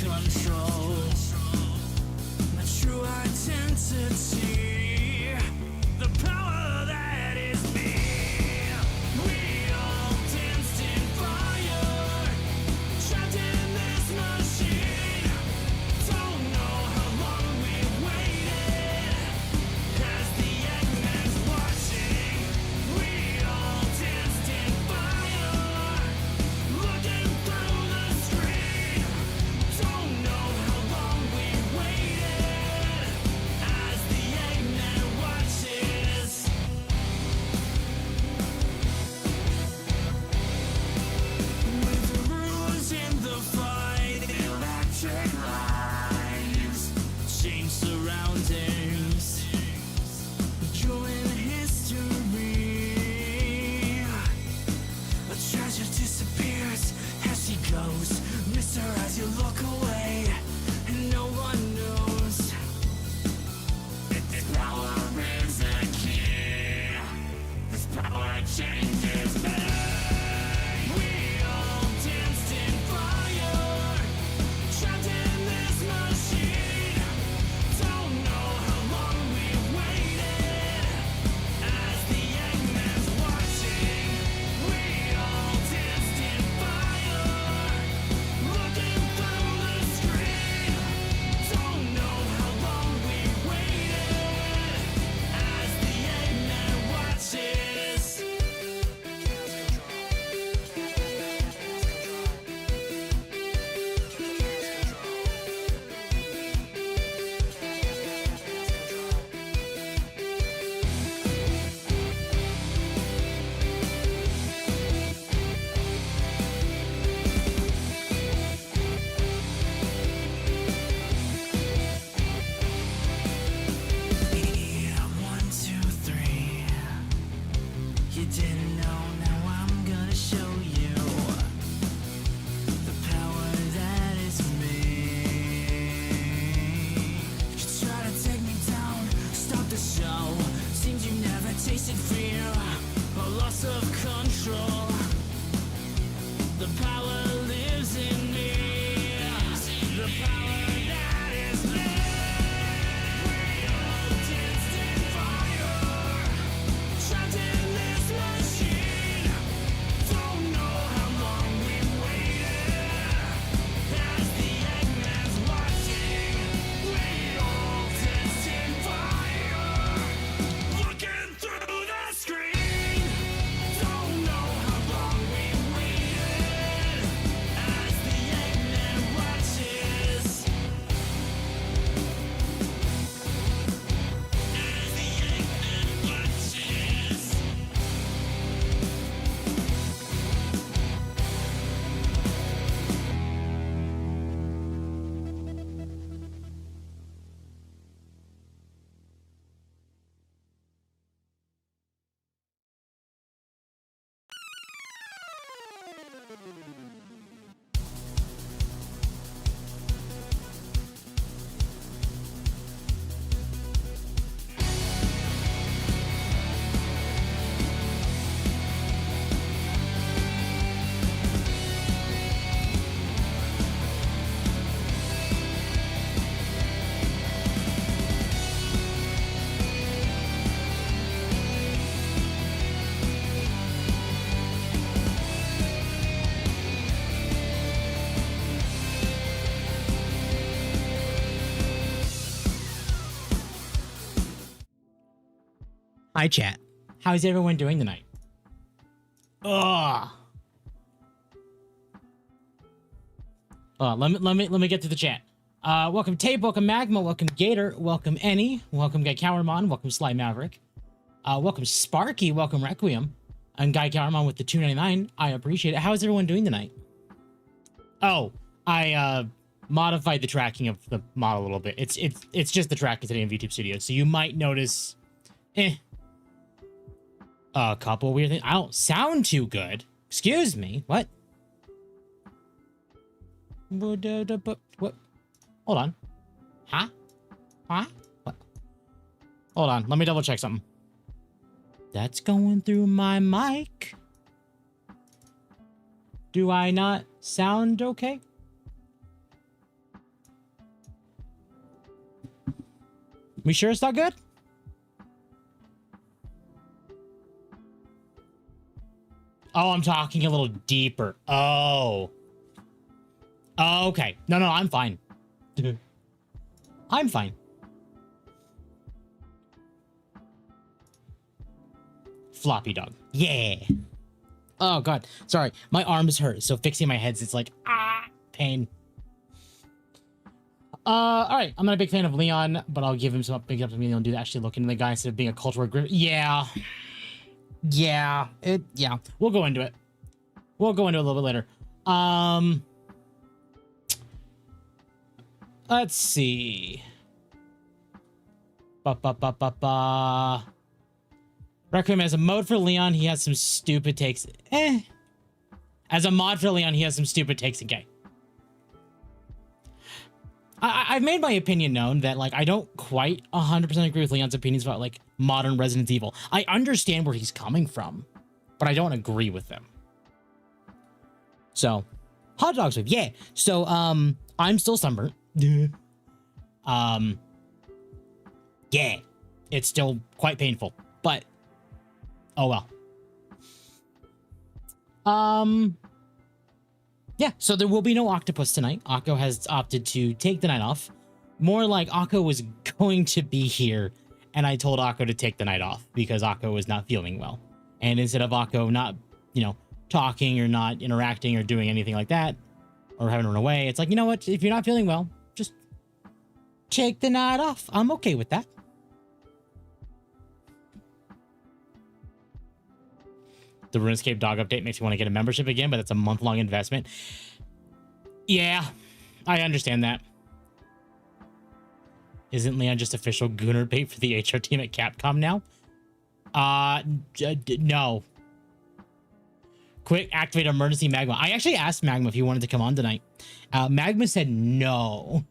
control. My true identity, the power that is me. We all danced in fire, trapped in this machine. Don't know how long we've waited, as the Eggman's watching. We all danced in fire, looking through the screen. Don't know how long we've waited, as the Eggman watches. With the rules in the fight, electric lights, change surroundings, join history. A treasure disappears as she goes. Miss her as you look away, and no one knows. This power is a key. This power changes me. We all danced in fire, trapped in this machine. Don't know how long we've waited, as the Eggman's watching. We all danced in fire, looking through the screen. Don't know how long we've waited, as the Eggman watches. Yeah, 1, 2, 3. You didn't know, now I'm gonna show you the power that is me. You try to take me down, stop the show. Seems you never tasted fear or loss of control. The power lives in me. The power that is me. We all danced in fire, trapped in this machine. Don't know how long we've waited, as the Eggman's watching. We all danced in fire, looking through the screen. Don't know how long we've waited, as the Eggman watches. As the Eggman watches. Hi, chat. How's everyone doing tonight? Ugh. Let me get to the chat. Welcome Tape, welcome Magma, welcome Gator, welcome Annie, welcome Guy Cowermon, welcome Sly Maverick, welcome Sparky, welcome Requiem, and Guy Cowermon with the $2.99. I appreciate it. How's everyone doing tonight? Oh, I modified the tracking of the mod a little bit. It's just the tracking today in VTube Studio, so you might notice a couple weird things. I don't sound too good. Excuse me. What? What? Hold on. Huh? What? Hold on. Let me double check something. That's going through my mic. Do I not sound okay? We sure it's not good? Oh, I'm talking a little deeper. Oh. Okay. No, I'm fine. I'm fine. Floppy dog. Yeah. Oh, God. Sorry. My arms hurt, so fixing my heads, it's like, pain. All right. I'm not a big fan of Leon, but I'll give him some big up to me. Leon do actually look into the guy instead of being a cultural grip. Yeah. Yeah. Yeah. We'll go into it. We'll go into it a little bit later. Let's see. Requiem as a mode for Leon, he has some stupid takes. As a mod for Leon, he has some stupid takes in game. I've made my opinion known that, like, I don't quite 100% agree with Leon's opinions about, like, modern Resident Evil. I understand where he's coming from, but I don't agree with them. So, hot dogs with, yeah. So, I'm still sunburnt. Yeah, it's still quite painful, but oh well. Yeah, so there will be no octopus tonight. Occo has opted to take the night off. More like Occo was going to be here, and I told Occo to take the night off because Occo was not feeling well. And instead of Occo not, you know, talking or not interacting or doing anything like that, or having to run away, it's like, you know what? If you're not feeling well, just take the night off. I'm okay with that. The RuneScape dog update makes you want to get a membership again, but it's a month-long investment. Yeah, I understand that. Isn't Leon just official gooner bait for the HR team at Capcom now? No. Quick, activate emergency Magma. I actually asked Magma if he wanted to come on tonight. Magma said no.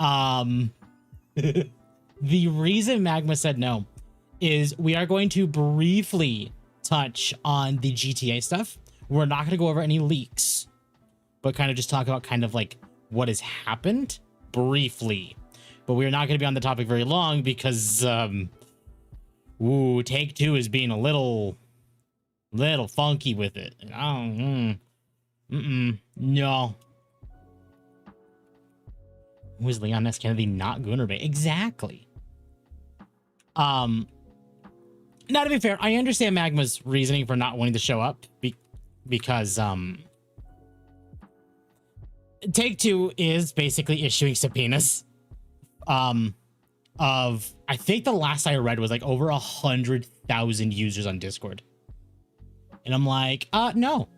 The reason Magma said no is we are going to briefly touch on the GTA stuff. We're not going to go over any leaks, but kind of just talk about kind of like what has happened briefly. But we're not going to be on the topic very long because, Take-Two is being a little funky with it. No. Was Leon S. Kennedy not Gunner Bay? Exactly. Now, to be fair, I understand Magma's reasoning for not wanting to show up because Take-Two is basically issuing subpoenas of, I think the last I read was like over 100,000 users on Discord. And I'm like, no,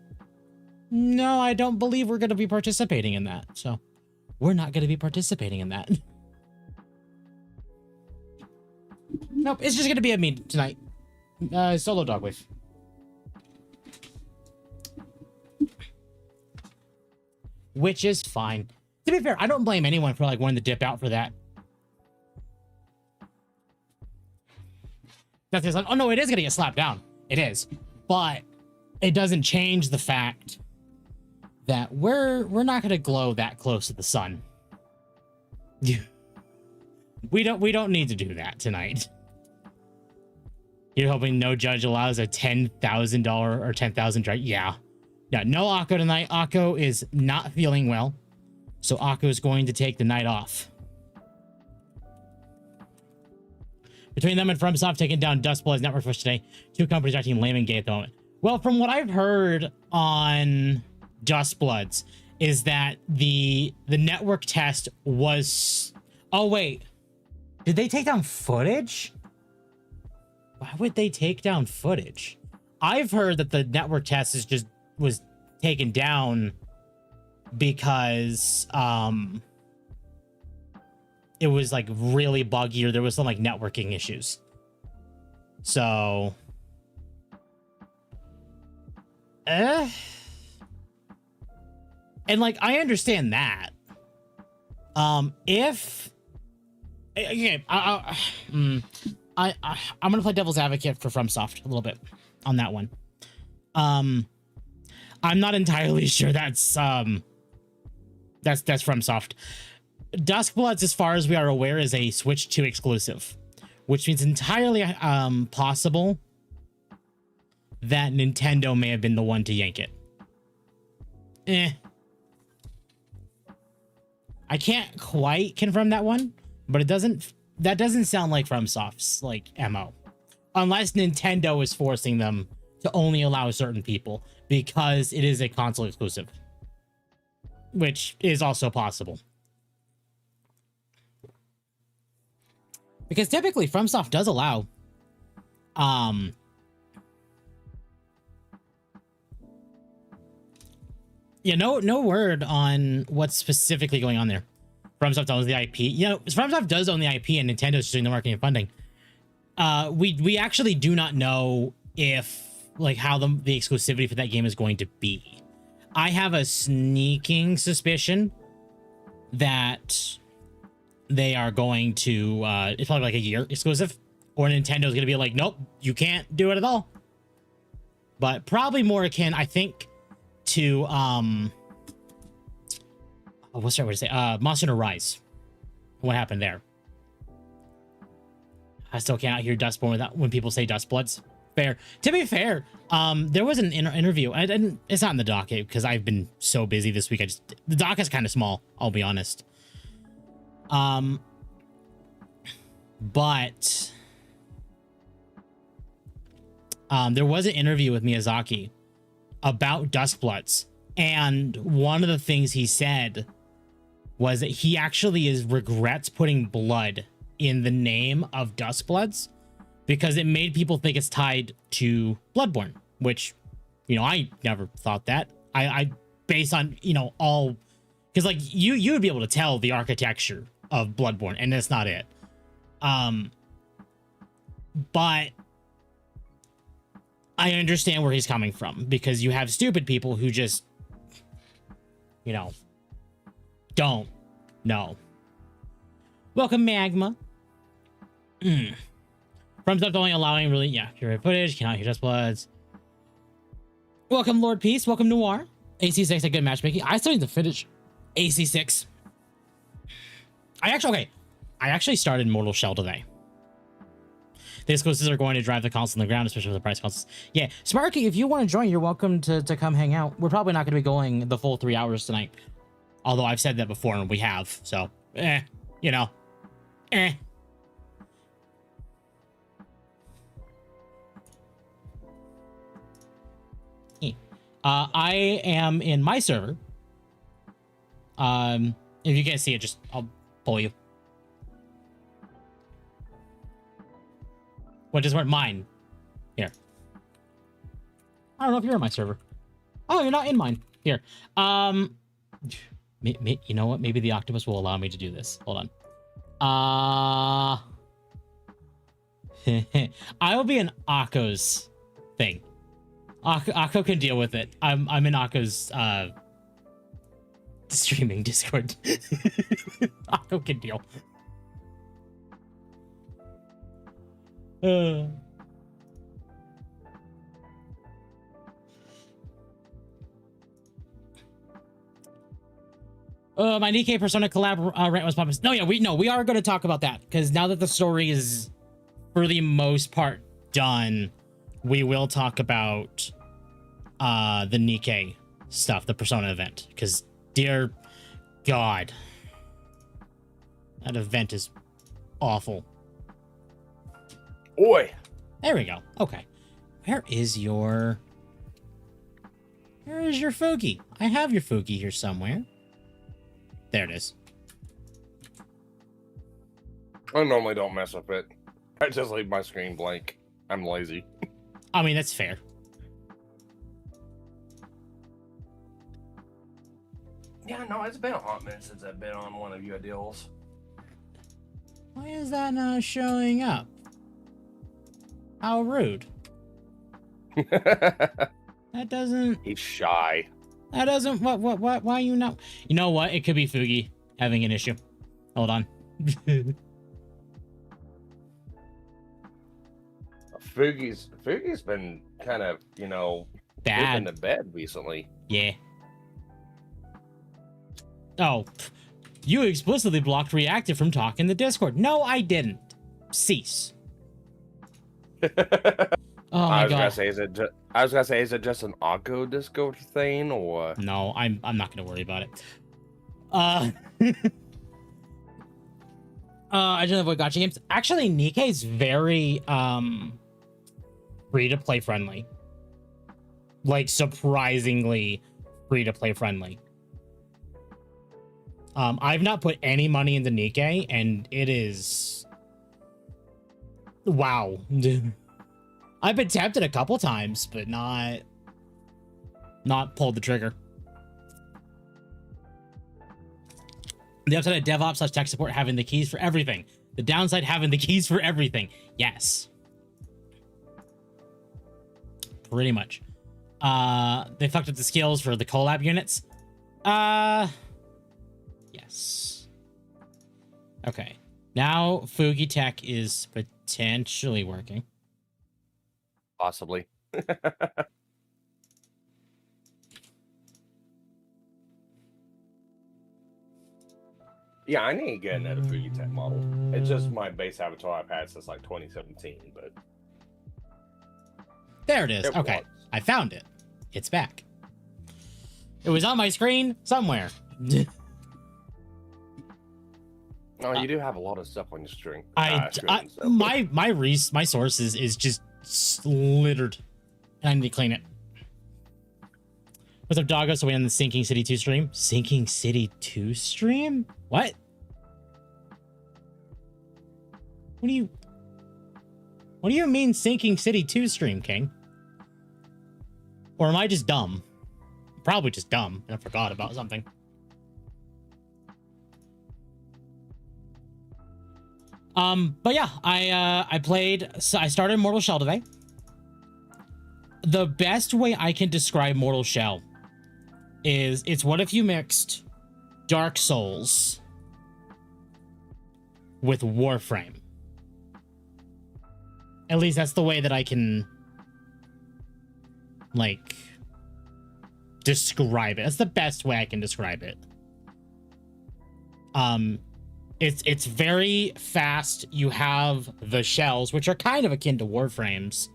I don't believe we're going to be participating in that. So we're not going to be participating in that. Nope, it's just going to be a me tonight. Solo Dogwave. Which is fine. To be fair, I don't blame anyone for like wanting to dip out for that. That's just like, oh no, it is gonna get slapped down. It is. But it doesn't change the fact that we're not gonna glow that close to the sun. We don't need to do that tonight. You're hoping no judge allows a $10,000 or 10,000 try. Yeah, no Occo tonight. Occo is not feeling well, so Occo is going to take the night off. Between them and FromSoft taking down Dustblood's network push today, two companies are acting lame and gay at the moment. Well, from what I've heard on Dustbloods is that the network test was... Oh, wait. Did they take down footage? Why would they take down footage? I've heard that the network test was taken down because it was like really buggy or there was some like networking issues. So and like I understand that. If okay, I'm gonna play devil's advocate for FromSoft a little bit on that one. I'm not entirely sure that's FromSoft. Duskbloods, as far as we are aware, is a Switch 2 exclusive, which means entirely possible that Nintendo may have been the one to yank it. I can't quite confirm that one, but that doesn't sound like FromSoft's like MO. Unless Nintendo is forcing them to only allow certain people because it is a console exclusive, which is also possible. Because typically FromSoft does allow yeah, no word on what's specifically going on there. FromSoft owns the IP. You know, FromSoft does own the IP and Nintendo's just doing the marketing and funding. We actually do not know if like how the exclusivity for that game is going to be. I have a sneaking suspicion that they are going to it's probably like a year exclusive, or Nintendo's gonna be like, nope, you can't do it at all. But probably more akin, I think, to what's the right way to say, Monster Hunter Rise. What happened there? I still can't hear Dustborn without when people say Dustbloods. Fair. To be fair, there was an interview. I didn't. It's not in the docket because I've been so busy this week. The doc is kind of small. I'll be honest. But there was an interview with Miyazaki about Duskbloods, and one of the things he said was that he actually regrets putting blood in the name of Duskbloods because it made people think it's tied to Bloodborne, which, you know, I never thought that. I based on, you know, all, because like you would be able to tell the architecture of Bloodborne, and that's not it. But I understand where he's coming from, because you have stupid people who just, you know, don't know. Welcome, Magma. FromSoft only allowing really, yeah, pure footage, cannot hear Duskbloods. Welcome, Lord Peace. Welcome, Noir. AC6 had good matchmaking. I still need to finish AC6. I actually started Mortal Shell today. The exclusives are going to drive the console on the ground, especially with the price consoles. Yeah, Sparky, if you want to join, you're welcome to come hang out. We're probably not going to be going the full 3 hours tonight. Although I've said that before and we have, so, you know, I am in my server. If you can't see it, I'll pull you. What just weren't mine? Here. I don't know if you're in my server. Oh, you're not in mine. Here. You know what? Maybe the octopus will allow me to do this. Hold on. I will be in Akko's thing. Akko can deal with it. I'm in Akko's streaming Discord. Akko can deal. My Nikkei Persona collab rant was popping. No, yeah, we are going to talk about that, because now that the story is for the most part done, we will talk about the Nikkei stuff, the Persona event, because dear God, that event is awful. Oi. There we go. Okay. Where is your Fuki? I have your Fuki here somewhere. There it is. I normally don't mess with it. I just leave my screen blank. I'm lazy. I mean, that's fair. Yeah, no, it's been a hot minute since I've been on one of your deals. Why is that not showing up? How rude. That doesn't... He's shy. That doesn't... What, why you not... You know what? It could be Fugi having an issue. Hold on. Fugi's been kind of, you know, bad in the bed recently. Yeah. Oh, You explicitly blocked Reactive from talking in the Discord. No, I didn't. Cease. Oh my god. I was gonna say, is it just an Occo Discord thing, or? No, I'm not gonna worry about it. I don't avoid gotcha games. Actually, Nikkei is very free to play friendly. Like surprisingly free to play friendly. I've not put any money into Nikkei, and it is wow. I've been tempted a couple times, but not pulled the trigger. The upside of DevOps / tech support having the keys for everything. The downside having the keys for everything. Yes. Pretty much. They fucked up the skills for the collab units. Yes. Okay. Now Fugi Tech is potentially working. Possibly. Yeah, I need to get another Fugi Tech model. It's just my base avatar I've had since like 2017, but there it is. Okay. I found it. It's back. It was on my screen somewhere. Oh, you do have a lot of stuff on your string. My sources is just littered, and I need to clean it. What's up, Doggo? So we on the Sinking City 2 stream. Sinking City 2 stream? What? What do you mean Sinking City 2 stream, King? Or am I just dumb? Probably just dumb and I forgot about something. But yeah, I played, so I started Mortal Shell today. The best way I can describe Mortal Shell is it's what if you mixed Dark Souls with Warframe. At least that's the way that I can like describe it. That's the best way I can describe it. It's very fast. You have the shells, which are kind of akin to Warframes.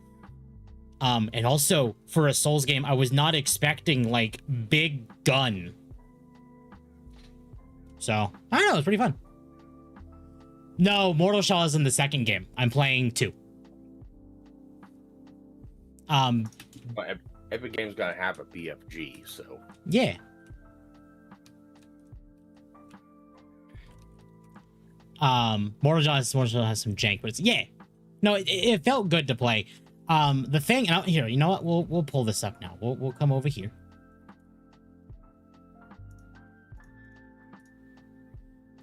And also for a Souls game, I was not expecting like big gun. So I don't know, it's pretty fun. No, Mortal Shell is in the second game. I'm playing 2. But every game's gonna have a BFG, so yeah. Mortal Shell has some jank, but it's yeah. No, it felt good to play. The thing out here, you know what? We'll pull this up now. We'll come over here.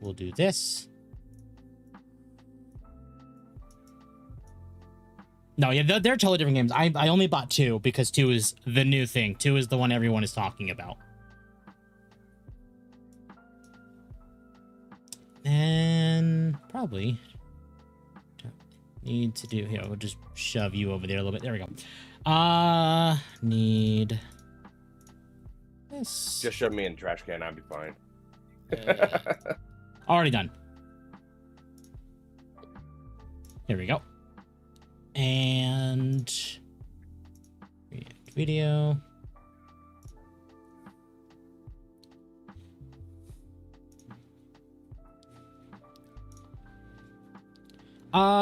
We'll do this. No, yeah, they're totally different games. I only bought 2 because 2 is the new thing. 2 is the one everyone is talking about. And probably don't need to do here. We'll just shove you over there a little bit. There we go. Need this. just shove me in the trash can. I'd be fine. Already done. There we go. And video.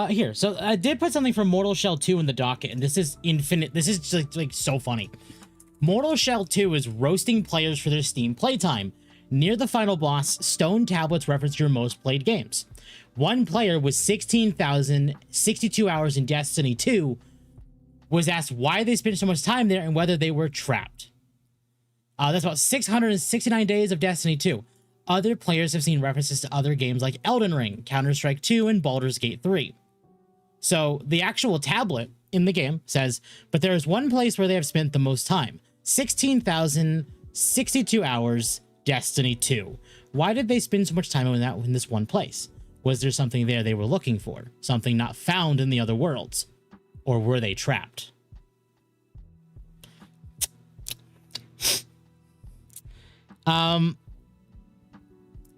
Here. So I did put something from Mortal Shell 2 in the docket, and this is infinite. This is just like so funny. Mortal Shell 2 is roasting players for their Steam playtime. Near the final boss, stone tablets reference your most played games. One player with 16,062 hours in Destiny 2 was asked why they spent so much time there and whether they were trapped. That's about 669 days of Destiny 2. Other players have seen references to other games like Elden Ring, Counter-Strike 2, and Baldur's Gate 3. So the actual tablet in the game says, but there is one place where they have spent the most time. 16,062 hours, Destiny 2. Why did they spend so much time in this one place? Was there something there they were looking for? Something not found in the other worlds? Or were they trapped?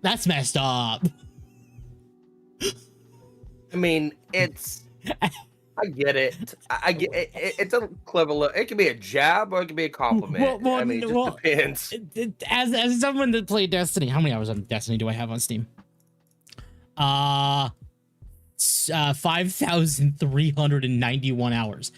That's messed up. I mean, it's. I get it. I get it. It's a clever look. It can be a jab or it can be a compliment. I mean, it just depends. As someone that played Destiny, how many hours on Destiny do I have on Steam? 5,391 hours.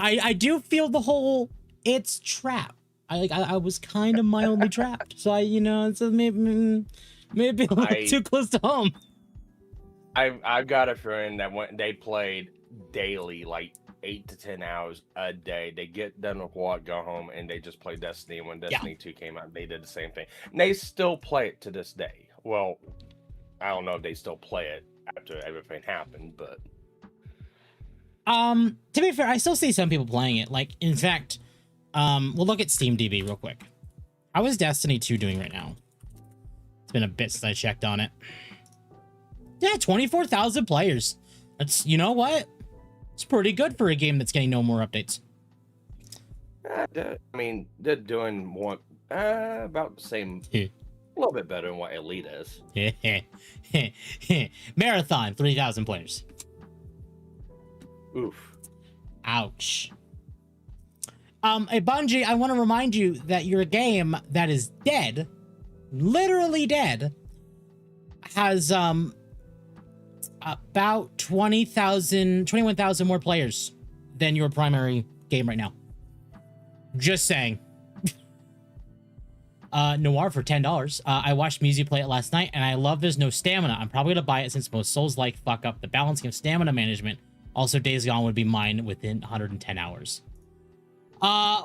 I do feel the whole it's trap. I was kind of mildly trapped. So it's maybe a little too close to home. I've got a friend that they played daily, like 8 to 10 hours a day. They get done with work, go home, and they just play Destiny. And when Destiny 2 came out, they did the same thing. And they still play it to this day. Well, I don't know if they still play it after everything happened, but to be fair, I still see some people playing it. Like, in fact, we'll look at SteamDB real quick. How is Destiny 2 doing right now? It's been a bit since I checked on it. Yeah, 24,000 players. That's, you know what? It's pretty good for a game that's getting no more updates. I mean, they're doing about the same, a little bit better than what Elite is. Marathon, 3,000 players. Oof. Ouch. Hey, Bungie, I want to remind you that your game that is dead, literally dead, has, about 21,000 more players than your primary game right now. Just saying. Noir for $10. I watched Musi play it last night, and I love there's no stamina. I'm probably gonna buy it since most Souls-like fuck up the balancing of stamina management. Also, Days Gone would be mine within 110 hours.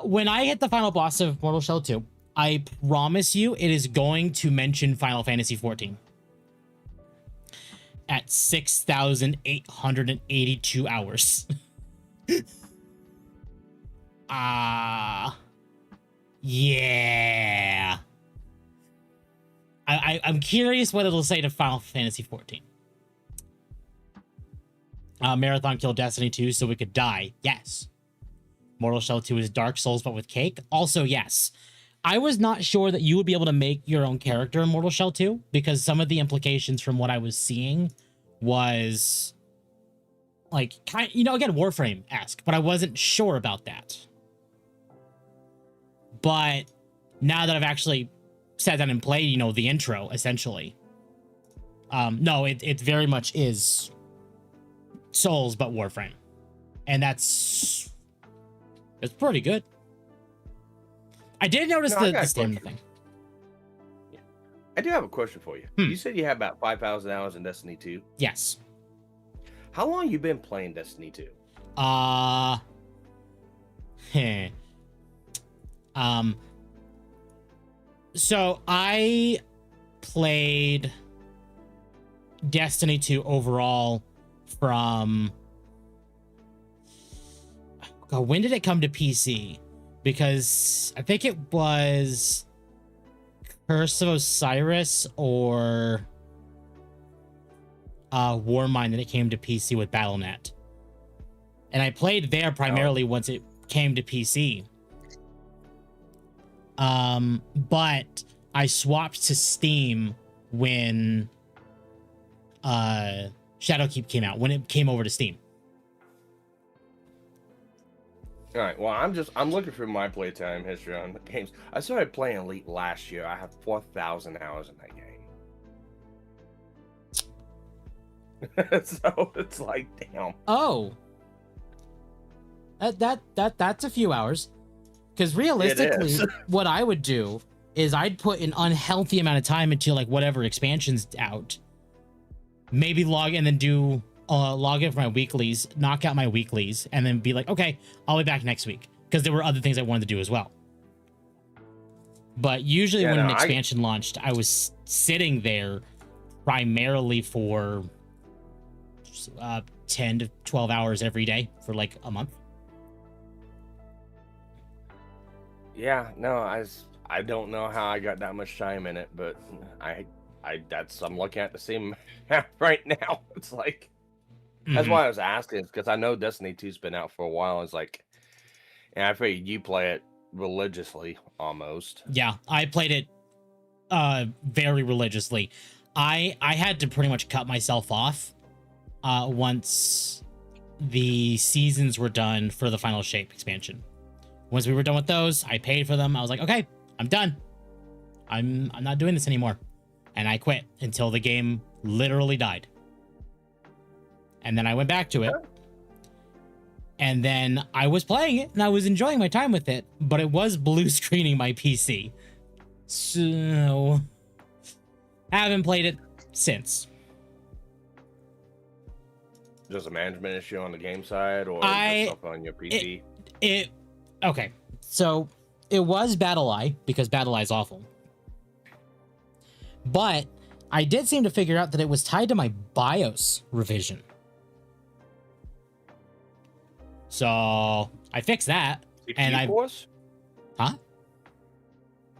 When I hit the final boss of Mortal Shell 2, I promise you it is going to mention Final Fantasy XIV. At 6,882 hours. Yeah. I'm curious what it'll say to Final Fantasy XIV. Marathon killed Destiny 2 so we could die. Yes. Mortal Shell 2 is Dark Souls but with cake. Also, yes. I was not sure that you would be able to make your own character in Mortal Shell 2 because some of the implications from what I was seeing was like, again, Warframe-esque, but I wasn't sure about that. But now that I've actually sat down and played, the intro, essentially, no, it very much is Souls, but Warframe. And it's pretty good. I did notice the stamina thing. Yeah. I do have a question for you. You said you have about 5,000 hours in Destiny 2? Yes. How long you been playing Destiny 2? So I played Destiny 2 overall from... God, when did it come to PC? Because I think it was Curse of Osiris or Warmind that it came to PC with Battle.net. And I played there primarily once it came to PC. But I swapped to Steam when Shadowkeep came out, when it came over to Steam. All right. Well, I'm looking through my playtime history on games. I started playing Elite last year. I have 4,000 hours in that game. So it's like, damn. Oh. That's a few hours. Because realistically, what I would do is I'd put an unhealthy amount of time into like whatever expansion's out. Maybe log in and then log in for my weeklies, knock out my weeklies, and then be like, okay, I'll be back next week. Because there were other things I wanted to do as well. But usually when an expansion launched, I was sitting there primarily for 10 to 12 hours every day for like a month. Yeah, no, I don't know how I got that much time in it, but I'm looking at the same map right now. It's like, that's why I was asking, because I know Destiny 2's been out for a while. It's like, and I figured you play it religiously almost. Yeah, I played it very religiously. I had to pretty much cut myself off once the seasons were done for the Final Shape expansion. Once we were done with those, I paid for them. I was like, okay, I'm done. I'm not doing this anymore. And I quit until the game literally died. And then I went back to it. And then I was playing it and I was enjoying my time with it, but it was blue screening my PC. So I haven't played it since. Just a management issue on the game side, or just stuff on your PC? Okay. So it was BattleEye, because BattleEye is awful. But I did seem to figure out that it was tied to my BIOS revision. So I fixed that. CPU and cores? Huh?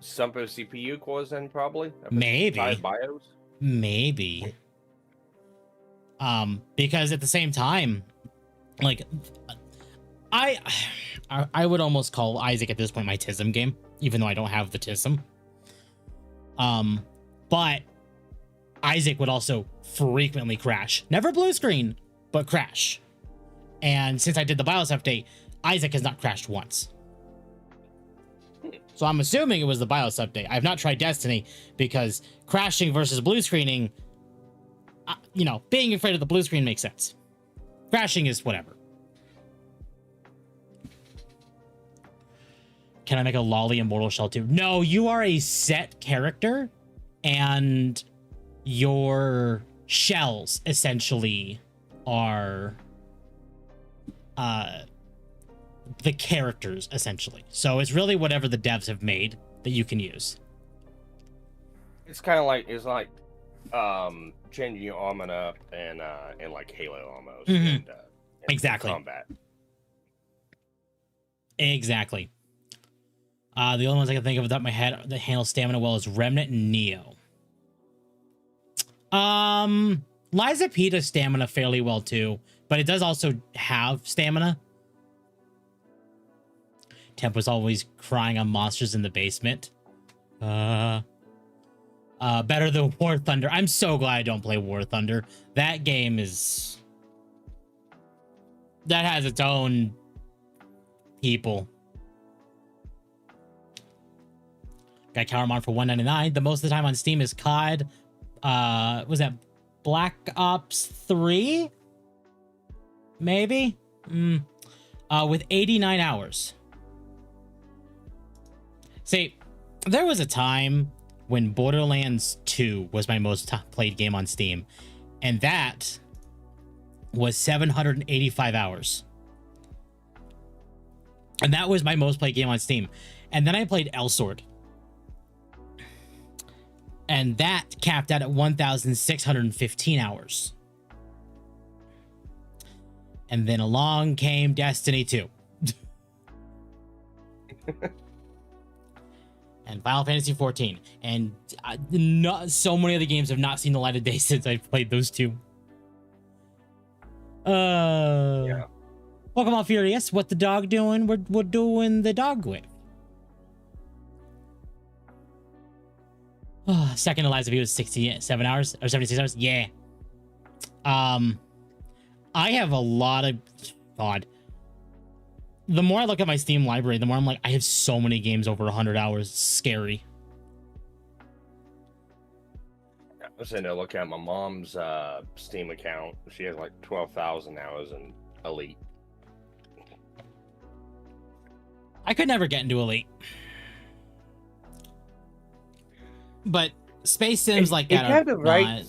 Some of CPU cores then probably? Maybe. BIOS? Maybe. Because at the same time, like, I would almost call Isaac at this point my TISM game, even though I don't have the TISM. But Isaac would also frequently crash. Never blue screen, but crash. And since I did the BIOS update, Isaac has not crashed once. So I'm assuming it was the BIOS update. I've not tried Destiny because crashing versus blue screening, you know, being afraid of the blue screen makes sense. Crashing is whatever. Can I make a lolly Immortal Shell 2? No, you are a set character and your shells essentially are the characters essentially. So it's really whatever the devs have made that you can use. It's kind of like changing your armor up and like Halo almost. Mm-hmm. And, exactly. Combat. Exactly. The only ones I can think of without my head that handle stamina well is Remnant and Neo. Liza P does stamina fairly well too, but it does also have stamina. Temp was always crying on monsters in the basement. Better than War Thunder. I'm so glad I don't play War Thunder. That game is... that has its own people. Got Cowermon for $1.99. The most of the time on Steam is COD. Was that Black Ops 3? Maybe? With 89 hours. See, there was a time when Borderlands 2 was my most played game on Steam, and that was 785 hours. And that was my most played game on Steam. And then I played Elsword, and that capped out at 1,615 hours. And then along came Destiny 2. And Final Fantasy 14. And not so many other games have not seen the light of day since I've played those two. Yeah. Welcome on Furious. What the dog doing? We're doing the Dogwave. Second Eliza View is 67 hours or 76 hours. Yeah. I have a lot of... God. The more I look at my Steam library, the more I'm like, I have so many games over 100 hours. It's scary. I'm sitting there looking at my mom's Steam account. She has like 12,000 hours in Elite. I could never get into Elite. But Space Sims like that are not...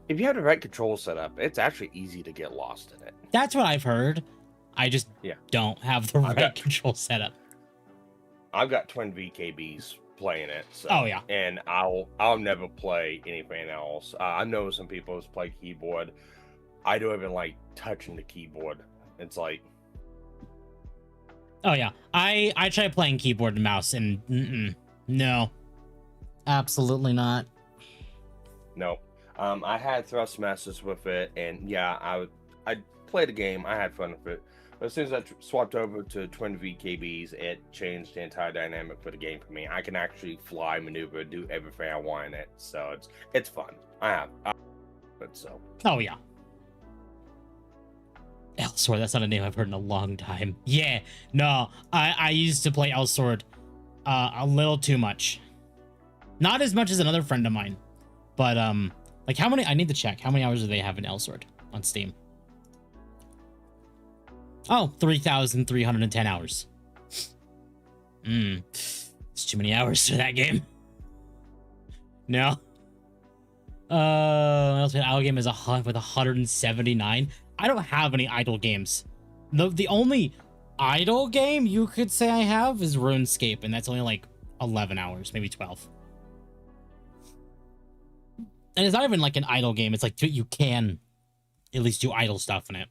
If you have the right control setup, it's actually easy to get lost in it. That's what I've heard. I just don't have the right control setup. I've got twin VKBs playing it. So, oh yeah, and I'll never play anything else. I know some people who play keyboard. I don't even like touching the keyboard. It's like, oh yeah, I tried playing keyboard and mouse, and no, absolutely not. No, I had Thrustmasters with it, and yeah, I played the game. I had fun with it. As soon as I swapped over to twin VKBs, it changed the entire dynamic for the game for me. I can actually fly, maneuver, do everything I want in it, so it's fun. I have it, so. Oh yeah. Elsword, that's not a name I've heard in a long time. Yeah, no, I used to play Elsword a little too much. Not as much as another friend of mine, but like how many? I need to check how many hours do they have in Elsword on Steam. Oh, 3,310 hours. It's too many hours for that game. No. Idle game is with 179. I don't have any idle games. The only idle game you could say I have is RuneScape, and that's only like 11 hours, maybe 12. And it's not even like an idle game. It's like you can at least do idle stuff in it.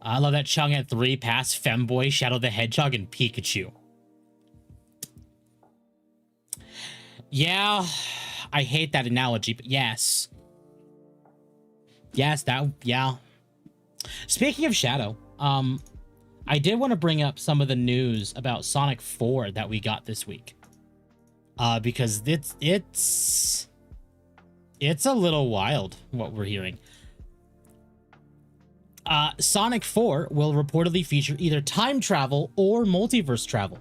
I love that Chung at 3 past Femboy, Shadow the Hedgehog, and Pikachu. Yeah, I hate that analogy, but yes. Yes, yeah. Speaking of Shadow, I did want to bring up some of the news about Sonic 4 that we got this week. Because it's a little wild what we're hearing. Sonic 4 will reportedly feature either time travel or multiverse travel.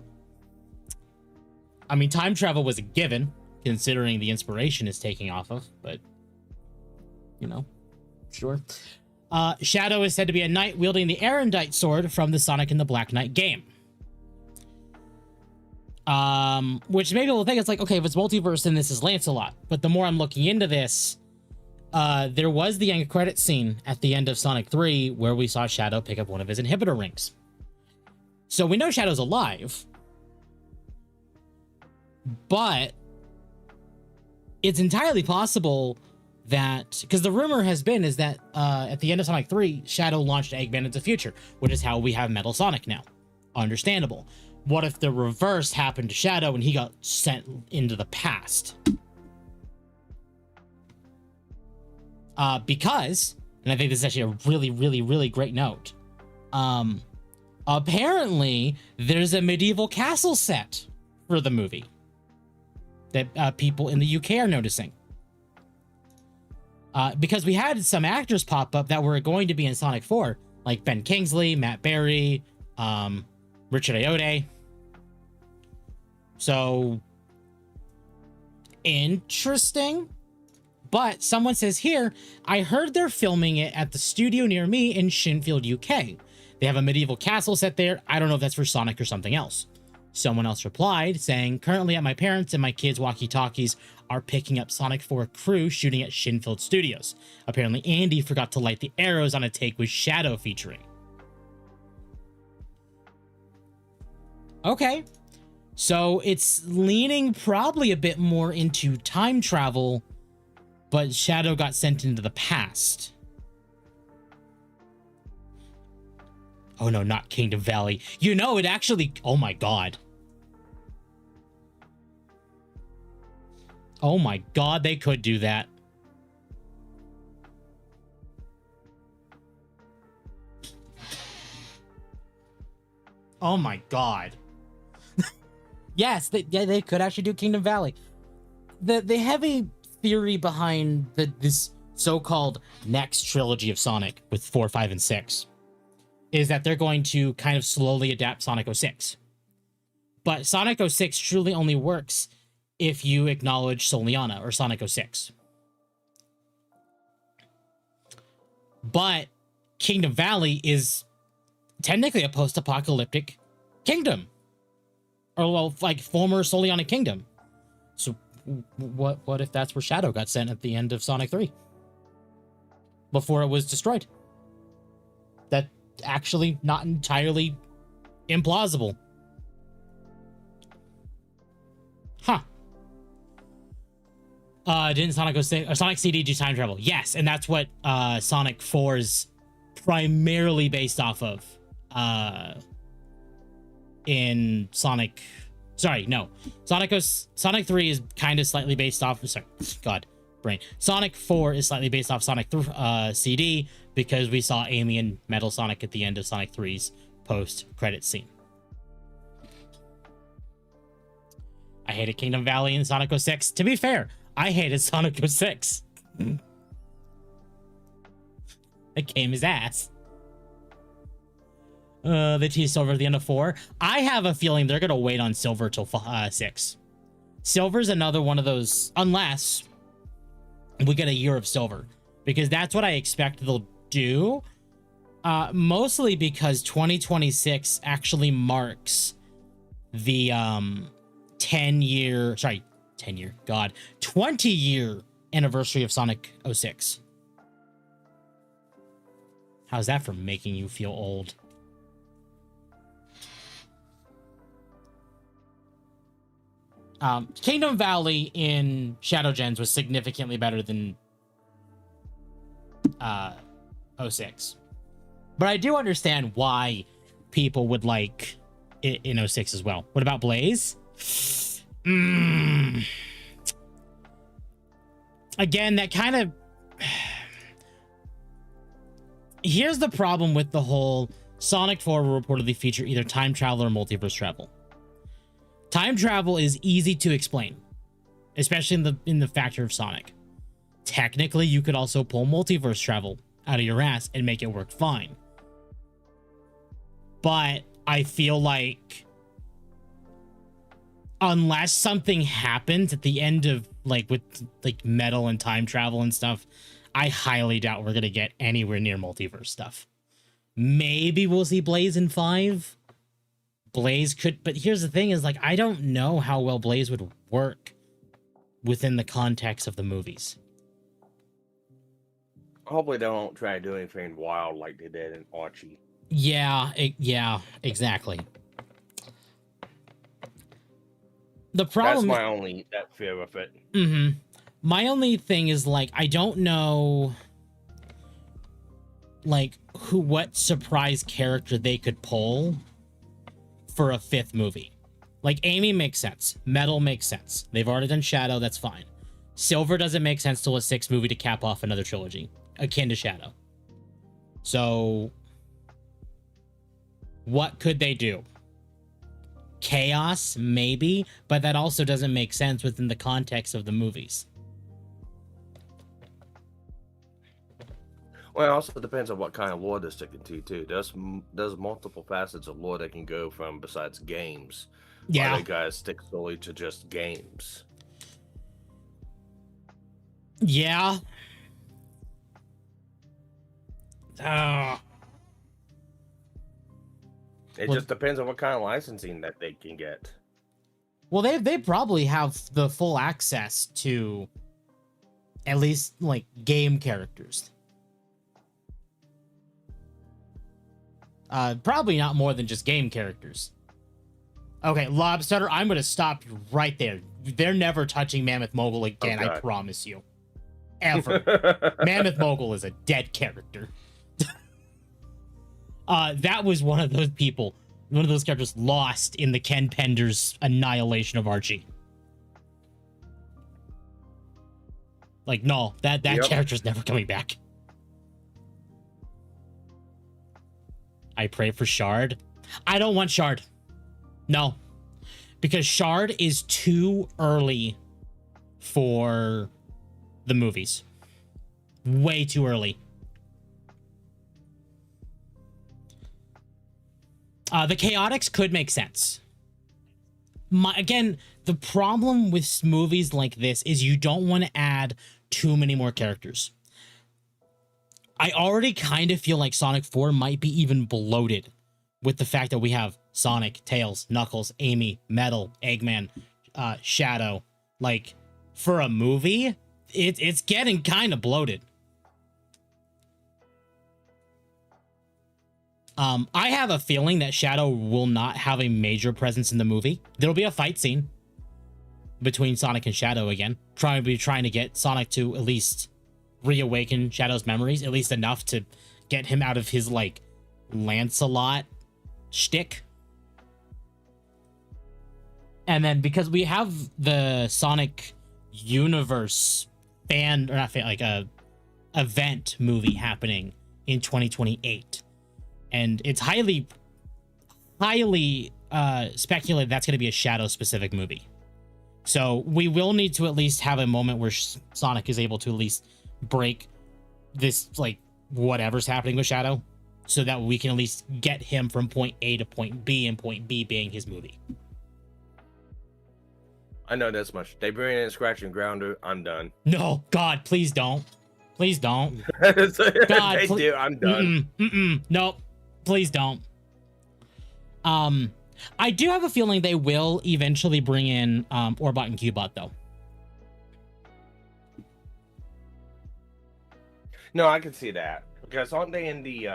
I mean, time travel was a given, considering the inspiration is taking off of, but, you know, sure. Shadow is said to be a knight wielding the Erendite sword from the Sonic and the Black Knight game. Which maybe we'll think it's like, okay, if it's multiverse, then this is Lancelot. But the more I'm looking into this, there was the end credit scene at the end of Sonic 3 where we saw Shadow pick up one of his inhibitor rings. So we know Shadow's alive, but it's entirely possible that, because the rumor has been is that at the end of Sonic 3, Shadow launched Eggman into the future, which is how we have Metal Sonic now. Understandable. What if the reverse happened to Shadow and he got sent into the past? Because, and I think this is actually a really, really, really great note. Apparently, there's a medieval castle set for the movie that people in the UK are noticing. Because we had some actors pop up that were going to be in Sonic 4, like Ben Kingsley, Matt Berry, Richard Ayoade. So, interesting. But someone says here, I heard they're filming it at the studio near me in Shinfield, UK. They have a medieval castle set there. I don't know if that's for Sonic or something else. Someone else replied saying, currently at my parents and my kids' walkie-talkies are picking up Sonic 4 crew shooting at Shinfield Studios. Apparently Andy forgot to light the arrows on a take with Shadow featuring. Okay. So it's leaning probably a bit more into time travel, but Shadow got sent into the past. Oh no, not Kingdom Valley. You know, it actually... Oh my god. Oh my god, they could do that. Oh my god. Yes, they could actually do Kingdom Valley. The heavy theory behind this so-called next trilogy of Sonic with 4, 5, and 6 is that they're going to kind of slowly adapt Sonic 06. But Sonic 06 truly only works if you acknowledge Soliana or Sonic 06. But Kingdom Valley is technically a post-apocalyptic kingdom. Or, well, like, former Soliana kingdom. So, what if that's where Shadow got sent at the end of Sonic 3? Before it was destroyed. That actually not entirely implausible. Huh. Didn't Sonic 06, or Sonic CD do time travel? Yes, and that's what Sonic 4 is primarily based off of. In Sonic... Sorry, no. Sonic 3 is kind of slightly based off... Sorry, God. brain. Sonic 4 is slightly based off Sonic CD because we saw Amy and Metal Sonic at the end of Sonic 3's post-credit scene. I hated Kingdom Valley and Sonic 06. To be fair, I hated Sonic 06. That game is ass. They teased Silver at the end of 4. I have a feeling they're going to wait on Silver till 6. Silver's another one of those, unless we get a year of Silver, because that's what I expect they'll do. Mostly because 2026 actually marks the 20-year anniversary of Sonic 06. How's that for making you feel old? Kingdom Valley in Shadow Gens was significantly better than 06. But I do understand why people would like it in 06 as well. What about Blaze? Again, that kind of... Here's the problem with the whole Sonic 4 will reportedly feature either time travel or multiverse travel. Time travel is easy to explain, especially in the factor of Sonic. Technically, you could also pull multiverse travel out of your ass and make it work fine. But I feel like unless something happens at the end of with Metal and time travel and stuff, I highly doubt we're gonna get anywhere near multiverse stuff. Maybe we'll see Blaze in 5. Blaze could, but here's the thing is I don't know how well Blaze would work within the context of the movies. Hopefully they don't try to do anything wild like they did in Archie. Yeah, exactly. The problem... That's my only fear with it. Mm-hmm. My only thing is, I don't know, what surprise character they could pull for a 5th movie. Amy makes sense. Metal makes sense. They've already done Shadow, that's fine. Silver doesn't make sense till a 6th movie to cap off another trilogy, akin to Shadow. So, what could they do? Chaos, maybe, but that also doesn't make sense within the context of the movies. Well, it also depends on what kind of lore they're sticking to, too. There's multiple facets of lore they can go from besides games. Yeah. They guys stick solely to just games. Yeah. It just depends on what kind of licensing that they can get. Well, they probably have the full access to at least game characters. Probably not more than just game characters. Okay, Lobster, I'm going to stop you right there. They're never touching Mammoth Mogul again, I promise you. Ever. Mammoth Mogul is a dead character. That was one of those people, one of those characters lost in the Ken Pender's annihilation of Archie. No, that character's never coming back. I pray for Shard. I don't want Shard. No. Because Shard is too early for the movies. Way too early. The Chaotix could make sense. Again, the problem with movies like this is you don't want to add too many more characters. I already kind of feel like Sonic 4 might be even bloated with the fact that we have Sonic, Tails, Knuckles, Amy, Metal, Eggman, Shadow. For a movie, it's getting kind of bloated. I have a feeling that Shadow will not have a major presence in the movie. There'll be a fight scene between Sonic and Shadow again. Trying to get Sonic to at least reawaken Shadow's memories, at least enough to get him out of his Lancelot shtick. And then because we have the Sonic universe fan or not fan, like a event movie happening in 2028, and it's highly speculated that's going to be a Shadow specific movie. So we will need to at least have a moment where Sonic is able to at least break this, like, whatever's happening with Shadow, so that we can at least get him from point A to point B, and point B being his movie. I know this much. They bring in Scratch and Grounder, I'm done. No, God, please don't. Please don't. God, they do, I'm done. Nope, please don't. I do have a feeling they will eventually bring in Orbot and Cubot, though. No, I can see that, because aren't they in the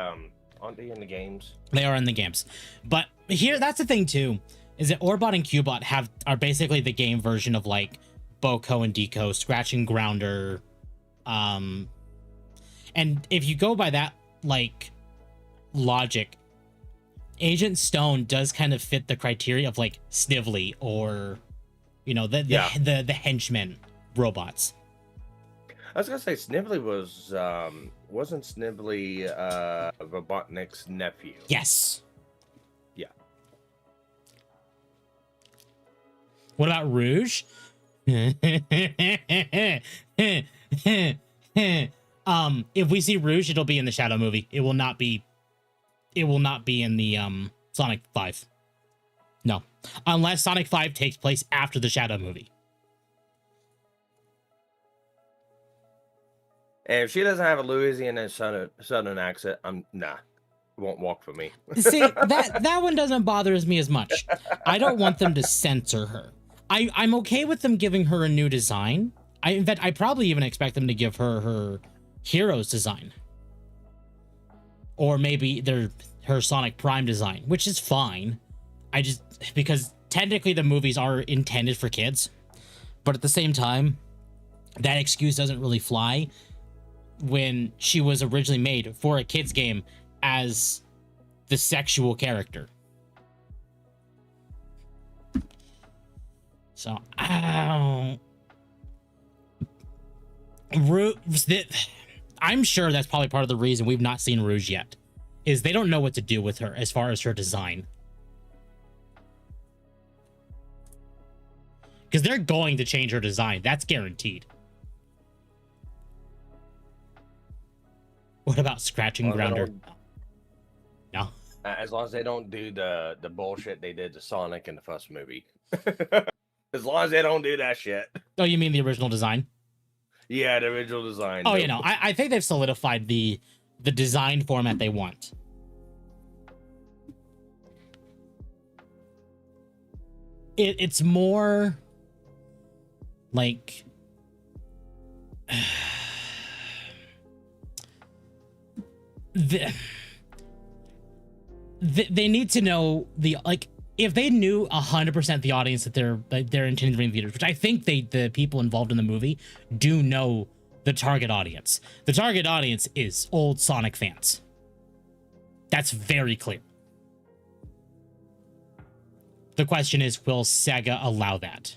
games? They are in the games, but here that's the thing too, is that Orbot and Cubot are basically the game version of like Boko and Deco, Scratch and Grounder, and if you go by that like logic, Agent Stone does kind of fit the criteria of like Snively or, you know, the henchmen robots. I was gonna say Snively wasn't Snively Robotnik's nephew? Yes. Yeah. What about Rouge? If we see Rouge, it'll be in the Shadow movie. It will not be in the Sonic 5. No. Unless Sonic 5 takes place after the Shadow movie. And if she doesn't have a Louisiana southern accent, it won't walk for me. See, that one doesn't bother me as much. I don't want them to censor her. I'm okay with them giving her a new design. In fact, I probably even expect them to give her Heroes design. Or maybe her Sonic Prime design, which is fine. Because technically the movies are intended for kids, but at the same time, that excuse doesn't really fly when she was originally made for a kids game as the sexual character. So, I'm sure that's probably part of the reason we've not seen Rouge yet, is they don't know what to do with her as far as her design. Because they're going to change her design. That's guaranteed. What about Scratch and Grounder? No. As long as they don't do the bullshit they did to Sonic in the first movie. As long as they don't do that shit. Oh, you mean the original design? Yeah, the original design. Oh, you know, I think they've solidified the design format they want. It's more like they need to know if they knew 100% the audience that they're intending to bring to theaters, which I think the people involved in the movie do know the target audience. The target audience is old Sonic fans. That's very clear. The question is, will Sega allow that?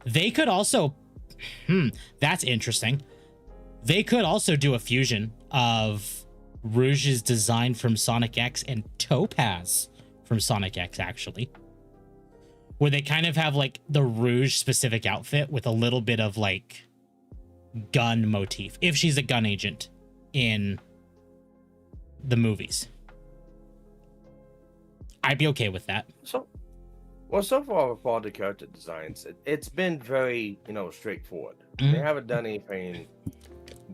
They could also, that's interesting. They could also do a fusion of Rouge's design from Sonic X and Topaz from Sonic X, actually. Where they kind of have like the Rouge specific outfit with a little bit of like gun motif, if she's a gun agent in the movies. I'd be okay with that. So far with all the character designs, it's been very, straightforward. Mm-hmm. They haven't done anything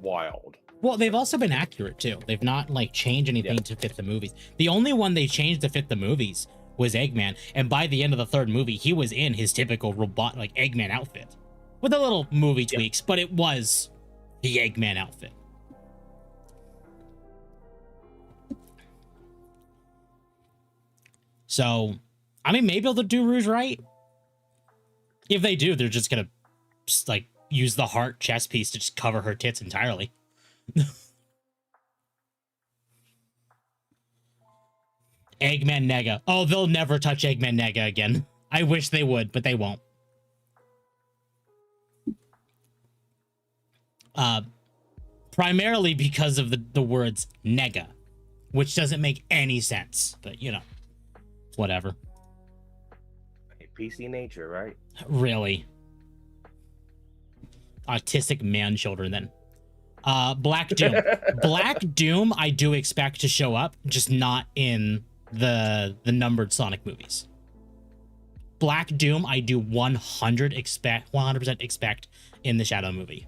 wild. Well, they've also been accurate too. They've not like changed anything to fit the movies. The only one they changed to fit the movies was Eggman, and by the end of the third movie, he was in his typical robot like Eggman outfit with a little movie tweaks, but it was the Eggman outfit. So, I mean, maybe they'll do Rouge right. If they do, they're just gonna like use the heart chest piece to just cover her tits entirely. Eggman Nega. Oh, they'll never touch Eggman Nega again. I wish they would, but they won't. Primarily because of the words nega, which doesn't make any sense, but you know, whatever. PC nature, right? Really. Autistic man children then. Black Doom. Black Doom I do expect to show up, just not in the numbered Sonic movies. Black Doom I do 100% expect in the Shadow movie.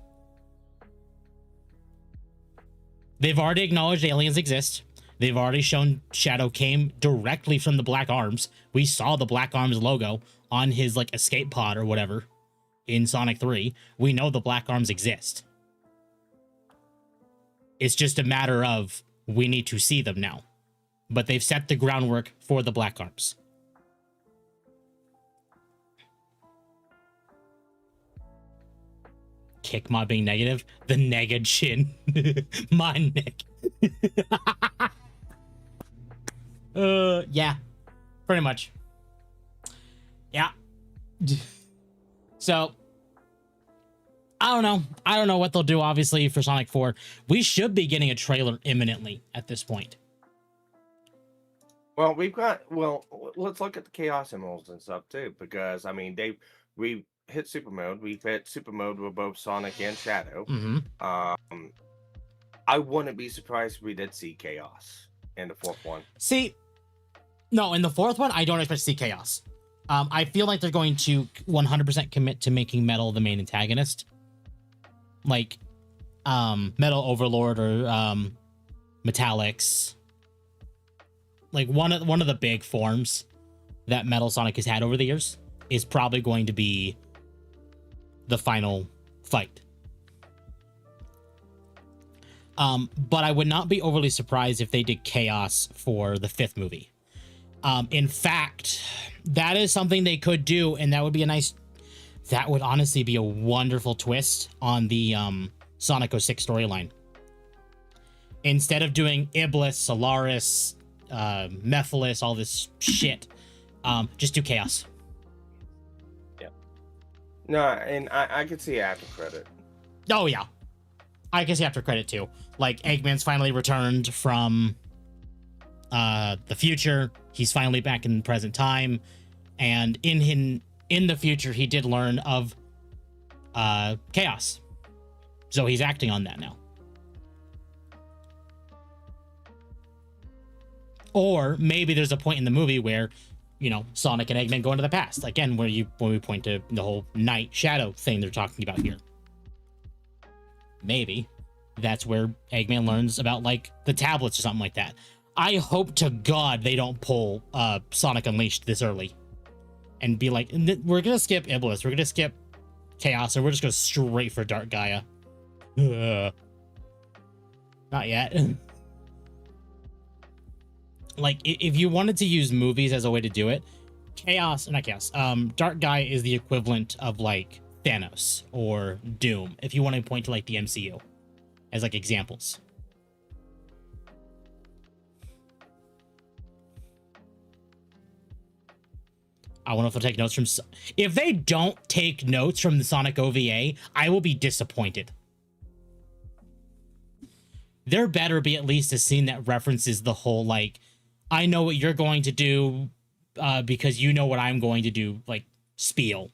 They've already acknowledged aliens exist. They've already shown Shadow came directly from the Black Arms. We saw the Black Arms logo on his like escape pod or whatever in Sonic 3. We know the Black Arms exist. It's just a matter of we need to see them now. But they've set the groundwork for the Black Arms. Kick mod being negative. The nega chin. My neck. Yeah. Pretty much. Yeah. So I don't know what they'll do, obviously, for Sonic 4. We should be getting a trailer imminently at this point. Well, let's look at the Chaos Emeralds and stuff too, because I mean, we hit Super Mode. We've hit Super Mode with both Sonic and Shadow. Mm-hmm. I wouldn't be surprised if we did see Chaos in the fourth one. See, no, in the fourth one, I don't expect to see Chaos. I feel like they're going to 100% commit to making Metal the main antagonist. Like, Metal Overlord or Metallics. Like, one of the big forms that Metal Sonic has had over the years is probably going to be the final fight. But I would not be overly surprised if they did Chaos for the fifth movie. In fact, that is something they could do, and that would be that would honestly be a wonderful twist on the Sonic 06 storyline. Instead of doing Iblis, Solaris, Mephiles, all this shit, just do Chaos. Yeah. No, and I could see after credit. Oh, yeah. I guess after credit, too. Like, Eggman's finally returned from the future. He's finally back in present time. And in the future, he did learn of Chaos. So he's acting on that now. Or maybe there's a point in the movie where, you know, Sonic and Eggman go into the past. Again, when we point to the whole night shadow thing they're talking about here. Maybe that's where Eggman learns about, like, the tablets or something like that. I hope to God they don't pull Sonic Unleashed this early and be like, we're going to skip Iblis, we're going to skip Chaos, or we're just going straight for Dark Gaia. Not yet. Like, if you wanted to use movies as a way to do it, Dark Gaia is the equivalent of, like, Thanos or Doom, if you want to point to, like, the MCU as, like, examples. I wonder if they'll take notes from... If they don't take notes from the Sonic OVA, I will be disappointed. There better be at least a scene that references the whole, like, I know what you're going to do because you know what I'm going to do, like, spiel.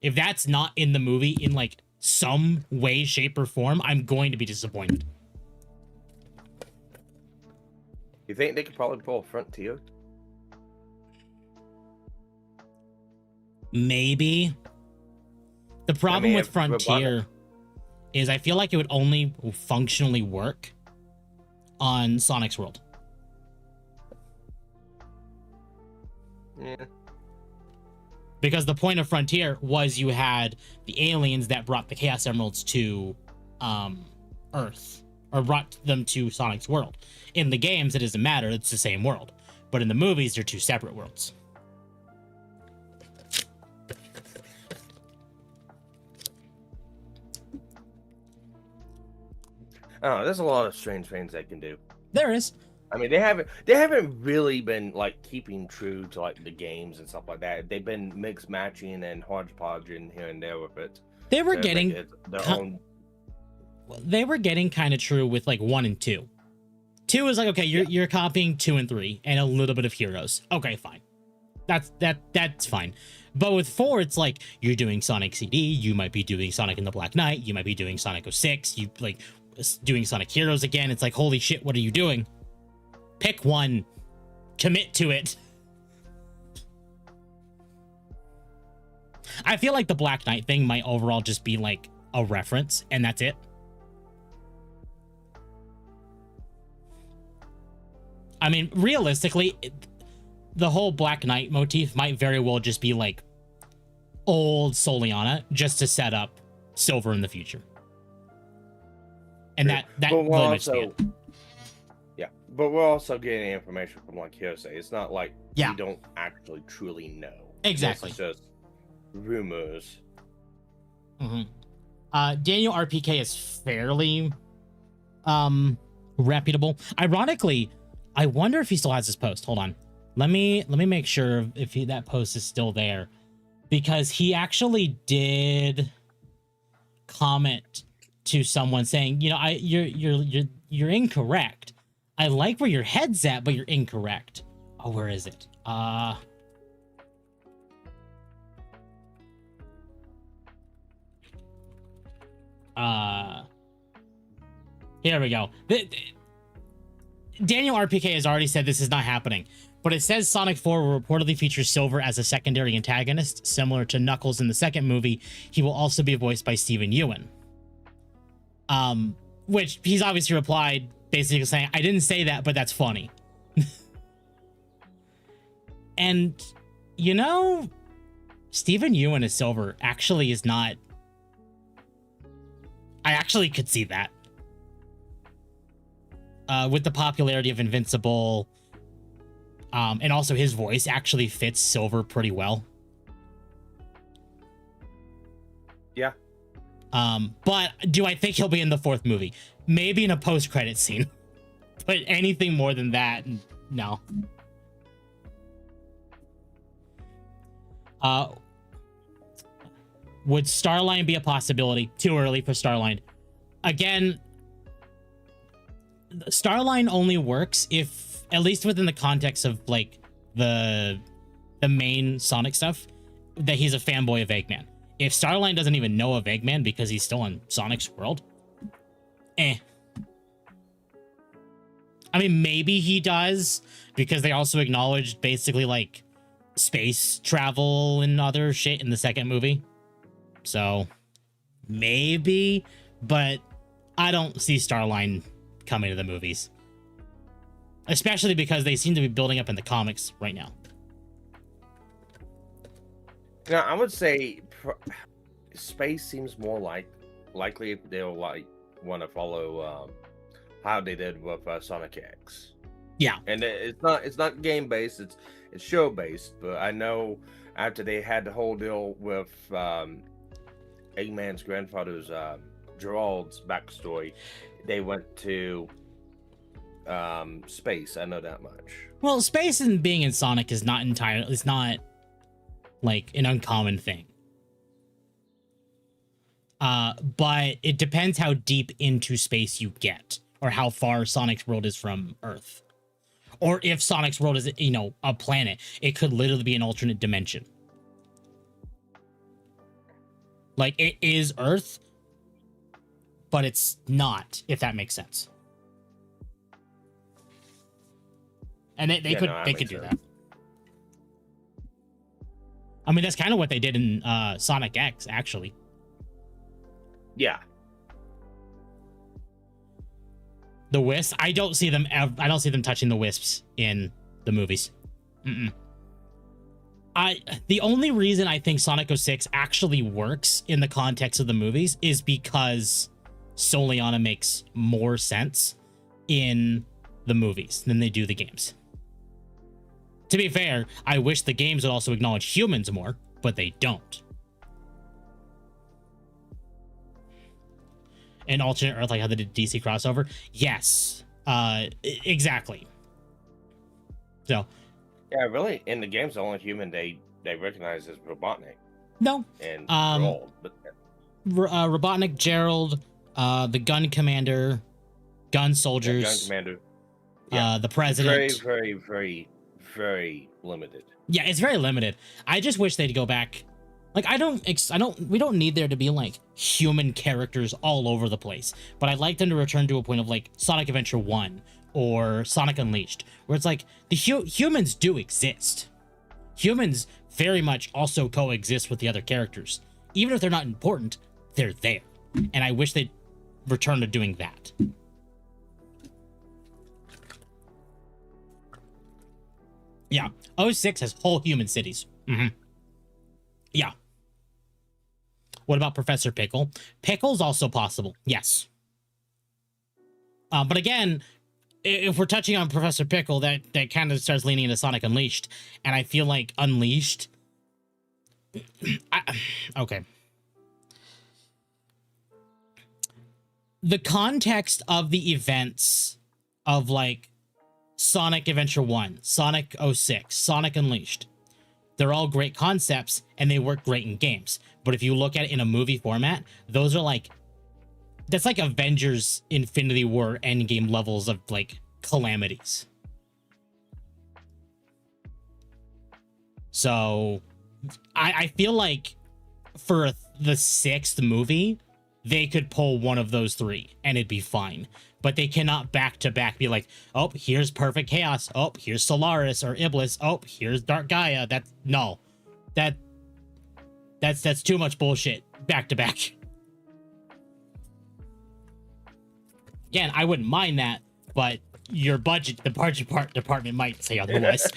If that's not in the movie in, like, some way, shape, or form, I'm going to be disappointed. You think they could probably pull a Frontier? Maybe. The problem with Frontier is I feel like it would only functionally work on Sonic's World. Yeah. Because the point of Frontier was you had the aliens that brought the Chaos Emeralds to Earth, or brought them to Sonic's world. In the games, it doesn't matter, it's the same world. But in the movies, they're two separate worlds. Oh, there's a lot of strange things they can do. There is. I mean, they haven't really been, like, keeping true to, like, the games and stuff like that. They've been mix matching and hodgepodging here and there with it. They were to make getting it their own. they were getting kind of true with like 1 and 2. 2 is like, okay, you're copying 2 and 3 and a little bit of Heroes. Okay, fine. That's fine. But with 4, it's like you're doing Sonic CD, you might be doing Sonic and the Black Knight, you might be doing Sonic 06, you like doing Sonic Heroes again. It's like, holy shit, what are you doing? Pick one, commit to it. I feel like the Black Knight thing might overall just be like a reference, and that's it. I mean, realistically, the whole Black Knight motif might very well just be like old Soliana just to set up Silver in the future. And that But we're really much be also, it. yeah, but we're also getting information from like hearsay. It's not like Yeah. we don't actually truly know. Exactly. It's just rumors. Daniel RPK is fairly reputable. Ironically, I wonder if he still has his post. Hold on. Let me make sure if that post is still there, because he actually did comment to someone saying, you know, you're incorrect. I like where your head's at, but you're incorrect. Oh, where is it? Here we go. Daniel RPK has already said this is not happening, but it says Sonic 4 will reportedly feature Silver as a secondary antagonist, similar to Knuckles in the second movie. He will also be voiced by Steven Yeun. Which he's obviously replied, basically saying, I didn't say that, but that's funny. And, you know, Steven Yeun as Silver actually is not... I actually could see that. With the popularity of Invincible, and also his voice actually fits Silver pretty well. Yeah. But do I think he'll be in the 4th movie? Maybe in a post-credit scene. But anything more than that, no. Would Starline be a possibility? Too early for Starline. Again, Starline only works if, at least within the context of like the main Sonic stuff, that he's a fanboy of Eggman. If Starline doesn't even know of Eggman because he's still in Sonic's world, I mean, maybe he does, because they also acknowledged basically like space travel and other shit in the second movie. So maybe, but I don't see Starline coming to the movies, especially because they seem to be building up in the comics right now. Now, I would say space seems more likely if they'll like want to follow how they did with Sonic X. Yeah, and it's not game based, it's show based. But I know after they had the whole deal with Eggman's grandfather's Gerald's backstory, they went to space. I know that much. well, space and being in Sonic is not like an uncommon thing. But it depends how deep into space you get, or how far Sonic's world is from Earth. Or if Sonic's world is, you know, a planet, it could literally be an alternate dimension. Like, it is Earth, but it's not, if that makes sense. And they could do that. I mean, that's kind of what they did in Sonic X, actually. Yeah. The Wisps, I don't see them touching the Wisps in the movies. The only reason I think Sonic 06 actually works in the context of the movies is because Soliana makes more sense in the movies than they do the games. To be fair, I wish the games would also acknowledge humans more, but they don't. An alternate Earth, like how they did DC crossover? Yes. Exactly. So. Yeah, really, in the games, the only human they recognize is Robotnik. No. And Gerald, but Robotnik, Gerald, the gun commander, gun soldiers, Gun commander. the president. Very, very, very, very limited. Yeah, it's very limited. I just wish they'd go back. Like, we don't need there to be like human characters all over the place, but I'd like them to return to a point of like Sonic Adventure 1 or Sonic Unleashed, where it's like the humans do exist. Humans very much also coexist with the other characters. Even if they're not important, they're there. And I wish they'd return to doing that. Yeah, 06 has whole human cities. Yeah. What about Professor Pickle? Pickle's also possible, yes. But again, if we're touching on Professor Pickle, that kind of starts leaning into Sonic Unleashed, and I feel like Unleashed... okay. The context of the events of, like, Sonic Adventure 1, Sonic 06, Sonic Unleashed, they're all great concepts, and they work great in games. But if you look at it in a movie format, those are like... that's like Avengers Infinity War Endgame levels of, like, calamities. So, I feel like for the 6th movie, they could pull one of those 3, and it'd be fine. But they cannot back-to-back be like, oh, here's Perfect Chaos. Oh, here's Solaris or Iblis. Oh, here's Dark Gaia. No. That's too much bullshit back-to-back. Again, I wouldn't mind that, but the budget department might say otherwise.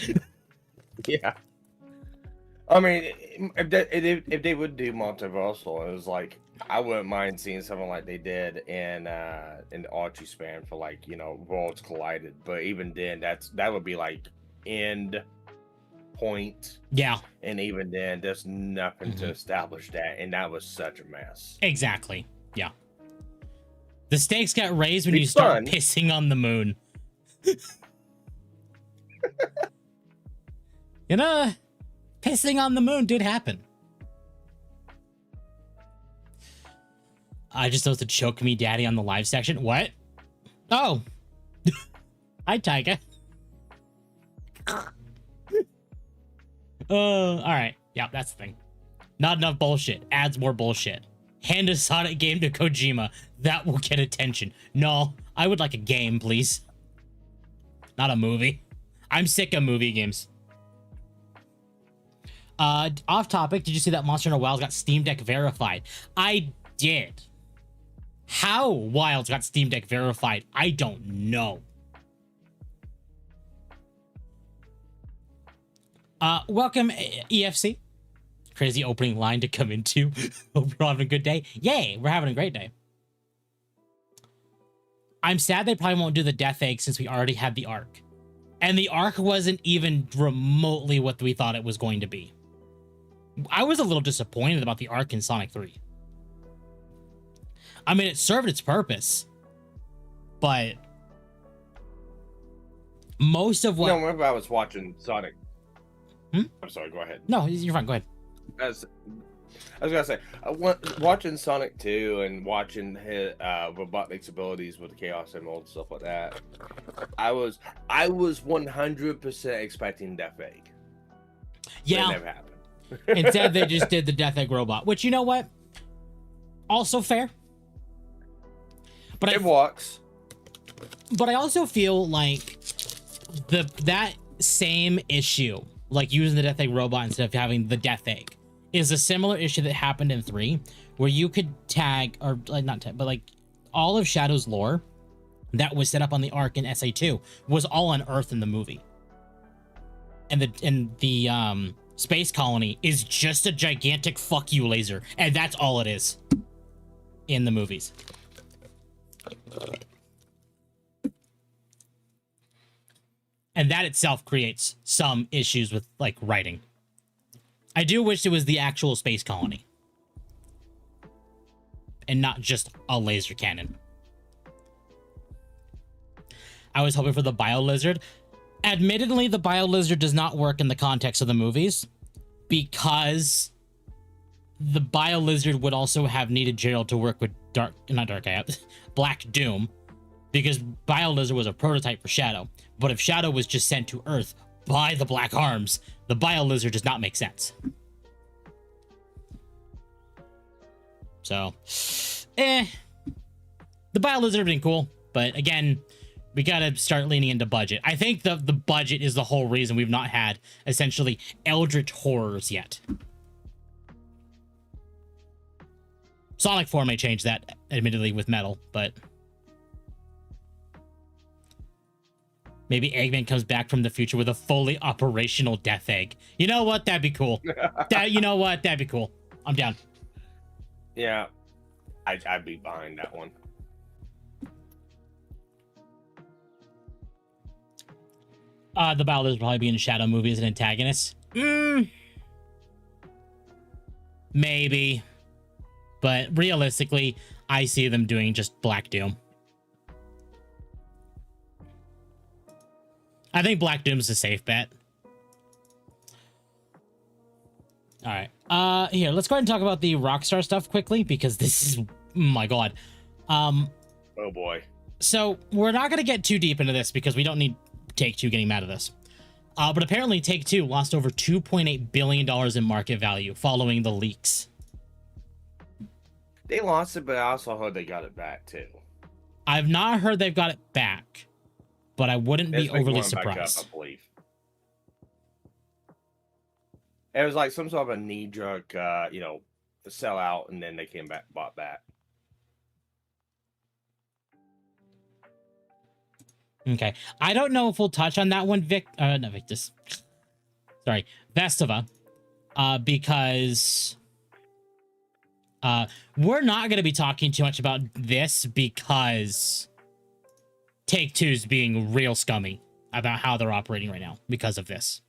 Yeah. I mean, if they would do multiversal, it was like, I wouldn't mind seeing something like they did in the Archie span for, like, you know, worlds collided. But even then, that would be like end point. Yeah. And even then, there's nothing to establish that, and that was such a mess. Exactly. Yeah. The stakes got raised when you start pissing on the moon. You know, pissing on the moon did happen. I just noticed Choke Me Daddy on the live section. What? Oh. Hi, Tyga. All right. Yeah, that's the thing. Not enough bullshit. Adds more bullshit. Hand a Sonic game to Kojima. That will get attention. No, I would like a game, please. Not a movie. I'm sick of movie games. Off topic, did you see that Monster Hunter Wilds got Steam Deck verified? I did. How Wilds got Steam Deck verified, I don't know. Welcome, EFC. Crazy opening line to come into. Hope you're having a good day. Yay, we're having a great day. I'm sad they probably won't do the Death Egg since we already had the Arc. And the Arc wasn't even remotely what we thought it was going to be. I was a little disappointed about the Arc in Sonic 3. I mean, it served its purpose, but most of what... No, remember I was watching Sonic. I'm sorry, go ahead. No, you're fine, go ahead. I was gonna say, watching Sonic 2 and watching his Robotnik's abilities with the Chaos Emerald and stuff like that, I was 100% expecting Death Egg. Yeah. It never happened. Instead, they just did the Death Egg robot, which, you know what? Also fair. But it works. But I also feel like that same issue, like using the Death Egg robot instead of having the Death Egg, is a similar issue that happened in 3, where you could tag, or like not tag, but like all of Shadow's lore that was set up on the Arc in SA2 was all on Earth in the movie. And the space colony is just a gigantic fuck you laser, and that's all it is in the movies. And that itself creates some issues with, like, writing. I do wish it was the actual space colony and not just a laser cannon. I was hoping for the Bio-Lizard. Admittedly, the Bio-Lizard does not work in the context of the movies because the BioLizard would also have needed Gerald to work with Black Doom, because BioLizard was a prototype for Shadow. But if Shadow was just sent to Earth by the Black Arms, the BioLizard does not make sense. So, the BioLizard would have been cool, but again, we gotta start leaning into budget. I think the budget is the whole reason we've not had, essentially, Eldritch horrors yet. Sonic 4 may change that, admittedly, with metal, but maybe Eggman comes back from the future with a fully operational Death Egg. You know what? That'd be cool. You know what? That'd be cool. I'm down. Yeah, I'd be behind that one. The BioLizard will probably be in a Shadow movie as an antagonist. Maybe. But realistically, I see them doing just Black Doom. I think Black Doom's a safe bet. All right. Here, let's go ahead and talk about the Rockstar stuff quickly, because this is, oh my God. Oh boy. So we're not going to get too deep into this because we don't need Take-Two getting mad at us. But apparently Take-Two lost over $2.8 billion in market value following the leaks. They lost it, but I also heard they got it back too. I've not heard they've got it back, but I wouldn't be overly surprised. Up, I believe. It was like some sort of a knee-jerk, sell out, and then they came back, bought back. Okay. I don't know if we'll touch on that one, Vestava, because we're not going to be talking too much about this because Take-Two's being real scummy about how they're operating right now because of this.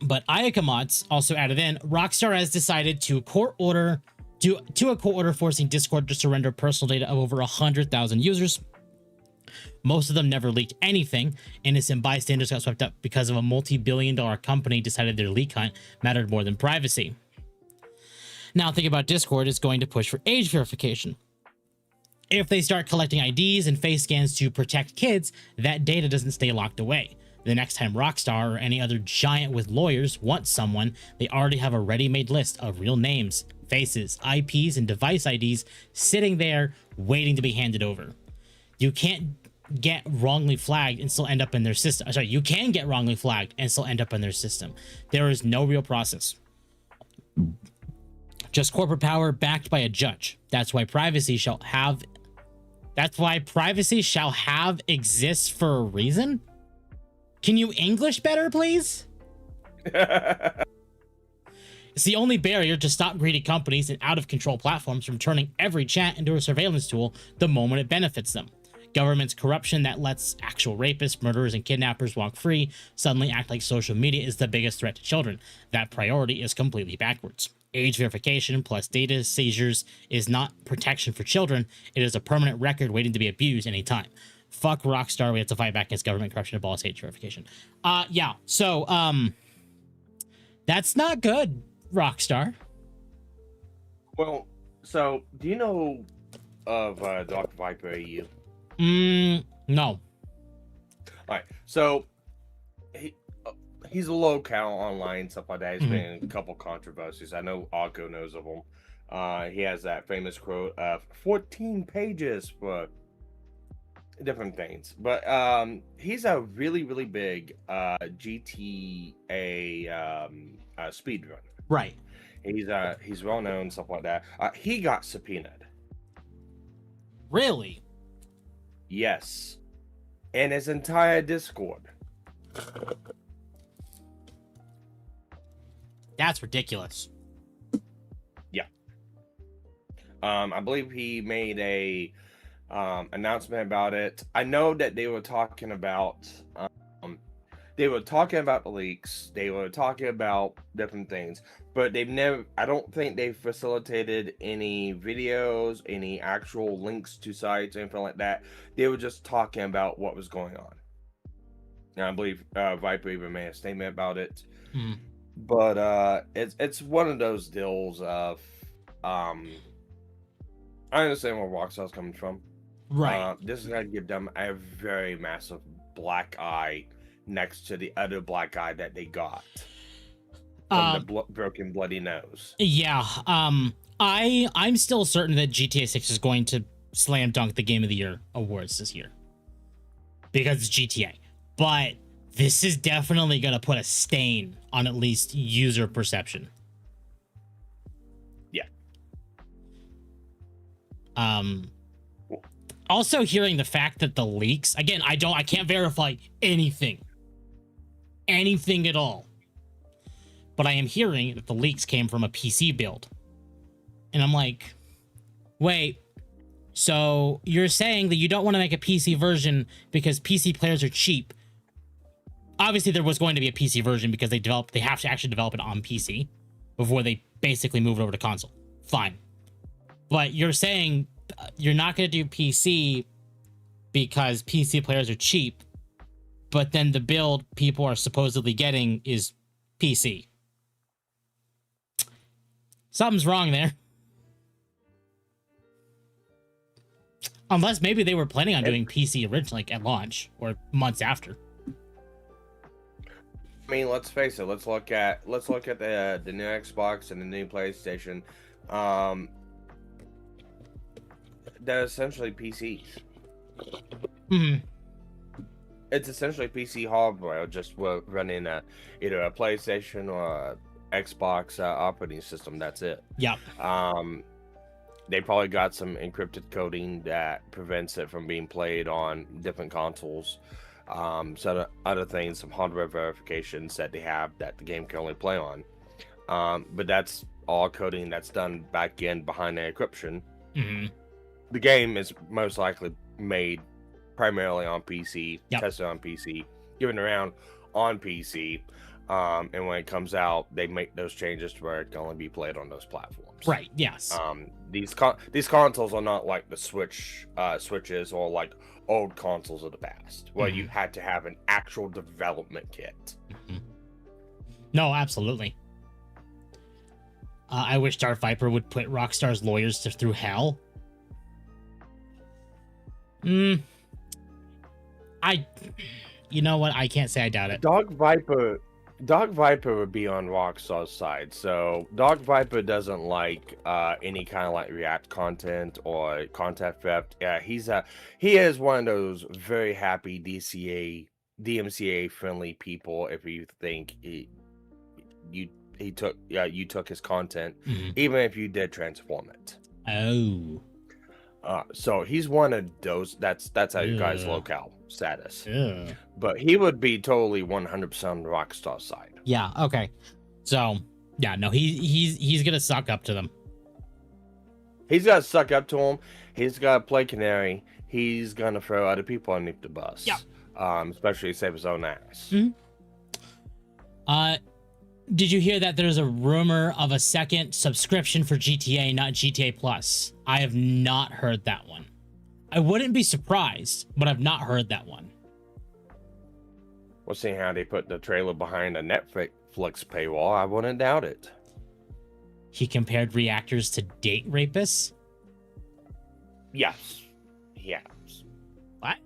But Ayakamots also added in, Rockstar has decided to a court order forcing Discord to surrender personal data of over 100,000 users. Most of them never leaked anything. Innocent bystanders got swept up because of a multi-billion-dollar company decided their leak hunt mattered more than privacy. Now think about Discord is going to push for age verification. If they start collecting IDs and face scans to protect kids, that data doesn't stay locked away. The next time Rockstar or any other giant with lawyers wants someone, they already have a ready-made list of real names, faces, IPs, and device IDs sitting there waiting to be handed over. You can't get wrongly flagged and still end up in their system. Sorry, you can get wrongly flagged and still end up in their system. There is no real process. Just corporate power backed by a judge. That's why privacy shall have exists for a reason? Can you English better, please? It's the only barrier to stop greedy companies and out-of-control platforms from turning every chat into a surveillance tool the moment it benefits them. Government's corruption that lets actual rapists, murderers, and kidnappers walk free suddenly act like social media is the biggest threat to children. That priority is completely backwards. Age verification plus data seizures is not protection for children. It is a permanent record waiting to be abused anytime. Fuck Rockstar, we have to fight back against government corruption and abolish age verification. Yeah, so, that's not good, Rockstar. Well, so, do you know of Dr. Viper AU? No. Alright, so, he's a locale online, stuff like that. He's been in a couple controversies. I know Occo knows of him. He has that famous quote of 14 pages for different things, but he's a really big GTA speedrunner. Right. He's well known, stuff like that. He got subpoenaed. Really? Yes. And his entire Discord. That's ridiculous. Yeah. I believe he made a announcement about it. I know that they were talking about the leaks, they were talking about different things, but I don't think they've facilitated any videos, any actual links to sites, anything like that. They were just talking about what was going on. And I believe Viper even made a statement about it. But it's one of those deals of um I understand where Rockstar's coming from. Right. This is gonna give them a very massive black eye next to the other black eye that they got from the broken bloody nose. Yeah. I'm still certain that GTA 6 is going to slam dunk the Game of the Year awards this year because it's GTA. But this is definitely going to put a stain on at least user perception. Yeah. Also hearing the fact that the leaks, again, I can't verify anything at all. But I am hearing that the leaks came from a PC build. And I'm like, wait, so you're saying that you don't want to make a PC version because PC players are cheap. Obviously, there was going to be a PC version because they have to actually develop it on PC before they basically move it over to console. Fine. But you're saying you're not going to do PC because PC players are cheap, but then the build people are supposedly getting is PC. Something's wrong there. Unless maybe they were planning on doing PC originally at launch or months after. I mean, let's face it. Let's look at the new Xbox and the new PlayStation. They're essentially PCs. Mm-hmm. It's essentially PC hardware, just running either a PlayStation or a Xbox operating system. That's it. Yep. They probably got some encrypted coding that prevents it from being played on different consoles. So other things, some hardware verifications that they have that the game can only play on. But that's all coding that's done back in behind the encryption. Mm-hmm. The game is most likely made primarily on PC, yep. tested on PC, given around on PC. And when it comes out, they make those changes to where it can only be played on those platforms. Right. Yes. These consoles are not like the Switches or like old consoles of the past, where you had to have an actual development kit. Mm-hmm. No, absolutely. I wish Darth Viper would put Rockstar's lawyers through hell. You know what? I can't say I doubt it. Dog Viper would be on Rockstar's side. So Dog Viper doesn't like any kind of like React content or content theft. Yeah, he is one of those very happy DMCA friendly people. If you think you took his content, even if you did transform it. Oh. So he's one of those. That's how you guys locale status. Yeah. But he would be totally 100% on Rockstar's side. Yeah. Okay. So yeah, no, he's gonna suck up to them. He's got to suck up to him. He's got to play canary. He's gonna throw other people underneath the bus. Yeah. Especially save his own ass. Mm-hmm. Did you hear that there's a rumor of a second subscription for GTA, not GTA Plus? I have not heard that one. I wouldn't be surprised, but I've not heard that one. Well, seeing how they put the trailer behind a Netflix paywall, I wouldn't doubt it. He compared reactors to date rapists? Yes. What?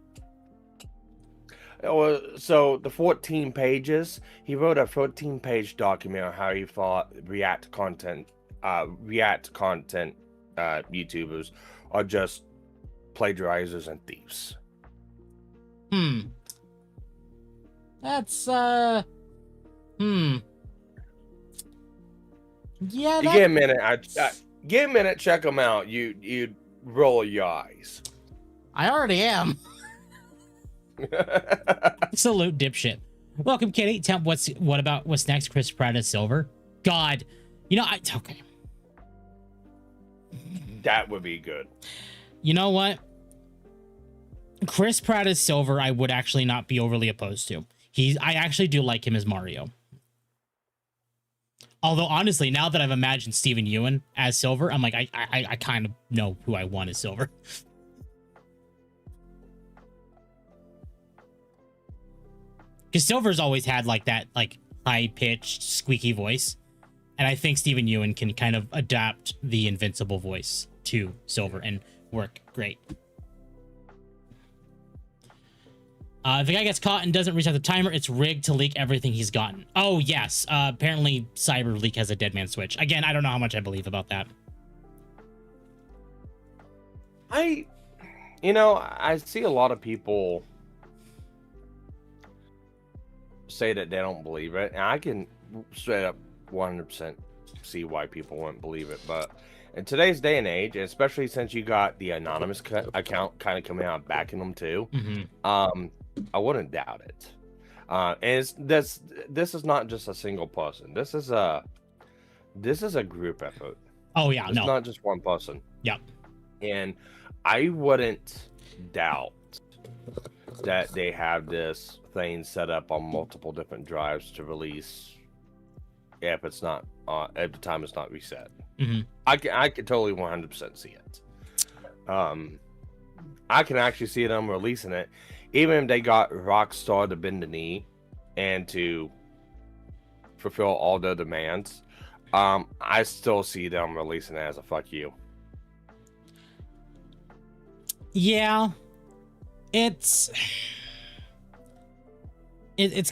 So the 14 pages, he wrote a 14-page document on how he thought React content YouTubers are just plagiarizers and thieves. That's Yeah. You get a minute. Get a minute. Check them out. You roll your eyes. I already am. Salute, dipshit. Welcome, Kitty. Temp, what's next? Chris Pratt as Silver? God, okay. That would be good. You know what? Chris Pratt as Silver, I would actually not be overly opposed to. I actually do like him as Mario. Although honestly, now that I've imagined Steven Yeun as Silver, I'm like, I kind of know who I want as Silver. Because Silver's always had like that, like high-pitched, squeaky voice. And I think Stephen Ewan can kind of adapt the invincible voice to Silver and work great. If the guy gets caught and doesn't reset the timer, it's rigged to leak everything he's gotten. Oh, yes. Apparently, CyberLeak has a dead man switch. Again, I don't know how much I believe about that. I see a lot of people say that they don't believe it, and I can straight up 100% see why people wouldn't believe it. But in today's day and age, especially since you got the anonymous account kind of coming out backing them too, I wouldn't doubt it. And this is not just a single person. This is a group effort. Oh yeah, it's not just one person. Yep. And I wouldn't doubt that they have this thing set up on multiple different drives to release if it's not at the time it's not reset. I can totally 100% see it. I can actually see them releasing it, even if they got Rockstar to bend the knee and to fulfill all their demands. I still see them releasing it as a fuck you. Yeah, it's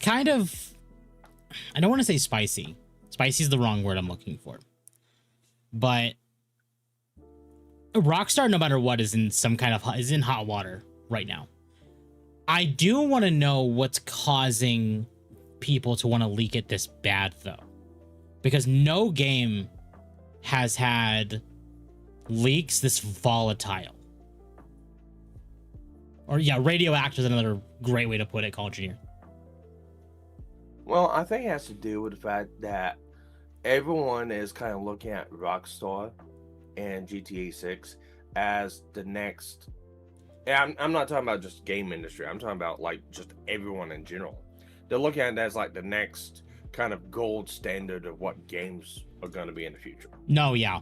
kind of, I don't want to say spicy. Spicy is the wrong word I'm looking for. But Rockstar, no matter what, is in hot water right now. I do want to know what's causing people to want to leak it this bad, though, because no game has had leaks this volatile. Or yeah, radioactive is another great way to put it, Call Engineer. Well, I think it has to do with the fact that everyone is kind of looking at Rockstar and GTA 6 as the next. And I'm not talking about just game industry. I'm talking about like just everyone in general. They're looking at it as like the next kind of gold standard of what games are going to be in the future. No, yeah.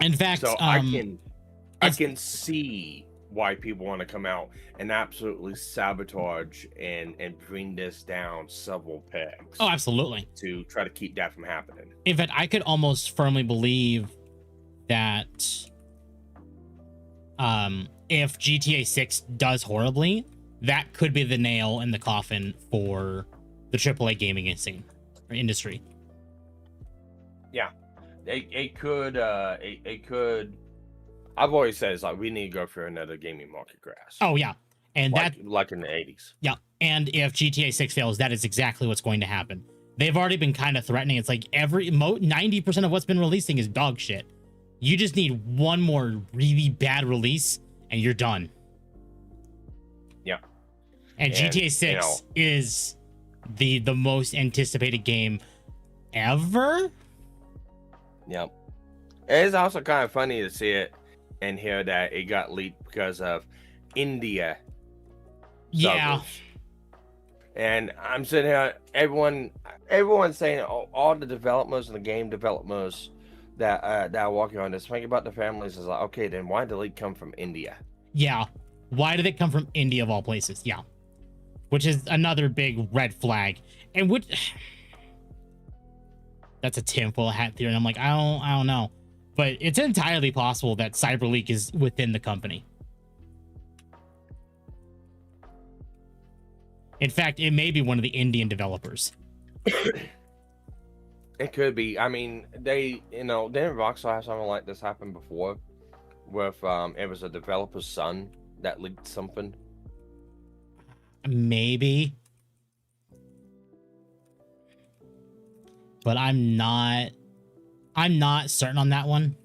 In fact, so I can see why people want to come out and absolutely sabotage and bring this down several pegs. Oh, absolutely. To try to keep that from happening. In fact, I could almost firmly believe that if GTA 6 does horribly, that could be the nail in the coffin for the AAA gaming scene or industry. Yeah, it could. I've always said it's like we need to go for another gaming market crash. Oh yeah, and like in the 80s. Yeah, and if GTA 6 fails, that is exactly what's going to happen. They've already been kind of threatening. It's like 90% of what's been releasing is dog shit. You just need one more really bad release, and you're done. Yeah, and GTA 6 is the most anticipated game ever. Yep. It's also kind of funny to see it and hear that it got leaked because of India. Yeah. And I'm sitting here, everyone's saying all the developers and the game developers that are working on this, think about the families is like, okay, then why did the leak come from India? Yeah. Why did it come from India of all places? Yeah. Which is another big red flag. And that's a tinfoil hat theory. And I'm like, I don't know. But it's entirely possible that CyberLeak is within the company. In fact, it may be one of the Indian developers. It could be. I mean, didn't Rockstar have something like this happen before? With it was a developer's son that leaked something. Maybe. But I'm not certain on that one.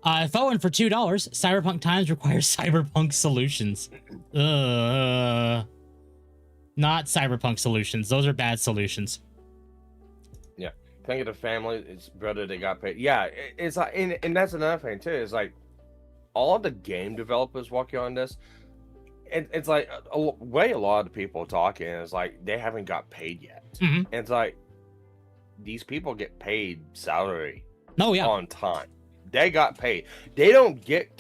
If I went for $2, Cyberpunk Times requires Cyberpunk solutions. Not Cyberpunk solutions. Those are bad solutions. Yeah. Think of the family, it's brother that got paid. Yeah, it's like, and that's another thing too. It's like all the game developers working on this. It's like a lot of the people talking is like they haven't got paid yet. And it's like these people get paid salary. Oh yeah, on time. They got paid. They don't get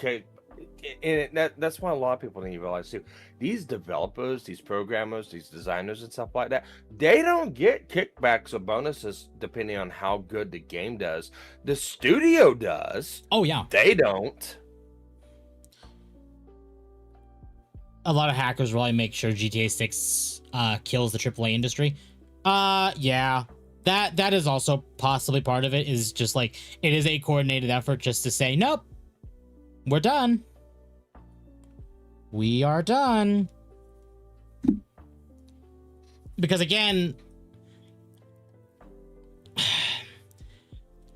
That's why a lot of people need to realize too. These developers, these programmers, these designers, and stuff like that, they don't get kickbacks or bonuses depending on how good the game does. The studio does. Oh yeah, They don't. a lot of hackers really make sure GTA 6 kills the AAA industry. Yeah, that is also possibly part of it. Is just like it is a coordinated effort just to say nope, we're done. We are done. Because again,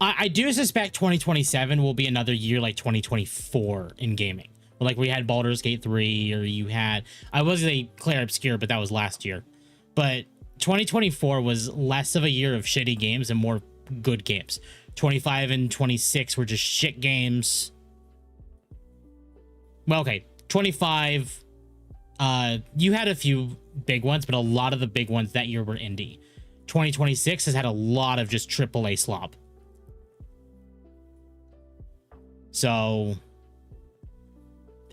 I do suspect 2027 will be another year like 2024 in gaming. Like we had Baldur's Gate 3, or you had, I was a Claire Obscure, but that was last year. But 2024 was less of a year of shitty games and more good games. 25 and 26 were just shit games. Well, okay, 25, you had a few big ones, but a lot of the big ones that year were indie. 2026 has had a lot of just AAA slop. So,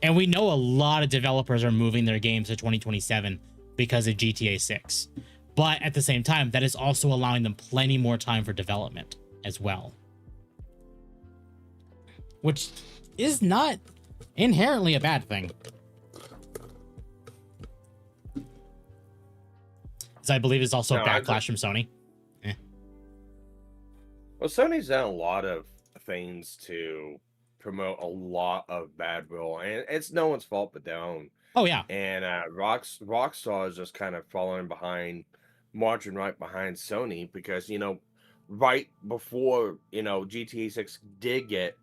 and we know a lot of developers are moving their games to 2027 because of GTA 6. But at the same time, that is also allowing them plenty more time for development as well. Which is not inherently a bad thing. As I believe is also a backlash from Sony. Well, Sony's done a lot of things to promote a lot of bad will, and it's no one's fault but their own. Oh yeah. And Rockstar is just kind of following behind, marching right behind Sony, because right before GTA 6 did get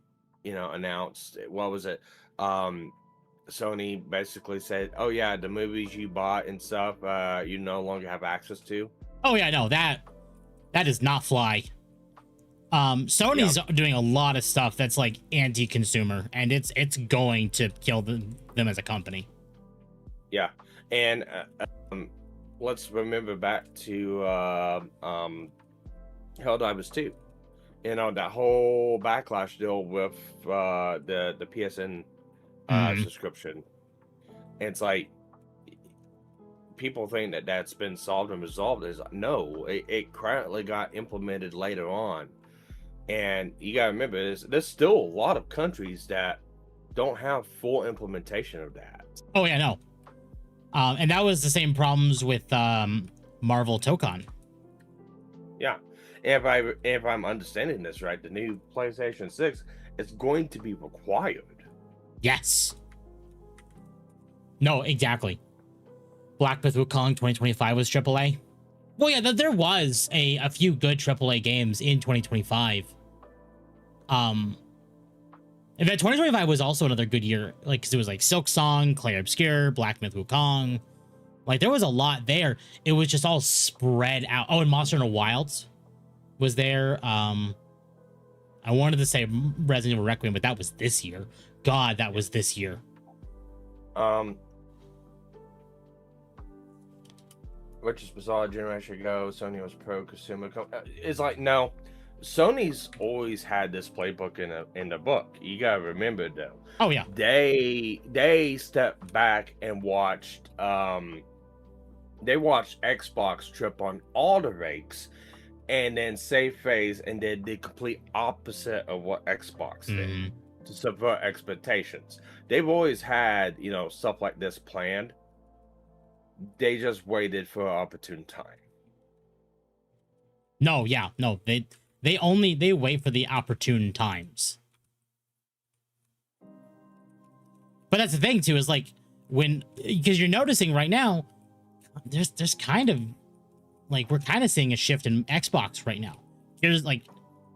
announced, what was it? Sony basically said, "Oh yeah, the movies you bought and stuff, you no longer have access to." Oh yeah, no, that does not fly. Sony's doing a lot of stuff that's like anti-consumer, and it's going to kill them as a company. Yeah, and let's remember back to Helldivers 2. That whole backlash deal with the PSN subscription. And it's like people think that that's been solved and resolved. Is no, it currently got implemented later on. And you gotta remember, there's still a lot of countries that don't have full implementation of that. Oh yeah, no. And that was the same problems with Marvel Tokon. Yeah, and if I'm understanding this right, the new PlayStation 6 is going to be required. Yes. No, exactly. Black Myth Wukong 2025 was AAA. Well, yeah, there was a few good AAA games in 2025. In fact, 2025 was also another good year, like, because it was like Silk Song, Claire Obscure, Black Myth Wukong. Like, there was a lot there. It was just all spread out. Oh, and Monster Hunter Wilds was there. I wanted to say Resident Evil Requiem, but that was this year. God, that was this year. Which is bizarre. A generation ago, Sony was pro-consumer. It's like, no. Sony's always had this playbook in the book. You gotta remember though. Oh yeah. They stepped back and watched they watched Xbox trip on all the rakes and then save phase and did the complete opposite of what Xbox did to subvert expectations. They've always had, stuff like this planned. They just waited for an opportune time. No, yeah, no, they wait for the opportune times. But that's the thing too, is like because you're noticing right now, there's kind of like we're kind of seeing a shift in Xbox right now. There's like,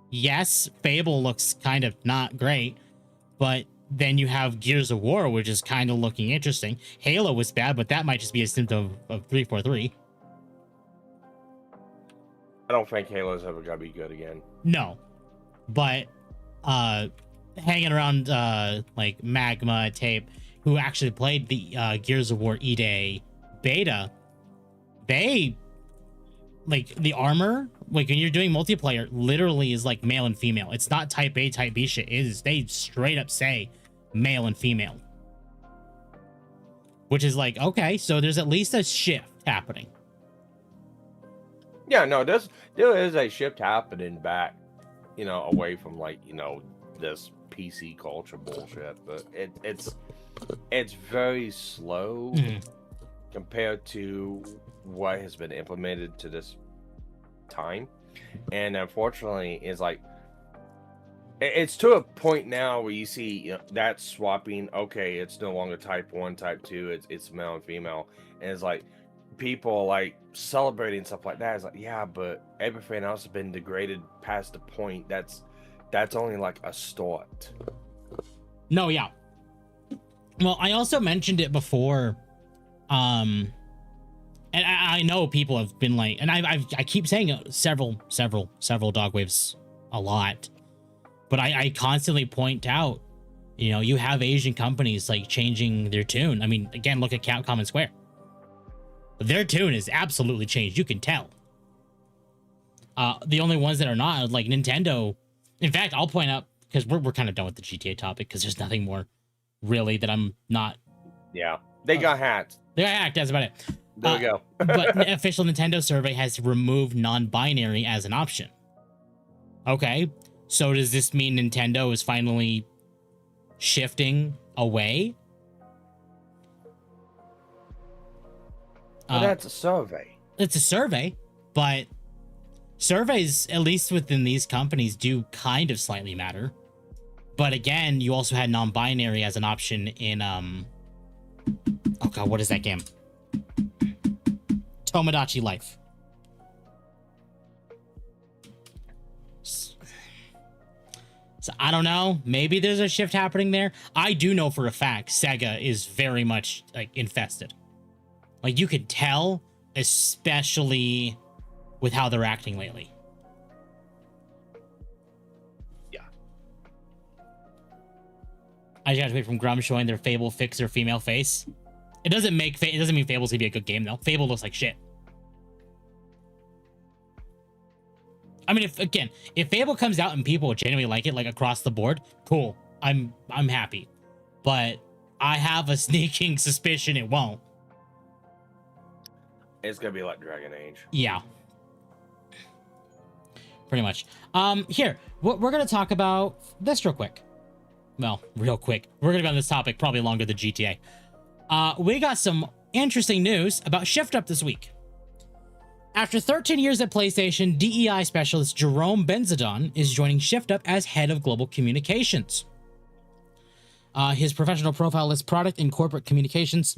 yes, Fable looks kind of not great, but then you have Gears of War, which is kind of looking interesting. Halo was bad, but that might just be a symptom of 343. I don't think Halo's ever gonna be good again. No, but hanging around like Magma Tape, who actually played the Gears of War E-Day beta, they like the armor. Like when you're doing multiplayer, literally is like male and female. It's not type A, type B shit. It is, they straight up say male and female. which is like, okay, so there's at least a shift happening. Yeah, no, there is a shift happening back, away from like, this PC culture bullshit, but it's very slow compared to what has been implemented to this time. And unfortunately, it's like it's to a point now where you see that swapping. Okay, it's no longer type 1, type 2. It's male and female, and it's like people like celebrating stuff like that. It's like, yeah, but everything else has been degraded past the point. That's only like a start. No, yeah. Well, I also mentioned it before, and I know people have been like, and I keep saying it several Dogwaves a lot, but I constantly point out, you have Asian companies like changing their tune. I mean, again, look at Capcom and Square. Their tune is absolutely changed. You can tell. The only ones that are not, like Nintendo. In fact, I'll point out, because we're kind of done with the GTA topic, because there's nothing more really that I'm not. Yeah, they got hacked. They got hacked. That's about it. There we go. But official Nintendo survey has removed non-binary as an option. Okay, so does this mean Nintendo is finally shifting away? Well, that's a survey. It's a survey, but surveys, at least within these companies, do kind of slightly matter. But again, you also had non-binary as an option in oh god, what is that game? Tomodachi Life. So I don't know. Maybe there's a shift happening there. I do know for a fact Sega is very much like infested. Like you could tell, especially with how they're acting lately. Yeah. I just got to wait from Grum showing their Fable fixer female face. It doesn't mean Fable's gonna be a good game though. Fable looks like shit. I mean, if Fable comes out and people genuinely like it, like across the board, cool. I'm happy. But I have a sneaking suspicion it won't. It's gonna be like Dragon Age. Yeah. Pretty much. Here, we're gonna talk about this real quick. Well, real quick. We're gonna be on this topic probably longer than GTA. We got some interesting news about Shift Up this week. After 13 years at PlayStation, DEI specialist Jerome Benzadon is joining Shift Up as head of global communications. His professional profile lists product and corporate communications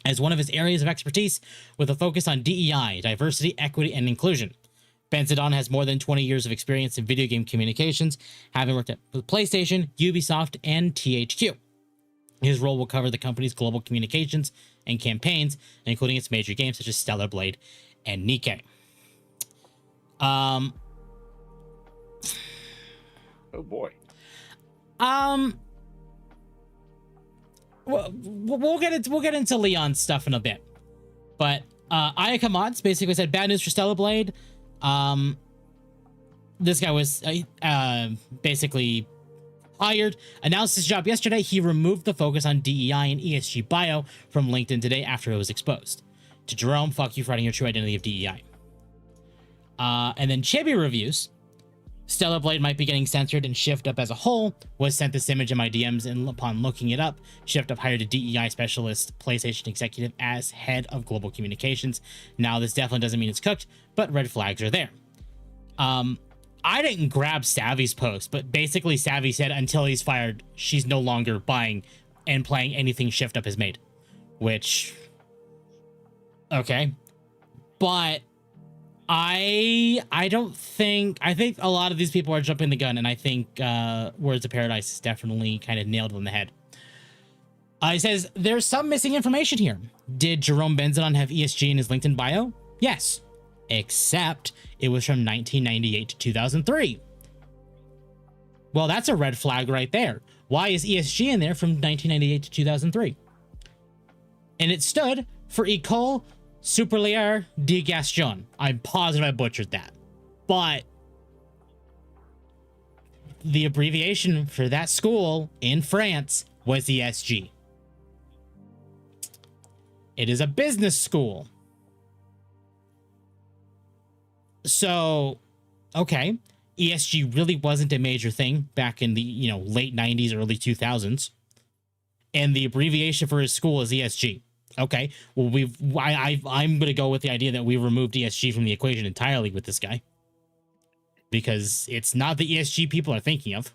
as one of his areas of expertise, with a focus on DEI, diversity, equity, and inclusion. Benzadon has more than 20 years of experience in video game communications, having worked at PlayStation, Ubisoft, and THQ. His role will cover the company's global communications and campaigns, including its major games such as Stellar Blade and Nikke. Oh boy. We'll get into Leon's stuff in a bit, but Ayaka Mods basically said bad news for Stellar Blade. This guy was basically hired, announced his job yesterday. He removed the focus on DEI and ESG bio from LinkedIn today after it was exposed. To Jerome, fuck you for hiding your true identity of DEI. And then Chibi Reviews. Stellar Blade might be getting censored, and Shift Up as a whole was sent this image in my DMs, and upon looking it up, Shift Up hired a DEI specialist, PlayStation executive, as head of global communications. Now, this definitely doesn't mean it's cooked, but red flags are there. I didn't grab Savvy's post, but basically Savvy said until he's fired, she's no longer buying and playing anything Shift Up has made, which, okay, but I think a lot of these people are jumping the gun, and I think Words of Paradise is definitely kind of nailed on the head. He says, there's some missing information here. Did Jerome Benzadon have ESG in his LinkedIn bio? Yes. Except it was from 1998 to 2003. Well, that's a red flag right there. Why is ESG in there from 1998 to 2003? And it stood for École Supérieure de Gestion. I'm positive I butchered that. But the abbreviation for that school in France was ESG. It is a business school. So, okay. ESG really wasn't a major thing back in the, late 90s, early 2000s. And the abbreviation for his school is ESG. Okay. Well, I'm going to go with the idea that we removed ESG from the equation entirely with this guy. Because it's not the ESG people are thinking of.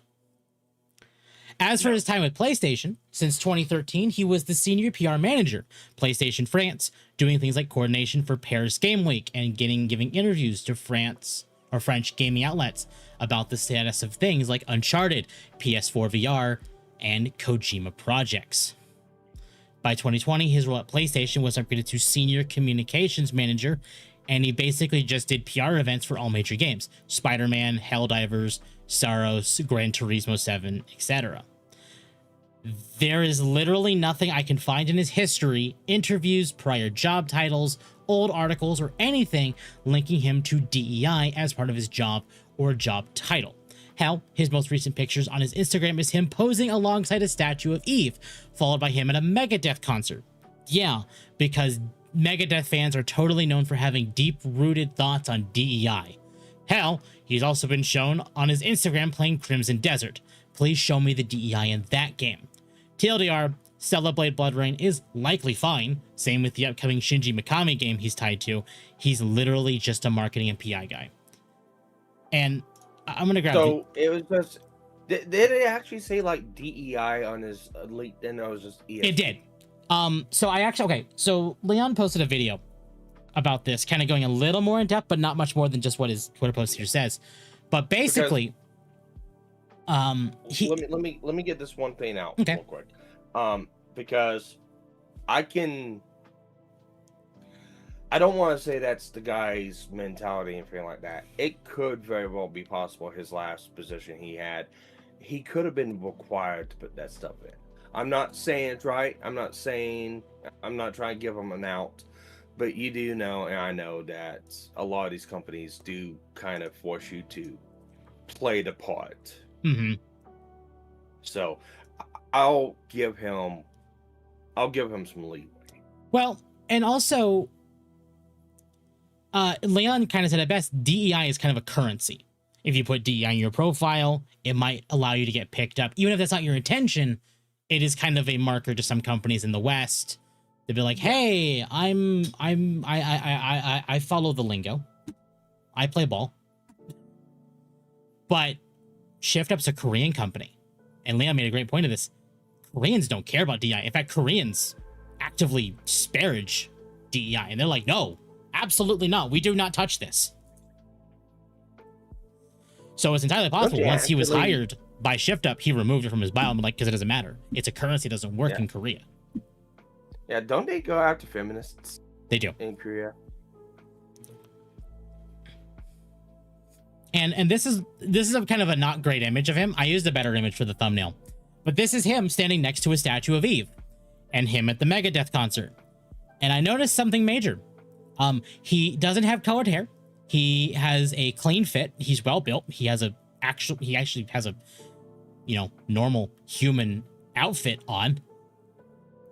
As for his time with PlayStation, since 2013, he was the senior PR manager, PlayStation France, doing things like coordination for Paris Game Week and giving interviews to French gaming outlets about the status of things like Uncharted, PS4 VR, and Kojima projects. By 2020, his role at PlayStation was upgraded to senior communications manager, and he basically just did PR events for all major games: Spider-Man, Helldivers, Saros, Gran Turismo 7, etc. There is literally nothing I can find in his history, interviews, prior job titles, old articles, or anything linking him to DEI as part of his job or job title. Hell, his most recent pictures on his Instagram is him posing alongside a statue of Eve, followed by him at a Megadeth concert. Yeah, because Megadeth fans are totally known for having deep-rooted thoughts on DEI. Hell, he's also been shown on his Instagram playing Crimson Desert. Please show me the DEI in that game. TLDR, Stellar Blade Blood Rain is likely fine. Same with the upcoming Shinji Mikami game he's tied to. He's literally just a marketing and PI guy. And I'm going to grab... So, it was just... Did it actually say, like, DEI on his LinkedIn? Or was just ESG? It did. So Leon posted a video about this, kind of going a little more in depth, but not much more than just what his Twitter post here says. But basically, let me get this one thing out real quick. Because I don't want to say that's the guy's mentality and anything like that. It could very well be possible his last position he had, he could have been required to put that stuff in. I'm not saying it's right. I'm not trying to give him an out, but you do know, and I know that a lot of these companies do kind of force you to play the part. Mm-hmm. So I'll give him some leeway. Well, and also, Leon kind of said it best. DEI is kind of a currency. If you put DEI in your profile, it might allow you to get picked up, even if that's not your intention. It is kind of a marker to some companies in the West. They'd be like, "Hey, I follow the lingo. I play ball." But ShiftUp's a Korean company, and Leon made a great point of this. Koreans don't care about DEI. In fact, Koreans actively disparage DEI, and they're like, "No, absolutely not. We do not touch this." So it's entirely possible once he was hired by ShiftUp, he removed it from his bio, because it doesn't matter. It's a currency, it doesn't work in Korea. Yeah, don't they go after feminists? They do. In Korea. And this is a kind of a not great image of him. I used a better image for the thumbnail. But this is him standing next to a statue of Eve. And him at the Megadeth concert. And I noticed something major. He doesn't have colored hair. He has a clean fit. He's well built. He actually has a normal human outfit on,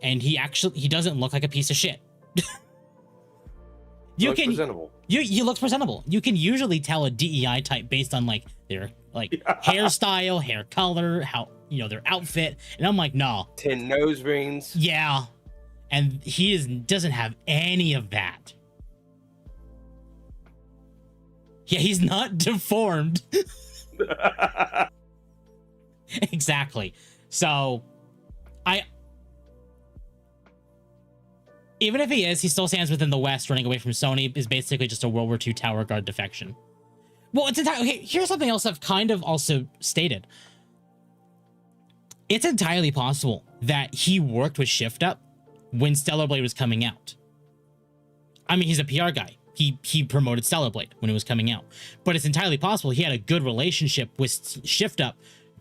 and he doesn't look like a piece of shit. You look presentable. You can usually tell a DEI type based on like their hairstyle, hair color, how their outfit, and I'm like, no, 10 nose rings. Yeah, and doesn't have any of that. Yeah, he's not deformed. Exactly. So, even if he is, he still stands within the West. Running away from Sony is basically just a World War II tower guard defection. Well, it's entirely... Okay, here's something else I've kind of also stated. It's entirely possible that he worked with ShiftUp when Stellar Blade was coming out. I mean, he's a PR guy. He promoted Stellar Blade when it was coming out. But it's entirely possible he had a good relationship with ShiftUp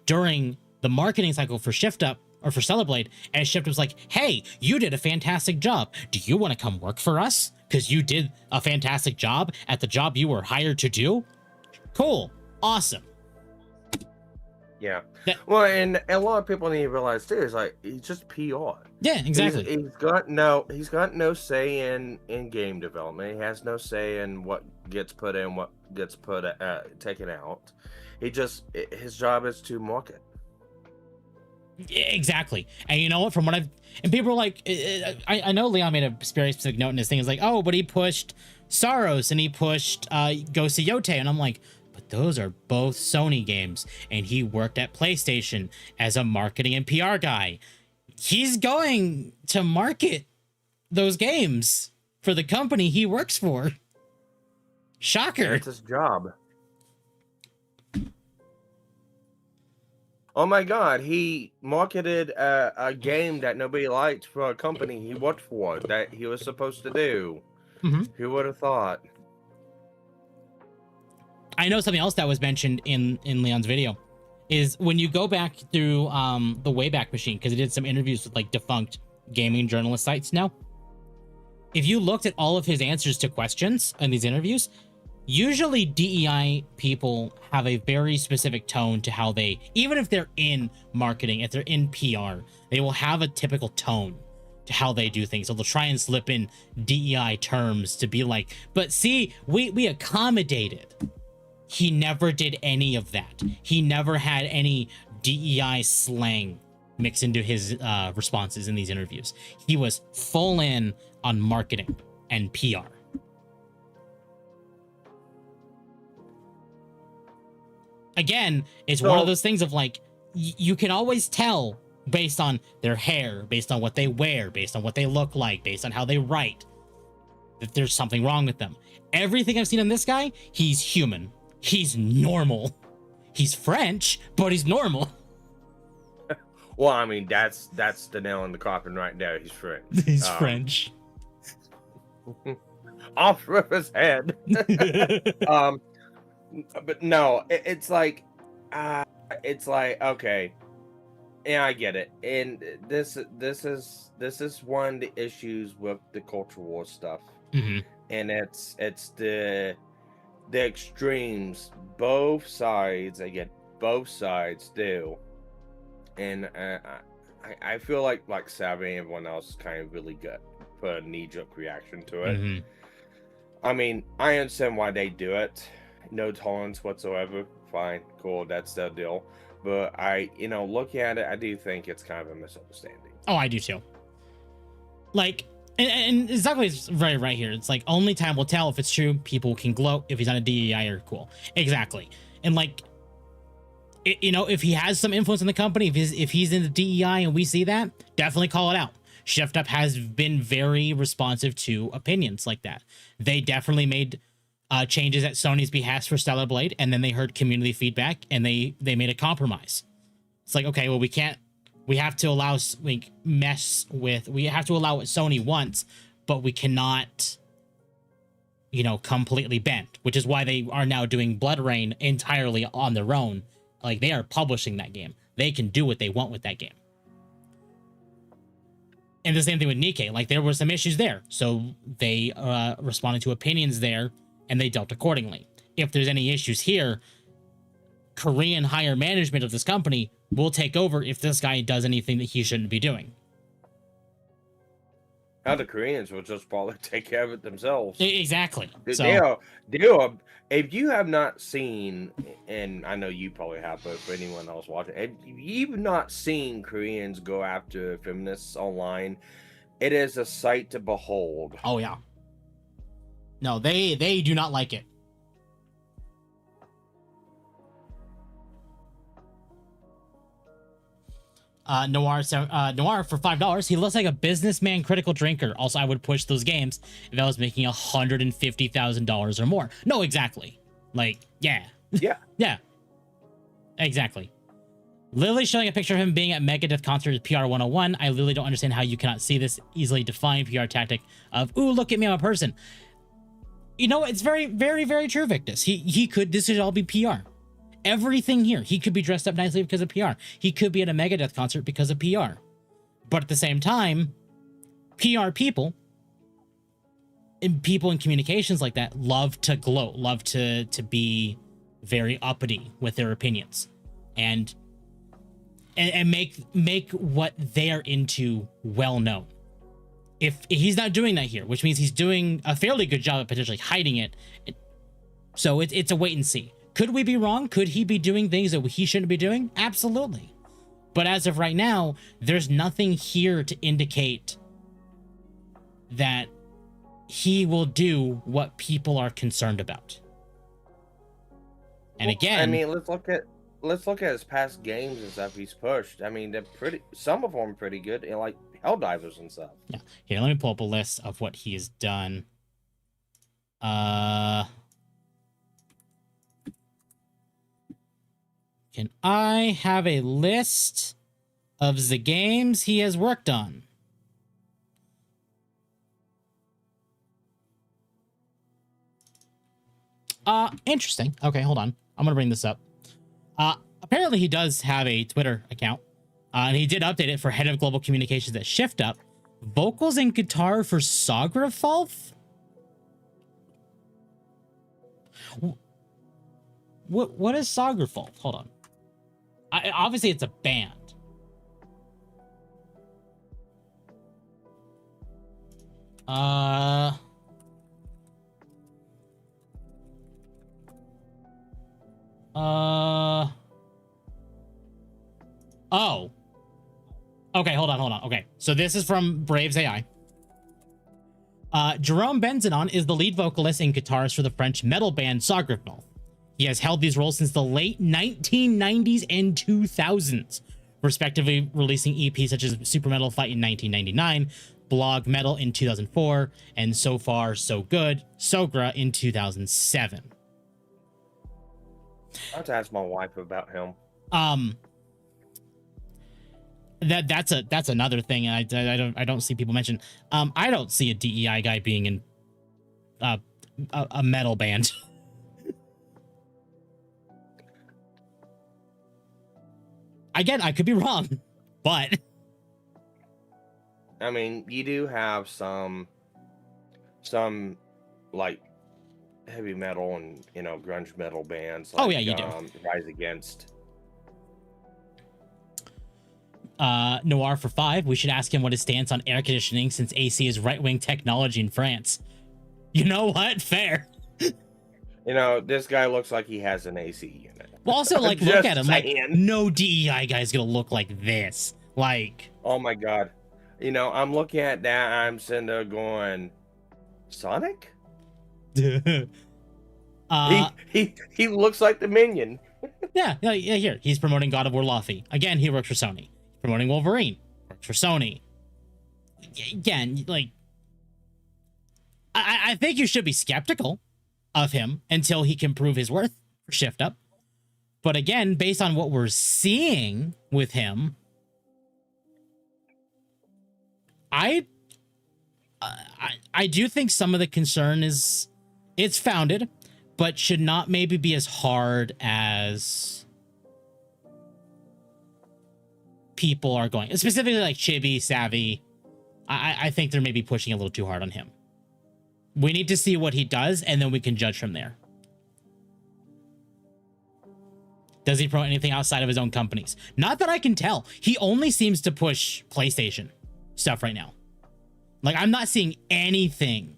during the marketing cycle for ShiftUp or for Stellar Blade, and ShiftUp was like, "Hey, you did a fantastic job. Do you want to come work for us? Because you did a fantastic job at the job you were hired to do? Cool. Awesome." Yeah. That- Well, and a lot of people need to realize too is like he's just PR. Yeah, exactly. He's got no say in game development. He has no say in what gets put in, what gets put taken out. His job is to market. Exactly. And you know what? From what and people are like, I know Leon made a very specific note in his thing. Is like, oh, but he pushed Saros and he pushed Ghost of Yote, and I'm like, but those are both Sony games, and he worked at PlayStation as a marketing and PR guy. He's going to market those games for the company he works for. Shocker. It's his job. Oh my God, he marketed a game that nobody liked for a company he worked for that he was supposed to do. Mm-hmm. Who would have thought? I know something else that was mentioned in Leon's video is when you go back through the Wayback Machine, because he did some interviews with like defunct gaming journalist sites now. If you looked at all of his answers to questions in these interviews, usually DEI people have a very specific tone to how they, even if they're in marketing, if they're in PR, they will have a typical tone to how they do things. So they'll try and slip in DEI terms to be like, but see, we accommodated. He never did any of that. He never had any DEI slang mixed into his responses in these interviews. He was full in on marketing and PR. Again, it's one of those things of like, you can always tell based on their hair, based on what they wear, based on what they look like, based on how they write, that there's something wrong with them. Everything I've seen in this guy, he's human. He's normal. He's French, but he's normal. Well, I mean, that's the nail in the coffin right there. He's French. He's French. Off with his head. But no, it's like, okay, yeah, I get it, and this is one of the issues with the culture war stuff, Mm-hmm. and it's the extremes. Both sides do, and I feel like Savvy and everyone else kind of really put a knee-jerk reaction to it. Mm-hmm. I mean, I understand why they do it. No tolerance whatsoever. Fine, cool, that's their deal. But looking at it, I do think it's kind of a misunderstanding. Oh, I do too. Like, and exactly, it's very right here. It's like, only time will tell if it's true. People can gloat if he's on a DEI or cool. Exactly. And like, if he has some influence in the company, if he's in the DEI and we see that, definitely call it out. Shift Up has been very responsive to opinions like that. They definitely made changes at Sony's behest for Stellar Blade, and then they heard community feedback and they made a compromise. It's like, okay, well, we have to allow we have to allow what Sony wants, but we cannot, completely bend, which is why they are now doing Blood Rain entirely on their own. Like, they are publishing that game. They can do what they want with that game. And the same thing with Nikkei. Like, there were some issues there. So they responded to opinions there, and they dealt accordingly. If there's any issues here, Korean higher management of this company will take over if this guy does anything that he shouldn't be doing. Now the Koreans will just probably take care of it themselves. Exactly. They are. If you have not seen, and I know you probably have, but for anyone else watching, if you've not seen Koreans go after feminists online, it is a sight to behold. Oh yeah. No, they do not like it. Noir for $5. He looks like a businessman critical drinker. Also, I would push those games if I was making $150,000 or more. No, exactly. Like, yeah. Yeah. Yeah. Exactly. Lily showing a picture of him being at Megadeth concert is PR 101. I literally don't understand how you cannot see this easily defined PR tactic of, ooh, look at me, I'm a person. It's very, very, very true, Victus. This should all be PR. Everything here, he could be dressed up nicely because of PR. He could be at a Megadeth concert because of PR. But at the same time, PR people and people in communications like that love to gloat, love to be very uppity with their opinions. And and make what they're into well known. If he's not doing that here, which means he's doing a fairly good job of potentially hiding it, so it's a wait and see. Could we be wrong? Could he be doing things that he shouldn't be doing? Absolutely. But as of right now, there's nothing here to indicate that he will do what people are concerned about. And again, I mean, let's look at his past games and stuff he's pushed. I mean, some of them are pretty good, and like Helldivers and stuff. Yeah. Here, let me pull up a list of what he has done. Can I have a list of the games he has worked on? Interesting. Okay, hold on. I'm gonna bring this up. Apparently he does have a Twitter account. And he did update it for head of global communications at Shift Up. Vocals and guitar for Sografalf? What is Sografalf? Hold on. Obviously it's a band. Oh. Okay, hold on. Okay, so this is from Braves AI. Jerome Benzenon is the lead vocalist and guitarist for the French metal band Sografalf. He has held these roles since the late 1990s and 2000s, respectively releasing EPs such as Super Metal Fight in 1999, Blog Metal in 2004, and So Far So Good, Sogra in 2007. I have to ask my wife about him. That's another thing I don't see people mention. I don't see a DEI guy being in a metal band. Again, I could be wrong, but I mean, you do have some like heavy metal and grunge metal bands. Like, oh yeah, you do. Rise Against. Noir for 5. We should ask him what his stance on air conditioning since AC is right-wing technology in France. You know what? Fair. This guy looks like he has an AC unit. Well, also, like, look at him. Saying. Like, no DEI guy is gonna look like this. Like, oh my god. I'm looking at that. I'm sitting there going, Sonic? he looks like the Minion. yeah. Here, he's promoting God of War Luffy. Again, he works for Sony. Promoting Wolverine, works for Sony. Again, like, I think you should be skeptical of him until he can prove his worth for Shift Up. But again, based on what we're seeing with him, I do think some of the concern it's founded, but should not maybe be as hard as people are going. Specifically like Chibi, Savvy. I think they're maybe pushing a little too hard on him. We need to see what he does, and then we can judge from there. Does he promote anything outside of his own companies? Not that I can tell. He only seems to push PlayStation stuff right now. Like, I'm not seeing anything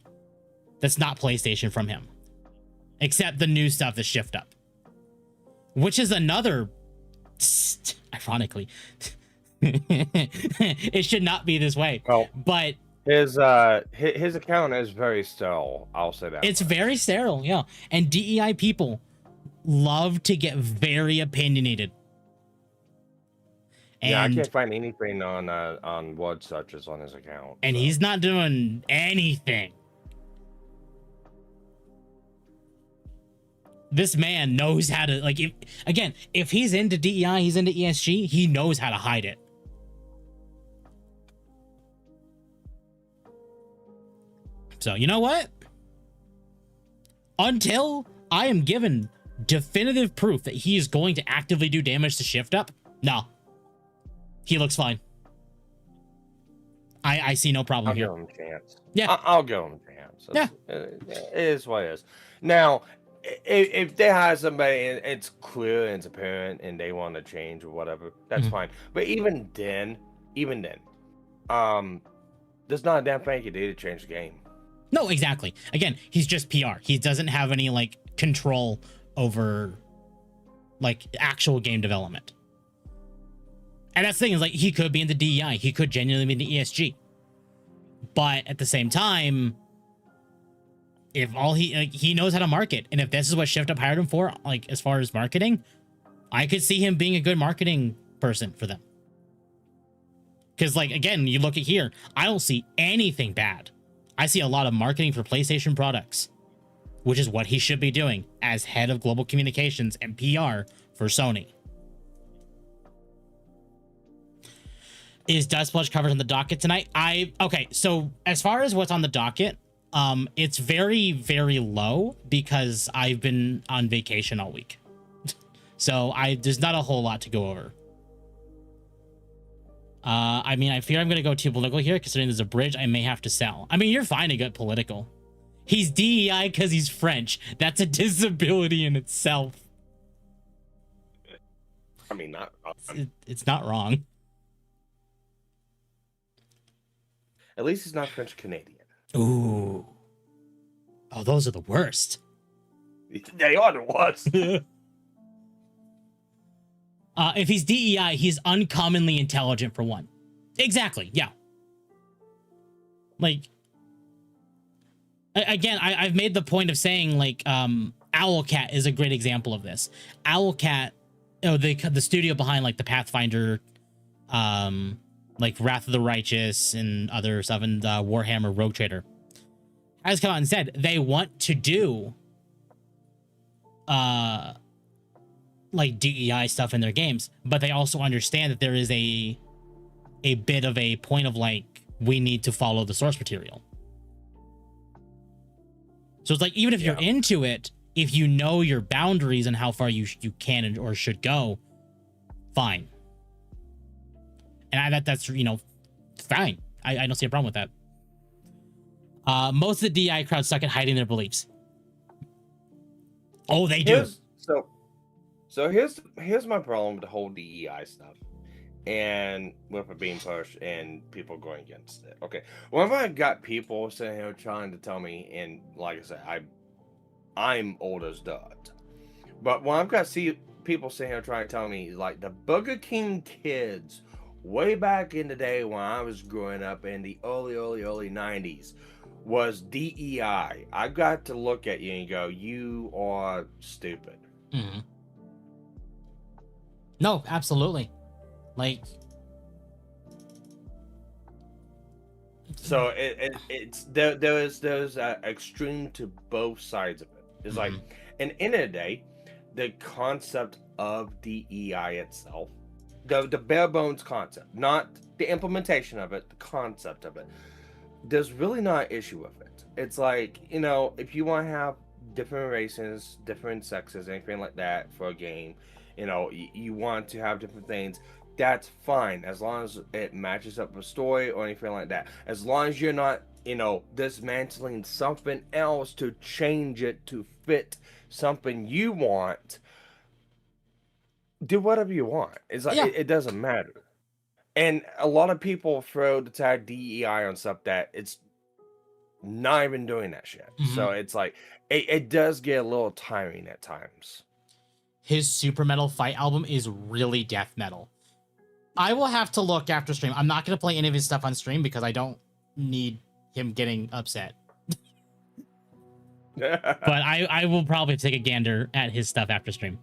that's not PlayStation from him, except the new stuff that Shift Up, which is another, ironically, it should not be this way. Well, but his account is very sterile. I'll say that. It's very sterile, yeah. And DEI people love to get very opinionated. And, yeah, I can't find anything on what such is on his account. And he's not doing anything. This man knows how to, like, if he's into DEI, he's into ESG, he knows how to hide it. So, you know what? Until I am given definitive proof that he is going to actively do damage to Shift Up, no. He looks fine. I see no problem here. I'll give him a chance. Yeah. I'll give him a chance. Yeah. It is what it is. Now, if they hire somebody and it's clear and it's apparent and they want to change or whatever, that's fine. But even then, there's not a damn thing you do to change the game. No, exactly. Again, he's just PR. He doesn't have any like control over like actual game development. And that's the thing, is like he could be in the DEI, he could genuinely be in the ESG. But at the same time, if all he knows how to market, and if this is what Shift Up hired him for, like as far as marketing, I could see him being a good marketing person for them. Because like again, you look at here, I don't see anything bad. I see a lot of marketing for PlayStation products, which is what he should be doing as head of global communications and PR for Sony. Is Dust Splodge covered on the docket tonight? Okay, so as far as what's on the docket, it's very, very low because I've been on vacation all week. So there's not a whole lot to go over. I mean, I fear I'm going to go too political here, considering there's a bridge I may have to sell. I mean, you're fine to get political. He's DEI because he's French. That's a disability in itself. I mean, it's not wrong. At least he's not French Canadian. Ooh. Oh, those are the worst. They are the worst. If he's DEI, he's uncommonly intelligent for one. Exactly, yeah. Like, again, I've made the point of saying, like, Owlcat is a great example of this. Owlcat, the studio behind, like, the Pathfinder, like, Wrath of the Righteous and other stuff, and Warhammer Rogue Trader, has come out and said they want to do, like DEI stuff in their games, but they also understand that there is a bit of a point of like, we need to follow the source material. So it's like, even if you're into it, if you know your boundaries and how far you can or should go, fine. And that's, you know, fine. I don't see a problem with that. Most of the DEI crowd suck at hiding their beliefs. Oh, they do. So here's my problem with the whole DEI stuff, and with it being pushed and people going against it. Okay, whenever I got people sitting here trying to tell me, and like I said, I'm old as dirt, but when I've got people sitting here trying to tell me, like, the Burger King kids way back in the day when I was growing up in the early 90s was DEI, I got to look at you and go, you are stupid. Mm-hmm. No, absolutely. Like, so it's there's an extreme to both sides of it. It's like, and in the day, the concept of DEI itself, the bare bones concept, not the implementation of it, the concept of it, there's really not an issue with it. It's like, you know, if you want to have different races, different sexes, anything like that for a game, you know, you want to have different things, that's fine, as long as it matches up with story or anything like that. As long as you're not, you know, dismantling something else to change it to fit something you want, do whatever you want. It's like, it doesn't matter. And a lot of people throw the tag DEI on stuff that it's not even doing that shit. So it's like, it does get a little tiring at times. His super metal fight album is really death metal. I will have to look after stream. I'm not going to play any of his stuff on stream because I don't need him getting upset. But I will probably take a gander at his stuff after stream.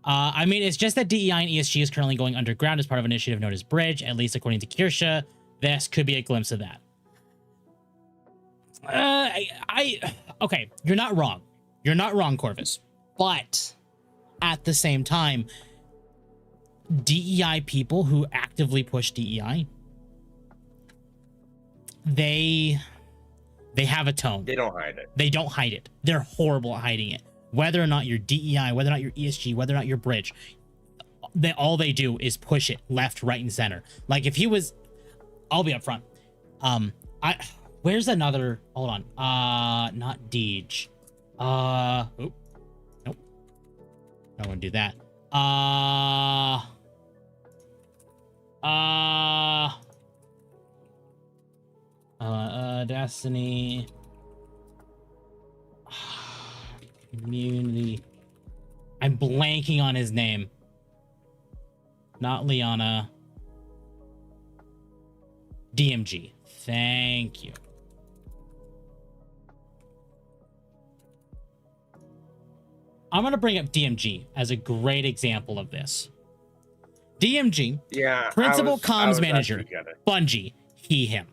I mean, it's just that DEI and ESG is currently going underground as part of an initiative known as Bridge, at least according to Kirsha. This could be a glimpse of that. Okay, you're not wrong. You're not wrong, Corvus. But at the same time, DEI people who actively push DEI, they have a tone. They don't hide it. They don't hide it. They're horrible at hiding it. Whether or not you're DEI, whether or not you're ESG, whether or not you're Bridge, all they do is push it left, right, and center. Like if he was, I'll be up front. Where's another? Hold on. Not Deej. Nope. I want to do that. Destiny. Community. I'm blanking on his name. Not Liana. DMG. Thank you. I'm going to bring up DMG as a great example of this. DMG, Yeah. Principal I was Comms Manager, actually gonna- Bungie, he, him.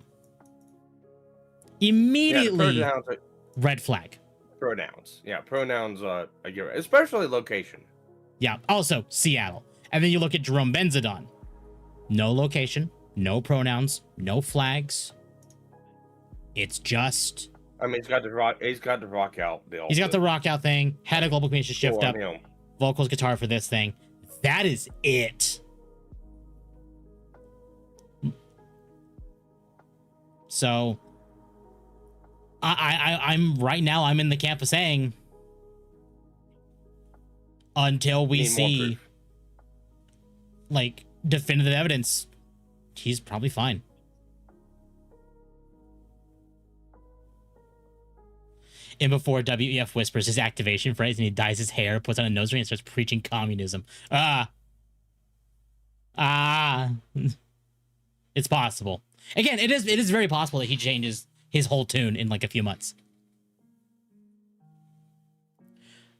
Immediately, Yeah, the red flag. pronouns. Yeah, pronouns. I get it. Especially location. Yeah, also Seattle. And then you look at Jerome Benzadon. No location, no pronouns, no flags. It's just... I mean, he's got the rock. He's got the rock out. He's got the rock out thing, had a global communication shift up, vocals, guitar for this thing. That is it. So I'm right now, I'm in the camp of saying until we see like definitive evidence, he's probably fine. And before WEF whispers his activation phrase and he dyes his hair, puts on a nose ring, and starts preaching communism. It's possible. Again, it is very possible that he changes his whole tune in like a few months.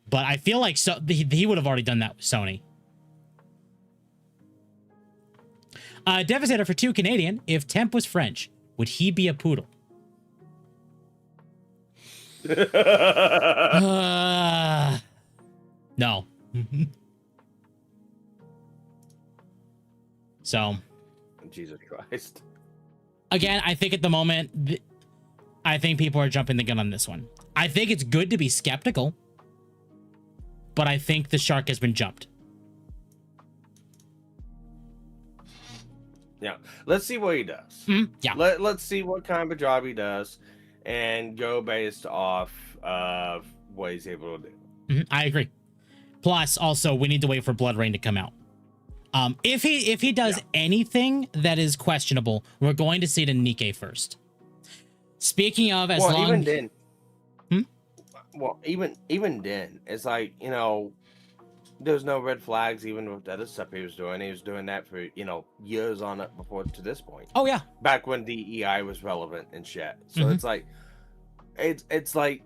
But I feel like he would have already done that with Sony. Devastator for 2 Canadian. If Temp was French, would he be a poodle? No. So, Jesus Christ. Again, I think at the moment, I think people are jumping the gun on this one. I think it's good to be skeptical, but I think the shark has been jumped. Yeah, let's see what he does. Yeah, let's see what kind of job he does, and go based off of what he's able to do. I agree. Plus, also, we need to wait for Blood Rain to come out. If he does anything that is questionable, we're going to see it in Nikkei first. Speaking of, even then, even then, it's like, you know, there's no red flags even with the other stuff he was doing. He was doing that for, you know, years on it before to this point. Oh yeah, back when DEI was relevant and shit. So it's like, it's like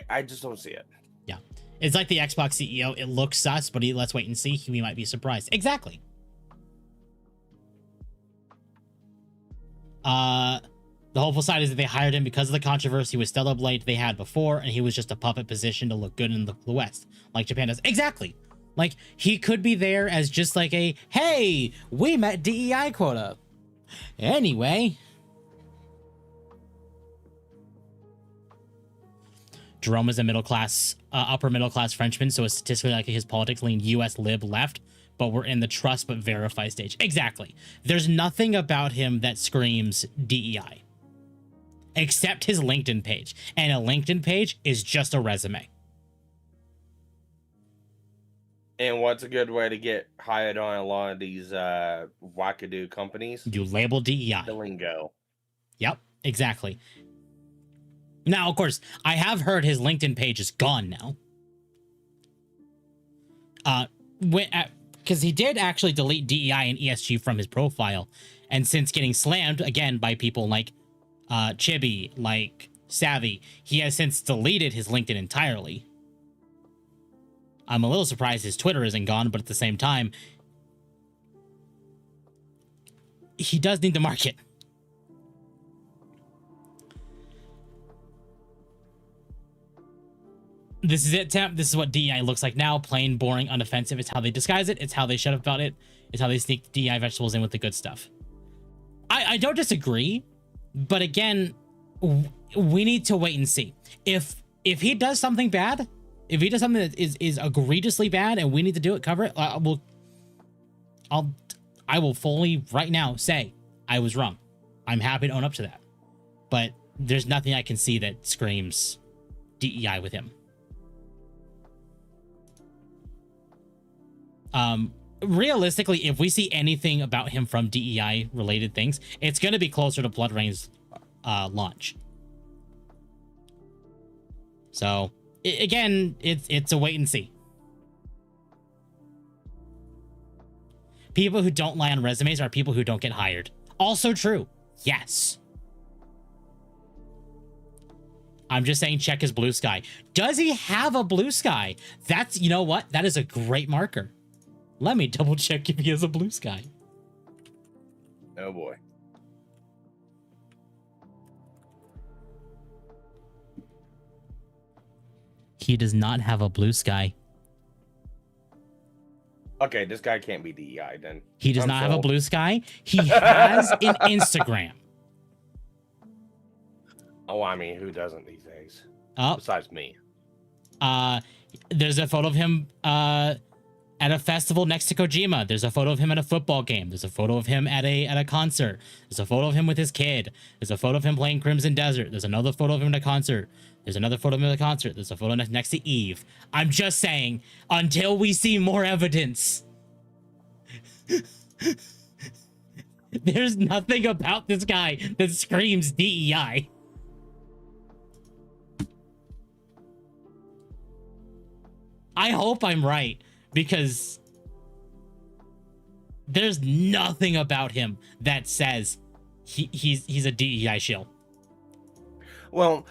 I just don't see it. Yeah, it's like the Xbox CEO. It looks sus, but let's wait and see. We might be surprised. Exactly. The hopeful side is that they hired him because of the controversy with Stellar Blade they had before, and he was just a puppet position to look good in the West, like Japan does. Exactly. Like, he could be there as just like a, hey, we met DEI quota. Anyway. Jerome is a upper middle class Frenchman, so it's statistically likely his politics lean US lib left, but we're in the trust but verify stage. Exactly. There's nothing about him that screams DEI, except his LinkedIn page. And a LinkedIn page is just a resume. And what's a good way to get hired on a lot of these wackadoo companies? You label DEI. The lingo. Yep, exactly. Now, of course, I have heard his LinkedIn page is gone now. Because he did actually delete DEI and ESG from his profile. And since getting slammed, again, by people like Chibi, like Savvy, he has since deleted his LinkedIn entirely. I'm a little surprised his Twitter isn't gone, but at the same time, he does need to market. This is it, Temp. This is what DEI looks like now. Plain, boring, unoffensive. It's how they disguise it. It's how they shut up about it. It's how they sneak DEI vegetables in with the good stuff. I don't disagree, but again, we need to wait and see. If he does something bad, if he does something that is egregiously bad and we need to do it, cover it, I will fully right now say I was wrong. I'm happy to own up to that. But there's nothing I can see that screams DEI with him. Realistically, if we see anything about him from DEI related things, it's going to be closer to Blood Rain's launch. So again, it's a wait and see. People who don't lie on resumes are people who don't get hired. Also true. Yes. I'm just saying check his blue sky. Does he have a blue sky? That's, you know what? That is a great marker. Let me double check if he has a blue sky. Oh boy. He does not have a blue sky. Okay, this guy can't be DEI then. He does not have a blue sky. He has an Instagram. Oh, I mean, who doesn't these days? Oh. Besides me. There's a photo of him at a festival next to Kojima. There's a photo of him at a football game. There's a photo of him at a concert. There's a photo of him with his kid. There's a photo of him playing Crimson Desert. There's another photo of him at a concert. There's another photo of him at a concert. There's a photo next to Eve. I'm just saying, until we see more evidence, there's nothing about this guy that screams DEI. I hope I'm right, because there's nothing about him that says he's a DEI shill. Well,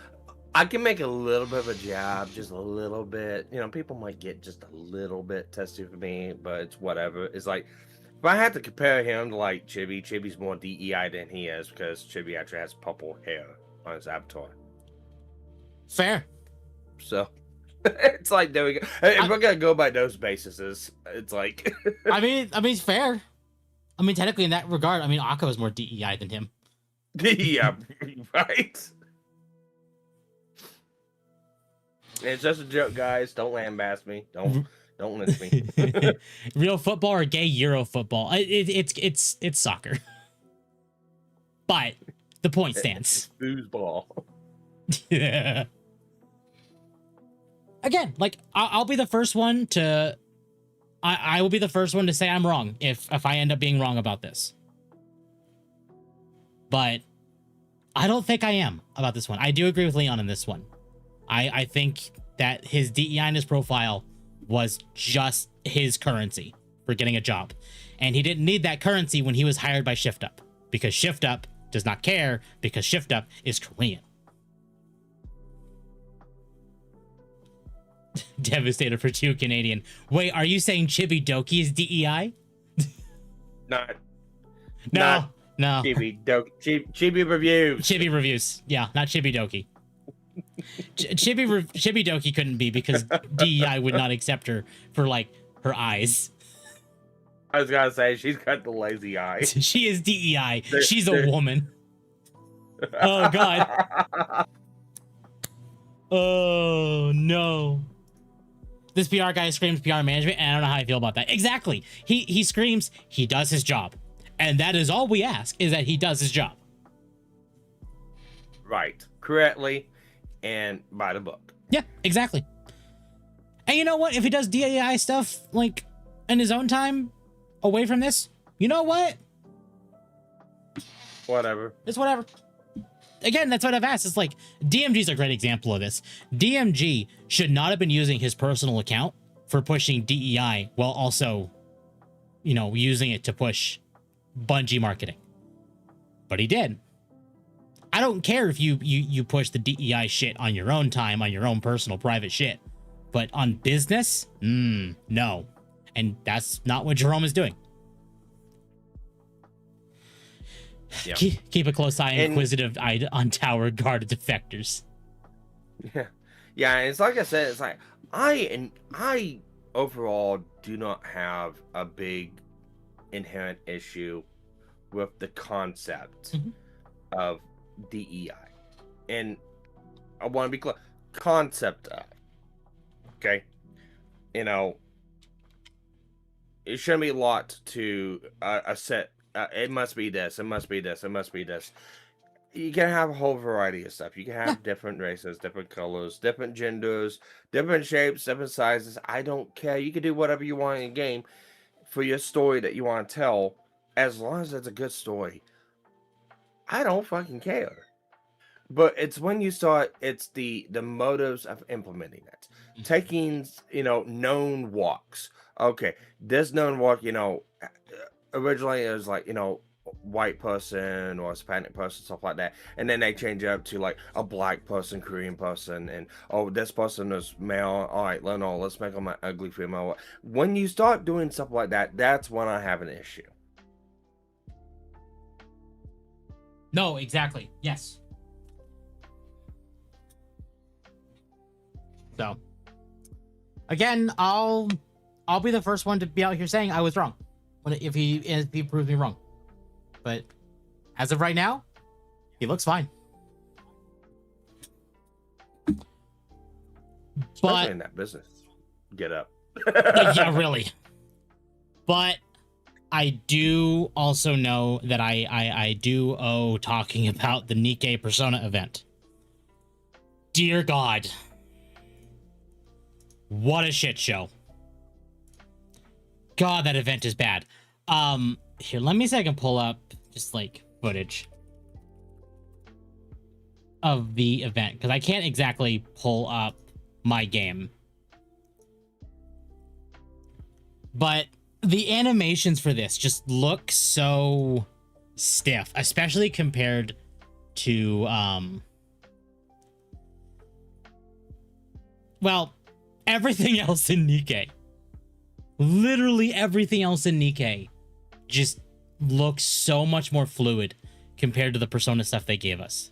I can make a little bit of a jab, just a little bit. You know, people might get just a little bit testy for me, but it's whatever. It's like, if I had to compare him to like Chibi, Chibi's more DEI than he is, because Chibi actually has purple hair on his avatar. Fair. So it's like, there we go. If we're gonna go by those bases, it's like I mean it's fair. I mean, technically in that regard, I mean Occo is more DEI than him. Yeah, right. It's just a joke, guys. Don't lambast me. Don't lynch me. Real football or gay Euro football? It's soccer. But the point stands. It's foosball. Yeah. Again, like I'll be the first one to. I will be the first one to say I'm wrong if I end up being wrong about this. But I don't think I am about this one. I do agree with Leon on this one. I think that his DEI in his profile was just his currency for getting a job. And he didn't need that currency when he was hired by Shift Up, because Shift Up does not care, because Shift Up is Korean. Devastator for 2 Canadian. Wait, are you saying Chibi Doki is DEI? No. Chibi reviews. Chibi reviews. Yeah, not Chibi Doki. Chibi Doki couldn't be, because DEI would not accept her for like her eyes. I was gonna say she's got the lazy eye. She is DEI. She's a woman. Oh god. Oh no. This PR guy screams PR management, and I don't know how I feel about that. Exactly. He screams, he does his job. And that is all we ask, is that he does his job. Right. Correctly. And by the book. Yeah, exactly. And you know what? If he does DEI stuff, like, in his own time, away from this, you know what? Whatever. It's whatever. Again, that's what I've asked. It's like, DMG's a great example of this. DMG should not have been using his personal account for pushing DEI while also, you know, using it to push Bungie marketing. But he did. I don't care if you push the DEI shit on your own time, on your own personal private shit. But on business, no. And that's not what Jerome is doing. Yeah. Keep a close eye, inquisitive eye on tower guarded defectors. Yeah. It's like I said. It's like I overall do not have a big inherent issue with the concept of DEI, and I want to be clear. Concept of, okay, you know, it shouldn't be a lot to a set. It must be this. It must be this. It must be this. You can have a whole variety of stuff. You can have different races, different colors, different genders, different shapes, different sizes. I don't care. You can do whatever you want in a game. for your story that you want to tell, as long as it's a good story, I don't fucking care. But it's when you start, it's the motives of implementing it. Taking, known walks. Okay, this known walk, originally it was like, white person or Hispanic person, stuff like that. And then they change it up to like a black person, Korean person, and oh, this person is male. All right, no, let's make them an ugly female. When you start doing stuff like that, that's when I have an issue. No, exactly. Yes. So, again, I'll be the first one to be out here saying I was wrong if he proves me wrong. But as of right now, he looks fine. Especially in that business. Get up. Yeah, really. But I do also know that I do owe talking about the Nikkei Persona event. Dear God. What a shit show. God, that event is bad. Here, let me see if I can pull up just like footage of the event, because I can't exactly pull up my game. But the animations for this just look so stiff, especially compared to well, everything else in Nikkei. Literally everything else in Nikkei just looks so much more fluid compared to the Persona stuff they gave us.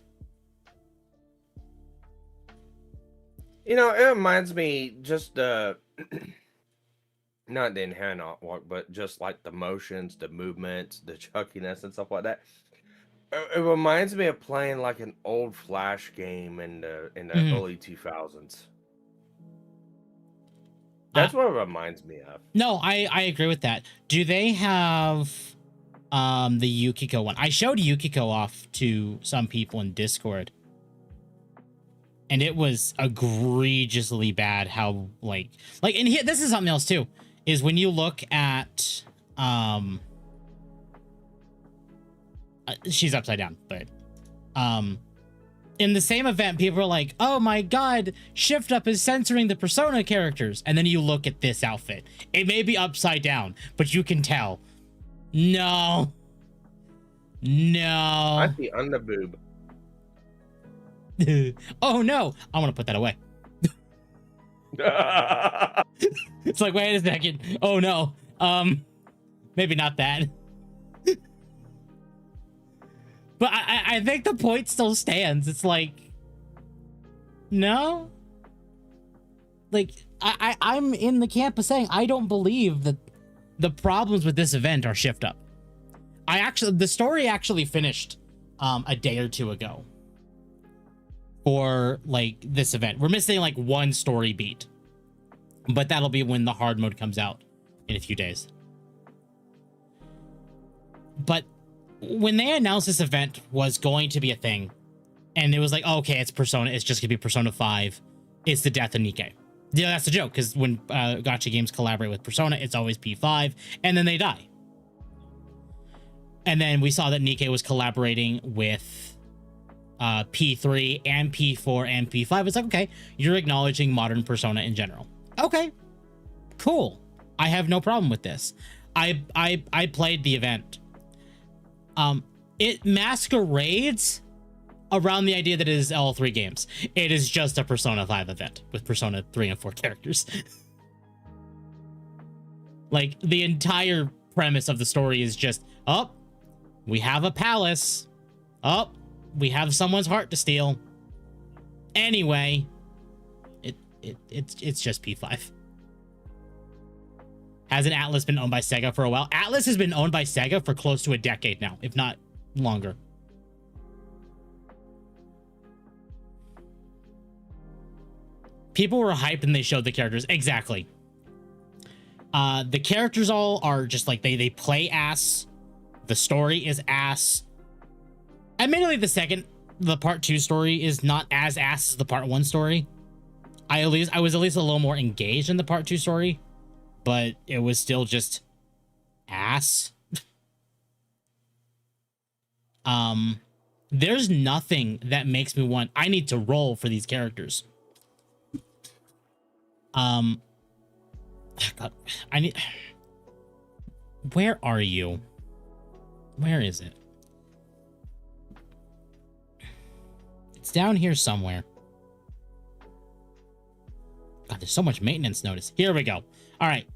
It reminds me just not the inherent artwork, but just like the motions, the movements, the chuckiness and stuff like that. It reminds me of playing like an old Flash game in the early 2000s. That's what it reminds me of. No, I agree with that. Do they have the Yukiko one? I showed Yukiko off to some people in Discord, and it was egregiously bad how like and here, this is something else too, is when you look at she's upside down, but in the same event, people are like, oh my God, Shift Up is censoring the Persona characters. And then you look at this outfit. It may be upside down, but you can tell. No. That's the underboob. Oh no. I want to put that away. It's like, wait a second. Oh no. Maybe not that. But I think the point still stands. It's like, no? Like, I'm in the camp of saying I don't believe that the problems with this event are Shift Up. The story actually finished a day or two ago for, like, this event. We're missing, like, one story beat. But that'll be when the hard mode comes out in a few days. But when they announced this event was going to be a thing, and it was like, oh, okay, it's Persona, it's just gonna be Persona 5, it's the death of Nikkei. Yeah, that's the joke, because when gacha games collaborate with Persona, it's always P5, and then they die. And then we saw that Nikkei was collaborating with P3 and P4 and P5. It's like, okay, you're acknowledging modern Persona in general. Okay, cool. I have no problem with this. I played the event. It masquerades around the idea that it is L3 games. It is just a Persona 5 event with Persona 3 and 4 characters. Like, the entire premise of the story is just, oh, we have a palace. Oh, we have someone's heart to steal. Anyway, it's just P5. Hasn't Atlas been owned by Sega for a while? Atlas has been owned by Sega for close to a decade now, if not longer. People were hyped and they showed the characters. Exactly. The characters all are just like, they play ass. The story is ass. Admittedly, the part 2 story is not as ass as the part 1 story. I was at least a little more engaged in the part 2 story. But it was still just ass. There's nothing that makes me want, I need to roll for these characters. God, I need, where are you? Where is it? It's down here somewhere. God, there's so much maintenance notice. Here we go. All right.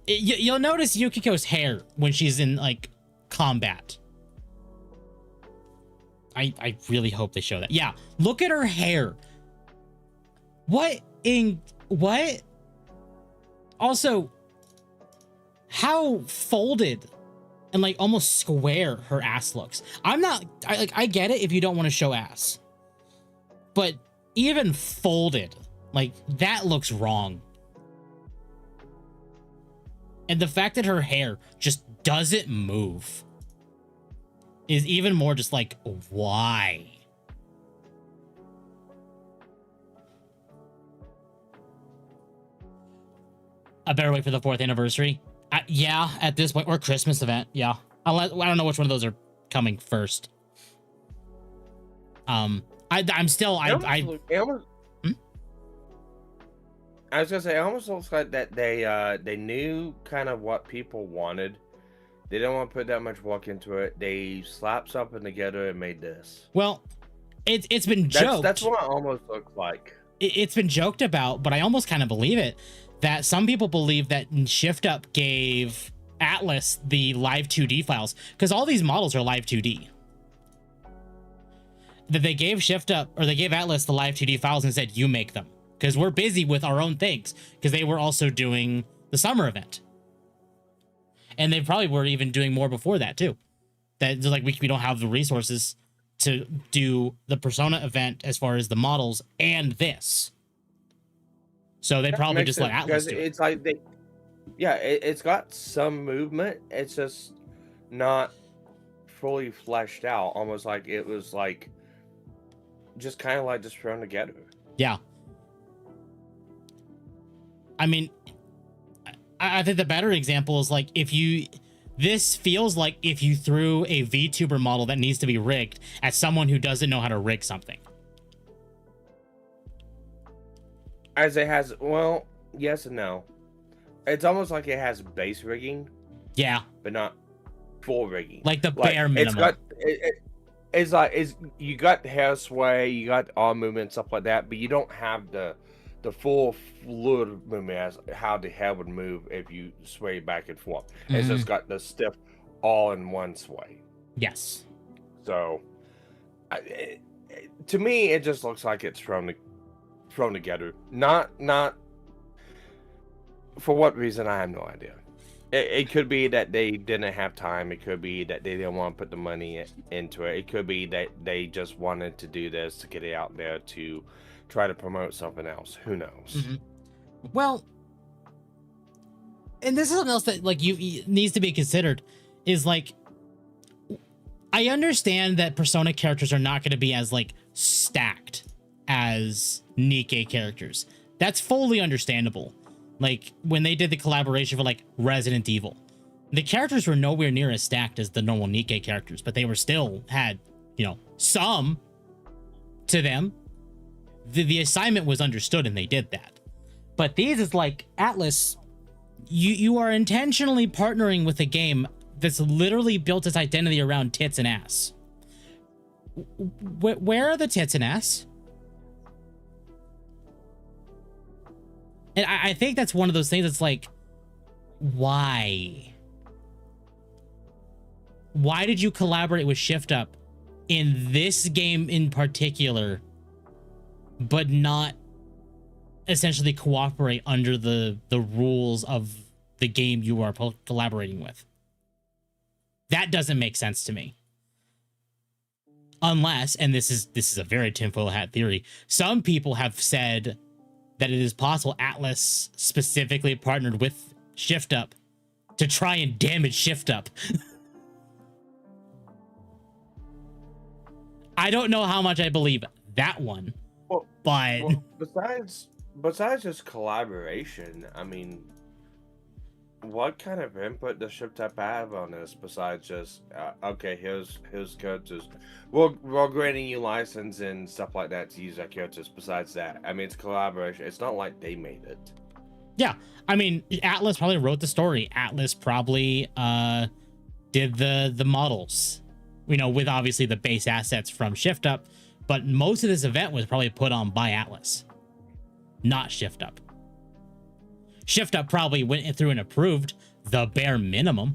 You'll notice Yukiko's hair when she's in like combat. I really hope they show that. Yeah, look at her hair. What? Also, how folded and like almost square her ass looks. I get it if you don't want to show ass, but even folded, like that looks wrong. And the fact that her hair just doesn't move is even more just like, why? I better wait for the 4th anniversary. Yeah, at this point, or Christmas event. Yeah, I don't know which one of those are coming first. I'm still I was gonna say, it almost looks like that they knew kind of what people wanted. They didn't want to put that much work into it. They slapped something together and made this. Well, it's been joked. That's what it almost looks like. It's been joked about, but I almost kind of believe it. That some people believe that Shift Up gave Atlas the live 2D files, because all these models are live 2D. That they gave Shift Up, or they gave Atlas the live 2D files and said, you make them, because we're busy with our own things, because they were also doing the summer event. And they probably were even doing more before that too. That like we don't have the resources to do the Persona event as far as the models and this. So they probably just let Atlas do it. It's like it's got some movement. It's just not fully fleshed out. Almost like it was like just kind of like just thrown together. Yeah. I mean, I think the better example is like this feels like if you threw a VTuber model that needs to be rigged at someone who doesn't know how to rig something. As it has, well, yes and no. It's almost like it has base rigging. Yeah. But not full rigging. Like the bare minimum. You got hair sway, you got arm movement, stuff like that, but you don't have the full fluid movement as how the hair would move if you sway back and forth. It's just got the stiff all-in-one sway. Yes. So, to me, it just looks like it's thrown together. Not for what reason, I have no idea. It could be that they didn't have time. It could be that they didn't want to put the money into it. It could be that they just wanted to do this to get it out there to try to promote something else. Who knows? Well, and this is something else that like needs to be considered is like, I understand that Persona characters are not going to be as like stacked as Nikkei characters. That's fully understandable. Like when they did the collaboration for like Resident Evil, the characters were nowhere near as stacked as the normal Nikkei characters, but they were still had, some to them. The assignment was understood and they did that. But these is like Atlas, you are intentionally partnering with a game that's literally built its identity around tits and ass. Where are the tits and ass? And I think that's one of those things that's like, why? Why did you collaborate with Shift Up in this game in particular, but not essentially cooperate under the rules of the game you are collaborating with? That doesn't make sense to me. Unless, and this is a very tinfoil hat theory, some people have said that it is possible Atlas specifically partnered with Shift Up to try and damage Shift Up. I don't know how much I believe that one, but besides just collaboration, I mean, what kind of input does ShiftUp have on this besides just okay, here's characters. Well, granting you license and stuff like that to use that characters. Besides that, I mean, it's collaboration. It's not like they made it. Yeah, I mean, Atlas probably wrote the story. Atlas probably did the models, you know, with obviously the base assets from ShiftUp, but most of this event was probably put on by Atlas, not ShiftUp. ShiftUp probably went through and approved the bare minimum,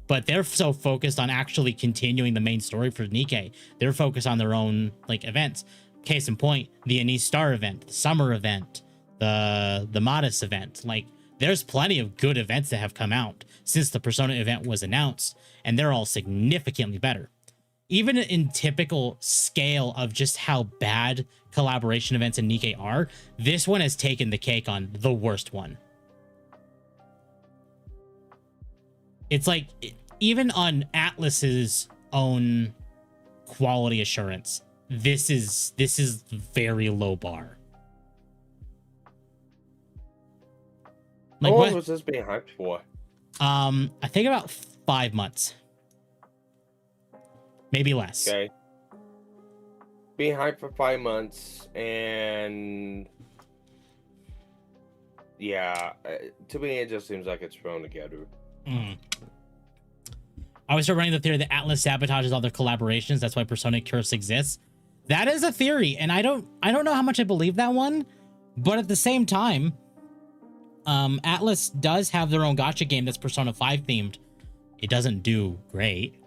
but they're so focused on actually continuing the main story for Nikkei. They're focused on their own like events. Case in point, the Anise Star event, the summer event, the Modest event. Like, there's plenty of good events that have come out since the Persona event was announced, and they're all significantly better. Even in typical scale of just how bad collaboration events in Nikkei are, this one has taken the cake on the worst one. It's like, even on Atlas's own quality assurance, this is very low bar. Like, what was this being hyped for? I think about 5 months. Maybe less. Okay. Being hyped for 5 months, and yeah, to me it just seems like it's thrown together. I always start running the theory that Atlas sabotages all their collaborations. That's why Persona Curse exists. That is a theory, and I don't know how much I believe that one, but at the same time, Atlas does have their own gacha game that's Persona 5 themed. It doesn't do great.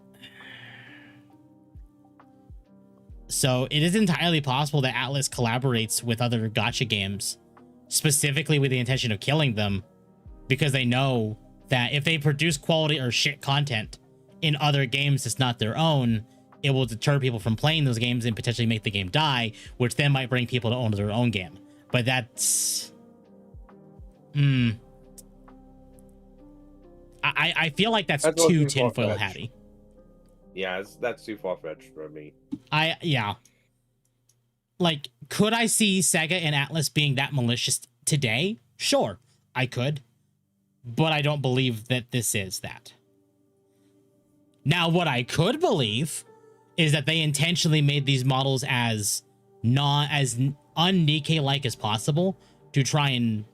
So it is entirely possible that Atlas collaborates with other gacha games, specifically with the intention of killing them, because they know that if they produce quality or shit content in other games that's not their own, it will deter people from playing those games and potentially make the game die, which then might bring people to own their own game. But that's... I feel like that's too tinfoil hatty. Yeah, that's too far-fetched for me. Yeah. Like, could I see Sega and Atlas being that malicious today? Sure, I could. But I don't believe that this is that. Now, what I could believe is that they intentionally made these models as un-Nikkei-like as possible to try and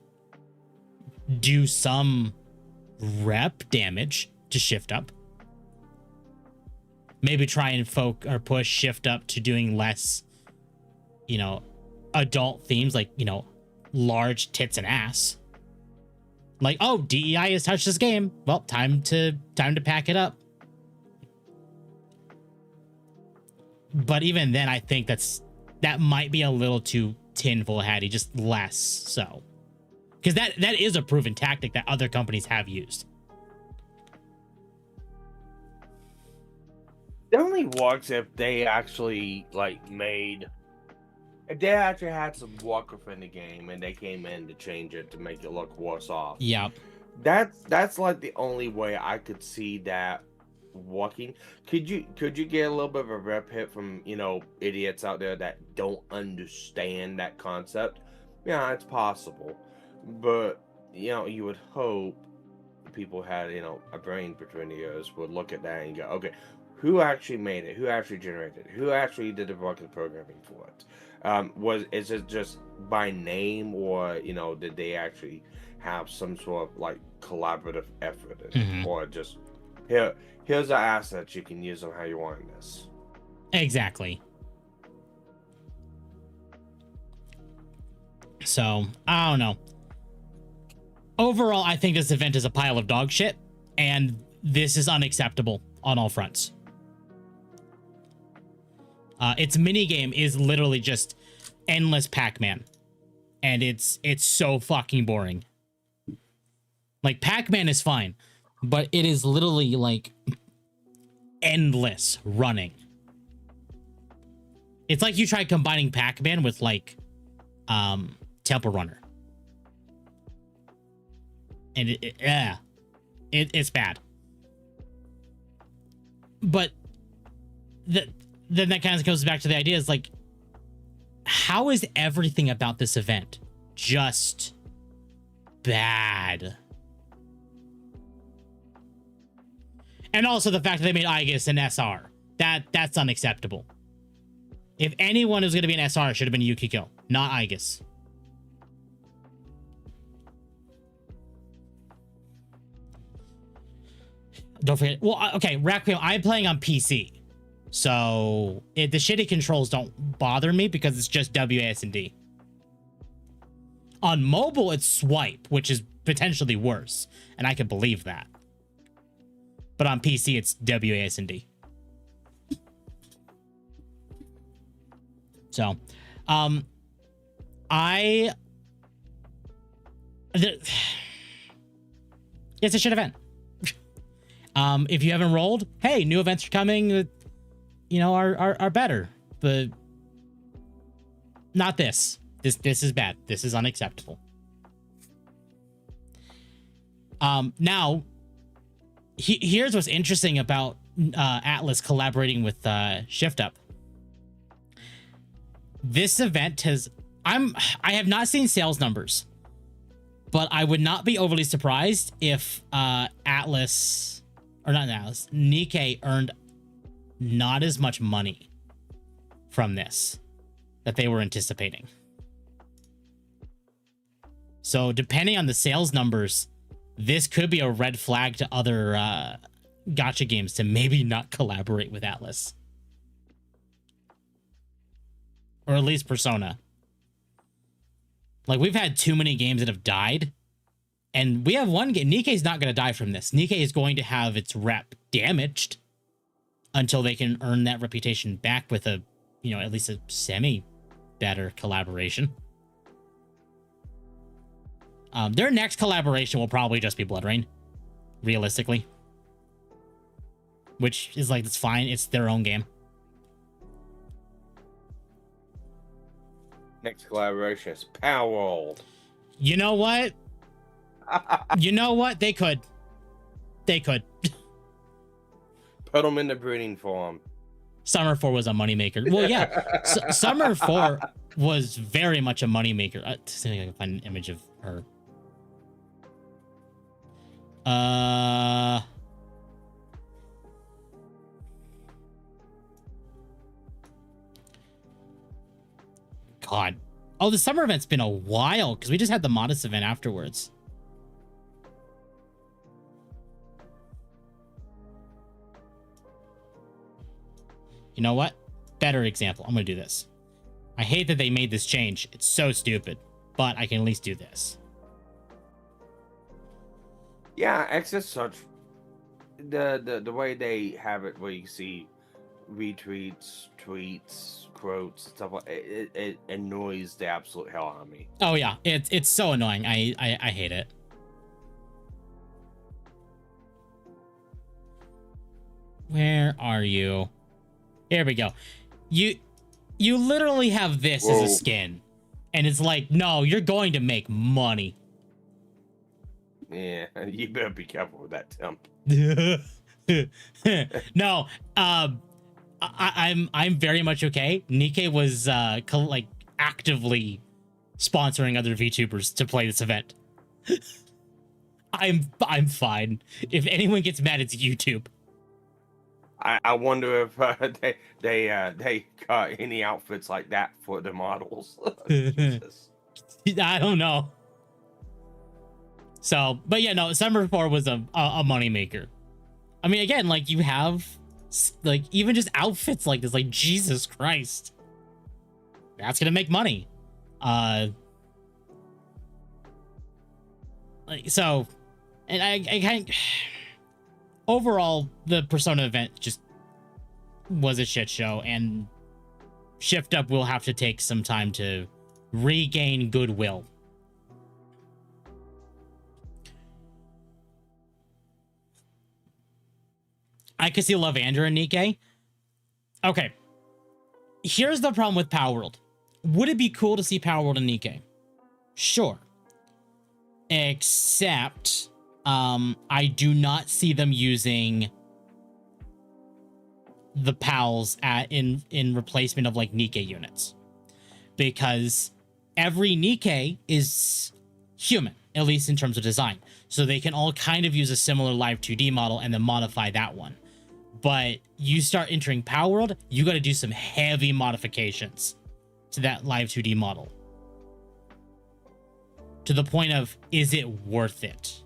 do some rep damage to ShiftUp. Maybe try and push ShiftUp to doing less, you know, adult themes, like, you know, large tits and ass. Like, oh, DEI has touched this game. Well, time to pack it up. But even then, I think that might be a little too tinfoil hatty, just less so. Because that is a proven tactic that other companies have used. It only works if they actually if they actually had some work within the game and they came in to change it to make it look worse off. Yeah. That's like the only way I could see that working. Could you get a little bit of a rep hit from, you know, idiots out there that don't understand that concept? Yeah, it's possible. But, you know, you would hope people had, you know, a brain between the ears would look at that and go, okay, who actually made it? Who actually generated it? Who actually did the market programming for it? Is it just by name, or, you know, did they actually have some sort of like collaborative effort in it? Or just here's the assets, you can use them how you want in this. Exactly. So I don't know. Overall, I think this event is a pile of dog shit, and this is unacceptable on all fronts. Its minigame is literally just endless Pac-Man, and it's so fucking boring. Like, Pac-Man is fine, but it is literally like endless running. It's like you tried combining Pac-Man with like Temple Runner, and it's bad. But then that kind of goes back to the idea, is like, how is everything about this event just bad? And also the fact that they made Aegis an SR. That's unacceptable. If anyone was going to be an SR, it should have been Yukiko, not Aegis. Don't forget. Well, okay, Requiem, I'm playing on PC. So the shitty controls don't bother me because it's just WASD. On mobile, it's swipe, which is potentially worse. And I can believe that. But on PC, it's WASD. So, it's a shit event. If you haven't rolled, hey, new events are coming that, you know, are better, but not this. This is bad. This is unacceptable. Now, here's what's interesting about Atlas collaborating with Shift Up. This event has, I have not seen sales numbers, but I would not be overly surprised if Atlas, or not Atlas, Nikkei earned not as much money from this that they were anticipating. So depending on the sales numbers, this could be a red flag to other gacha games to maybe not collaborate with Atlas. Or at least Persona. Like, we've had too many games that have died. And we have one game. Nikkei's not going to die from this. Nikkei is going to have its rep damaged until they can earn that reputation back with a, you know, at least a semi-better collaboration. Their next collaboration will probably just be Blood Rain, realistically. Which is like, it's fine. It's their own game. Next collaboration is Power World. You know what? You know what? They could. They could. Put them in the breeding form. Summer 4 was a moneymaker. Well, yeah. Summer 4 was very much a moneymaker. See if I can find an image of her. God. Oh, the summer event's been a while because we just had the Modest event afterwards. You know what? Better example. I'm going to do this. I hate that they made this change. It's so stupid, but I can at least do this. Yeah, it's just such the way they have it, where you see retweets, tweets, quotes, stuff like it annoys the absolute hell out of me. Oh yeah, it's so annoying. I hate it. Where are you? Here we go. You literally have this as a skin, and it's like, no, you're going to make money. Yeah, you better be careful with that, Temp. No, I'm very much okay. Nikkei was like actively sponsoring other VTubers to play this event. I'm fine. If anyone gets mad, it's YouTube. I wonder if they got any outfits like that for the models. Jesus. I don't know. So, but yeah, no, Summer 4 was a moneymaker. I mean, again, like, you have, like, even just outfits like this, like, Jesus Christ. That's gonna make money. Like, so, and I kind of, overall, the Persona event just was a shit show, and Shift Up will have to take some time to regain goodwill. I could see Lavandra and Nikkei. Okay. Here's the problem with Power World. Would it be cool to see Power World and Nikkei? Sure. Except, I do not see them using the PALs in replacement of, like, Nikkei units. Because every Nikkei is human. at least in terms of design. So they can all kind of use a similar live 2D model and then modify that one. But you start entering Power World, you got to do some heavy modifications to that live 2D model. To the point of, is it worth it?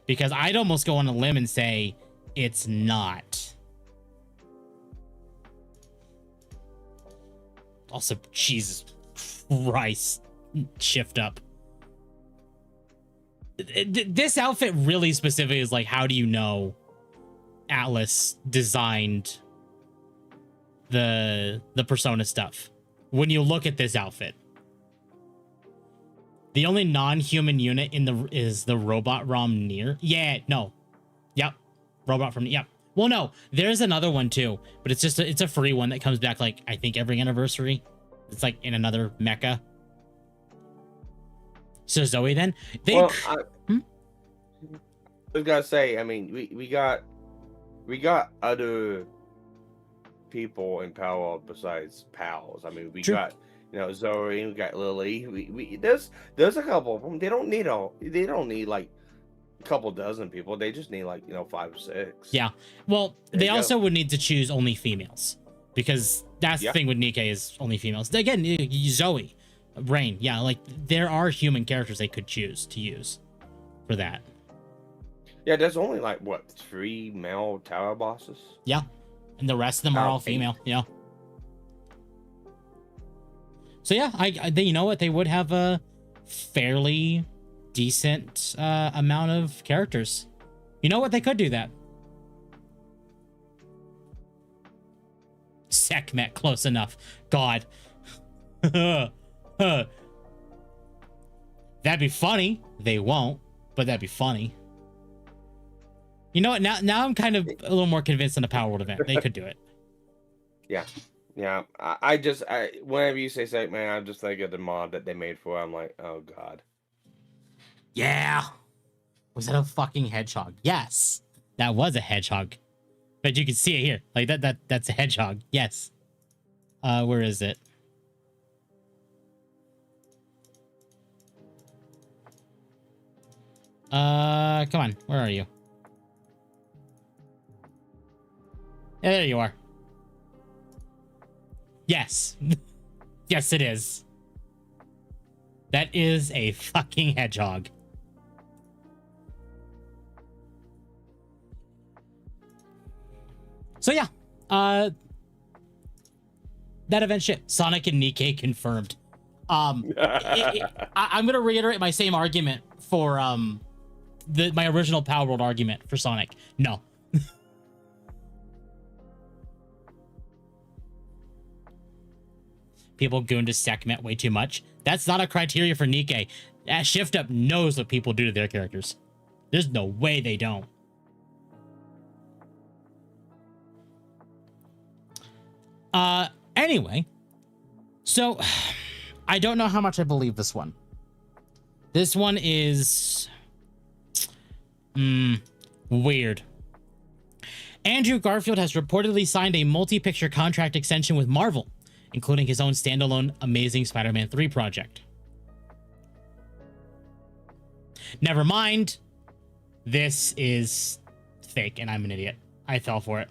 Because I'd almost go on a limb and say it's not. Also, Jesus Christ, shift up. This outfit really specific is like, how do you know Atlas designed the Persona stuff? When you look at this outfit, the only non-human unit is the robot ROM Nier. Yeah, no. Yep. Robot from, yep. Well, no, there's another one too, but it's just it's a free one that comes back like I think every anniversary. It's like in another mecha. So Zoe, then I was gonna say, I mean, we got other people in Power besides pals. I mean, we True. got Zoe, we got Lily. We there's a couple of them. They don't need like a couple dozen people. They just need like 5 or 6. Yeah. Well, There they you also go. would need to choose only females because that's the thing with Nikkei is only females. Again, Zoe, Rain, yeah, like there are human characters they could choose to use for that. Yeah, there's only like what 3 male tower bosses. Yeah, and the rest of them are all 8. female. Yeah. So yeah, you know what? They would have a fairly decent amount of characters. You know what? They could do that. Sekhmet, close enough. God. That'd be funny. They won't, but that'd be funny. You know what? Now I'm kind of a little more convinced in the Power World event. They could do it. Yeah. I whenever you say Sekhmet, I just think of the mod that they made for it. I'm like, oh god. Yeah. Was that a fucking hedgehog? Yes. That was a hedgehog. But you can see it here. Like that's a hedgehog. Yes. Where is it? Come on. Where are you? Yeah, there you are. Yes. Yes, it is. That is a fucking hedgehog. So yeah, that event shit. Sonic and Nikkei confirmed. I'm gonna reiterate my same argument for my original Power World argument for Sonic. No. People goon to Sekhmet way too much. That's not a criteria for Nikkei. That Shift Up knows what people do to their characters. There's no way they don't. Anyway, so I don't know how much I believe this one. This one is weird. Andrew Garfield has reportedly signed a multi-picture contract extension with Marvel, including his own standalone Amazing Spider-Man 3 project. Never mind. This is fake, and I'm an idiot. I fell for it.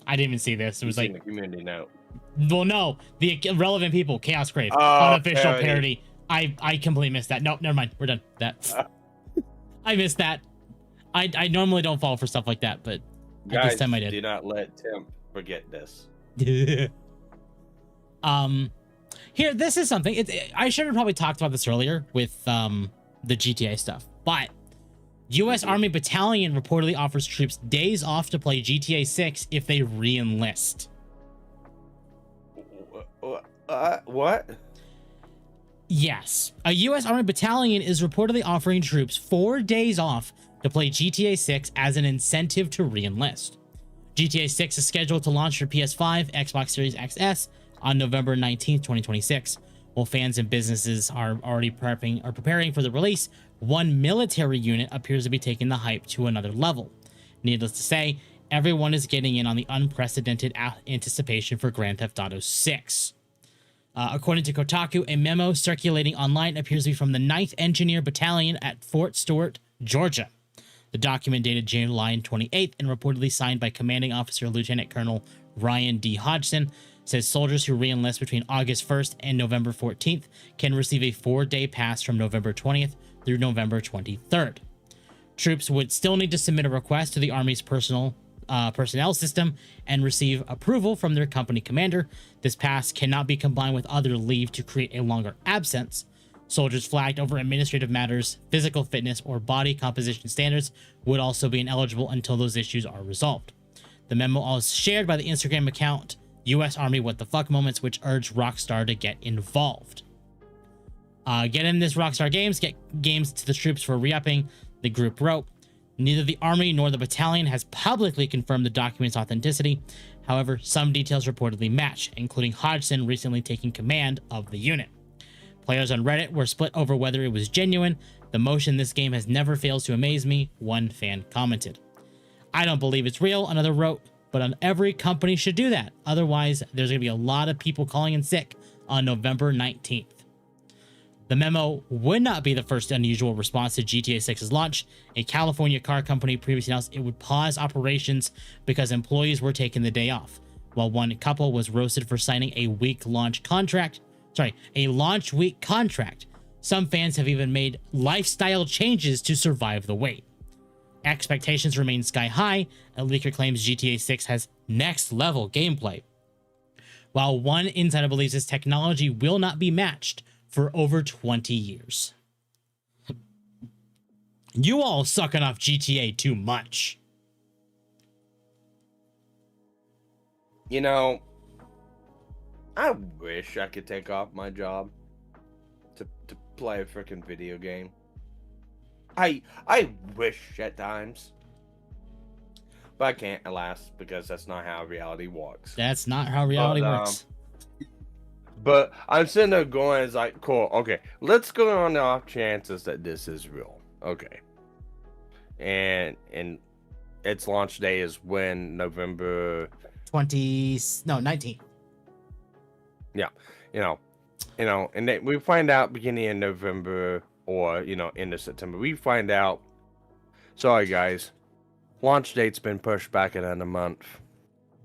I didn't even see this. It was like the community note. Well, no, the relevant people, Chaos Crave, Oh, unofficial parody. I completely missed that. No, never mind. We're done. That I missed that. I normally don't fall for stuff like that, but Guys, this time I did. Do not let Tim forget this. Here, this is something. I should have probably talked about this earlier with the GTA stuff, but U.S. Army Battalion reportedly offers troops days off to play GTA 6 if they re-enlist. What? Yes. A U.S. Army Battalion is reportedly offering troops 4 days off to play GTA 6 as an incentive to re-enlist. GTA 6 is scheduled to launch for PS5, Xbox Series XS on November 19th, 2026. While fans and businesses are already preparing for the release, one military unit appears to be taking the hype to another level. Needless to say, everyone is getting in on the unprecedented anticipation for Grand Theft Auto 6. According to Kotaku, a memo circulating online appears to be from the 9th Engineer Battalion at Fort Stewart, Georgia. The document dated July 28th and reportedly signed by Commanding Officer Lieutenant Colonel Ryan D. Hodgson, says soldiers who re-enlist between August 1st and November 14th can receive a 4-day pass from November 20th through November 23rd. Troops would still need to submit a request to the Army's personnel system and receive approval from their company commander. This pass cannot be combined with other leave to create a longer absence. Soldiers flagged over administrative matters, physical fitness, or body composition standards would also be ineligible until those issues are resolved. The memo was shared by the Instagram account U.S. Army What the Fuck Moments, which urged Rockstar to get involved. Get in this Rockstar Games, get games to the troops for re-upping, the group wrote. Neither the Army nor the battalion has publicly confirmed the document's authenticity. However, some details reportedly match, including Hodgson recently taking command of the unit. Players on Reddit were split over whether it was genuine. The motion this game has never failed to amaze me, one fan commented. I don't believe it's real, another wrote, but every company should do that. Otherwise, there's going to be a lot of people calling in sick on November 19th. The memo would not be the first unusual response to GTA 6's launch. A California car company previously announced it would pause operations because employees were taking the day off, while one couple was roasted for signing a launch week contract. Some fans have even made lifestyle changes to survive the wait. Expectations remain sky high. A leaker claims GTA 6 has next level gameplay, while one insider believes this technology will not be matched for over 20 years. You all sucking off GTA too much. You know, I wish I could take off my job to play a freaking video game. I wish at times. But I can't, alas, because that's not how reality works. That's not how reality works. But I'm sitting there going, it's like, cool, okay, let's go on the off chances that this is real. Okay. And its launch day is when? November 19th. Yeah. And then we find out beginning in November or, end of September. We find out, sorry guys, launch date's been pushed back another month.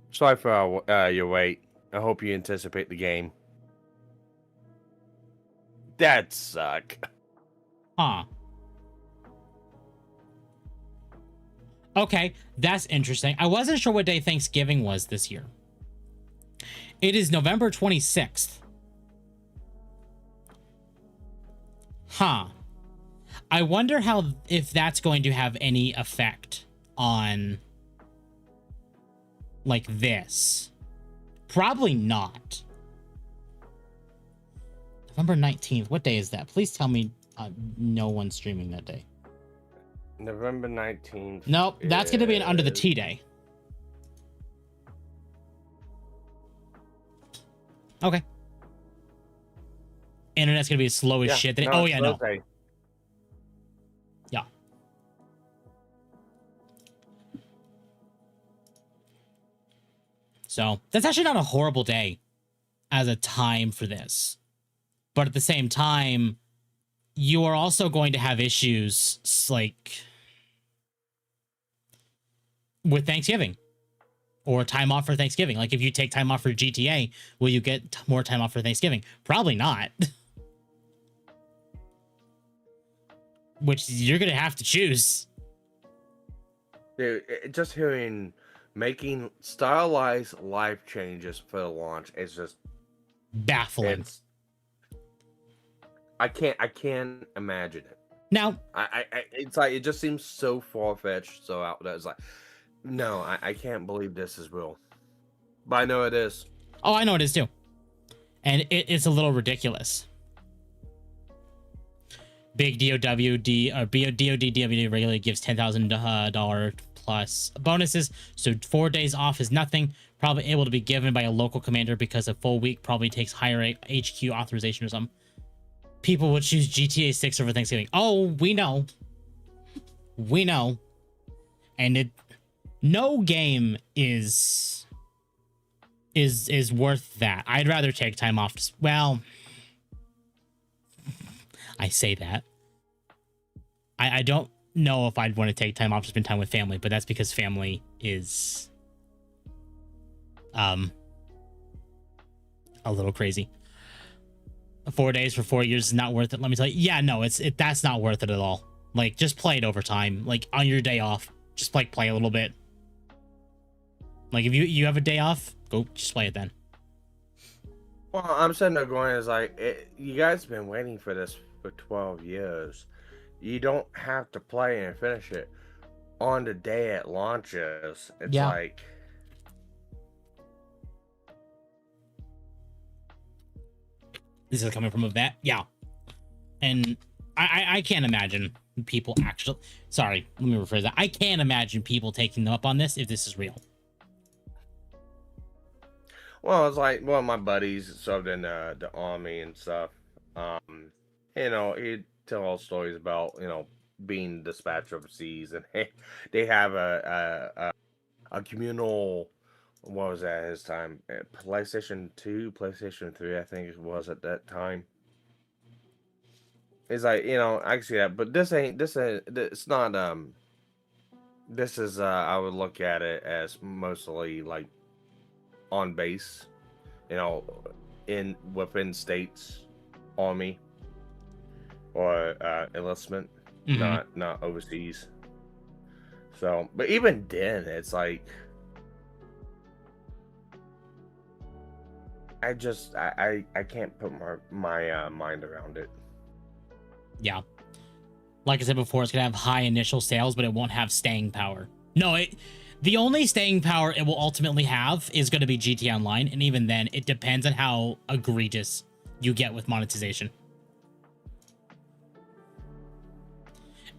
Sorry for your wait. I hope you anticipate the game. That suck. Huh. Okay, that's interesting. I wasn't sure what day Thanksgiving was this year. It is November 26th. Huh. I wonder if that's going to have any effect on like this. Probably not. November 19th. What day is that? Please tell me no one's streaming that day. November 19th. Nope, that's going to be an Under the Tea day. Okay. Internet's going to be as slow as shit. No, no. Yeah. So, that's actually not a horrible day as a time for this. But at the same time, you are also going to have issues like with Thanksgiving or time off for Thanksgiving. Like if you take time off for GTA, will you get more time off for Thanksgiving? Probably not. Which you're going to have to choose. Dude, just hearing making stylized life changes for the launch is just baffling. I can't imagine it. Now, it's like it just seems so far-fetched, so out there. It's like, no, I can't believe this is real. But I know it is. Oh, I know it is too. And it's a little ridiculous. Big DOD regularly gives $10,000 plus bonuses, so 4 days off is nothing. Probably able to be given by a local commander because a full week probably takes higher HQ authorization or something. People would choose GTA 6 over Thanksgiving. Oh, we know. We know. And no game is is worth that. I'd rather take time off. Well, I say that. I don't know if I'd want to take time off to spend time with family, but that's because family is a little crazy. 4 days for 4 years is not worth it. Let me tell you. Yeah, no, that's not worth it at all. Like, just play it over time. Like, on your day off, just play a little bit. Like, if you have a day off, go just play it then. Well, I'm sitting there going, is like, you guys have been waiting for this for 12 years. You don't have to play and finish it on the day it launches. It's like, this is coming from a vet. Yeah. And I can't imagine people actually, sorry, let me rephrase that. I can't imagine people taking them up on this if this is real. well, it's like, well, my buddies served in the army and stuff. You know, he'd tell all stories about, you know, being dispatched overseas, and they have a communal, what was that his time? PlayStation 2, PlayStation 3, I think it was at that time. It's like, you know, I can see that, but it's not, this is, I would look at it as mostly like on base, you know, within states, army, or enlistment, not overseas. So, but even then, it's like, I can't put my mind around it. Yeah. Like I said before, it's going to have high initial sales, but it won't have staying power. No, the only staying power it will ultimately have is going to be GTA Online. And even then, it depends on how egregious you get with monetization.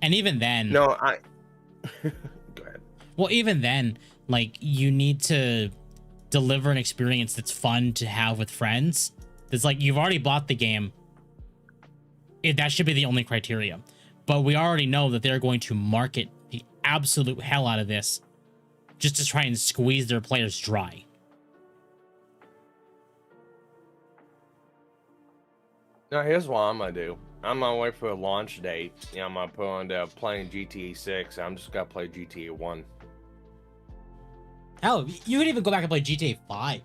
And even then... No, Go ahead. Well, even then, like, you need to deliver an experience that's fun to have with friends. It's like, you've already bought the game. That should be the only criteria. But we already know that they're going to market the absolute hell out of this just to try and squeeze their players dry. Now, here's what I'm going to do. I'm going to wait for a launch date. You know, I'm going to put on playing GTA 6. I'm just going to play GTA 1. Hell, you could even go back and play GTA 5.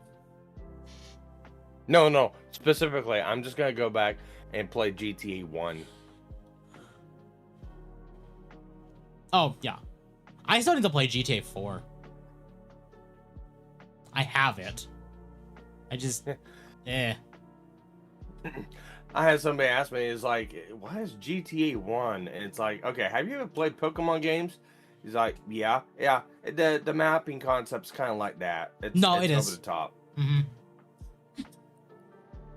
No. Specifically, I'm just going to go back and play GTA 1. Oh, yeah. I still need to play GTA 4. I have it. I just... I had somebody ask me, is like, why is GTA 1? And it's like, okay, have you ever played Pokemon games? He's like, yeah. The mapping concept's kind of like that. It's it is over the top. Mm-hmm.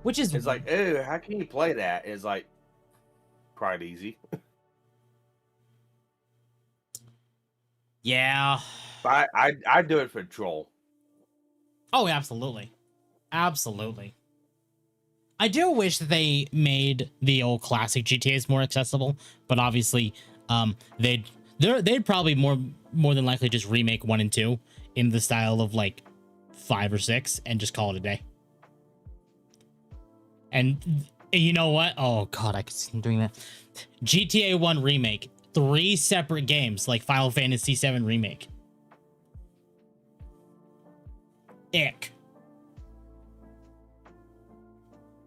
Which is... It's like, oh, how can you play that? It's like, quite easy. Yeah. But I do it for troll. Oh, absolutely. Absolutely. I do wish that they made the old classic GTAs more accessible, but obviously, they'd probably more than likely just remake 1 and 2 in the style of like 5 or 6 and just call it a day. And you know what? Oh god, I could see them doing that. GTA 1 remake, 3 separate games like Final Fantasy 7 remake. Ick.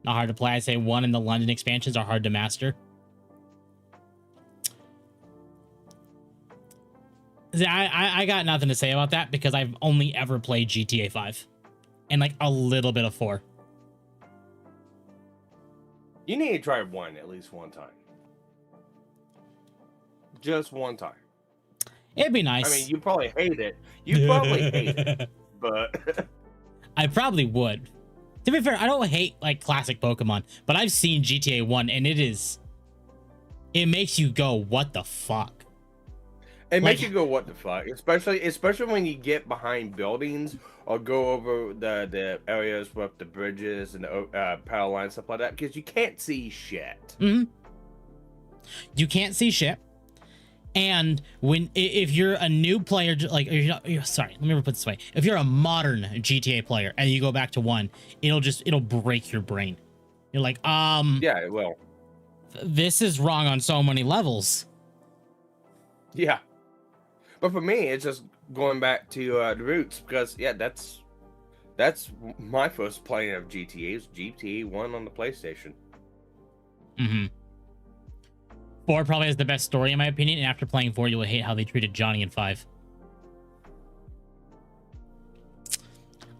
Not hard to play. I say 1 and the London expansions are hard to master. I got nothing to say about that because I've only ever played GTA 5 and like a little bit of 4. You need to try 1 at least one time. Just one time. It'd be nice. I mean, you probably hate it. You probably hate it, but I probably would. To be fair, I don't hate like classic Pokemon, but I've seen GTA 1 and it makes you go, what the fuck? It makes you go, what the fuck? Especially when you get behind buildings or go over the areas with the bridges and the power lines, stuff like that, because you can't see shit. Mm-hmm. You can't see shit. And if you're a new player, like, sorry, let me put it this way: if you're a modern GTA player and you go back to 1, it'll break your brain. You're like, yeah, it will. This is wrong on so many levels. Yeah, but for me, it's just going back to the roots, because yeah, that's my first playing of GTA is GTA 1 on the PlayStation. Mm-hmm. 4 probably has the best story in my opinion, and after playing 4, you will hate how they treated Johnny in 5.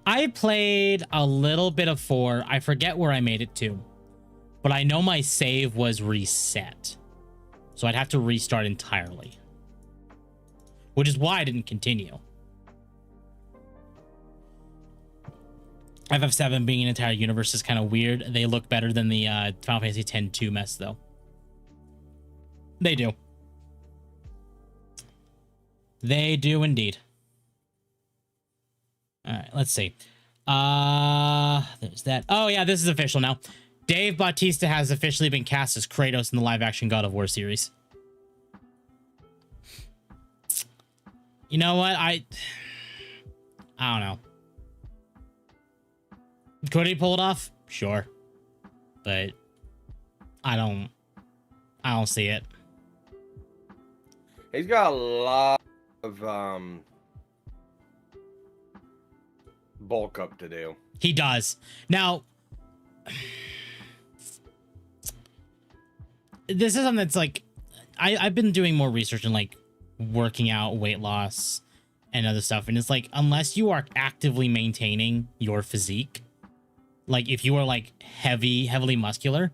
I played a little bit of 4. I forget where I made it to, but I know my save was reset, so I'd have to restart entirely, which is why I didn't continue. FF7 being an entire universe is kind of weird. They look better than the Final Fantasy X-2 mess, though. They do. They do indeed. All right, let's see. There's that. Oh, yeah, this is official now. Dave Bautista has officially been cast as Kratos in the live-action God of War series. You know what? I don't know. Could he pull it off? Sure. But I don't see it. He's got a lot of bulk up to do. He does. Now, this is something that's like, I've been doing more research and like working out, weight loss, and other stuff. And it's like, unless you are actively maintaining your physique, like if you are like heavily muscular,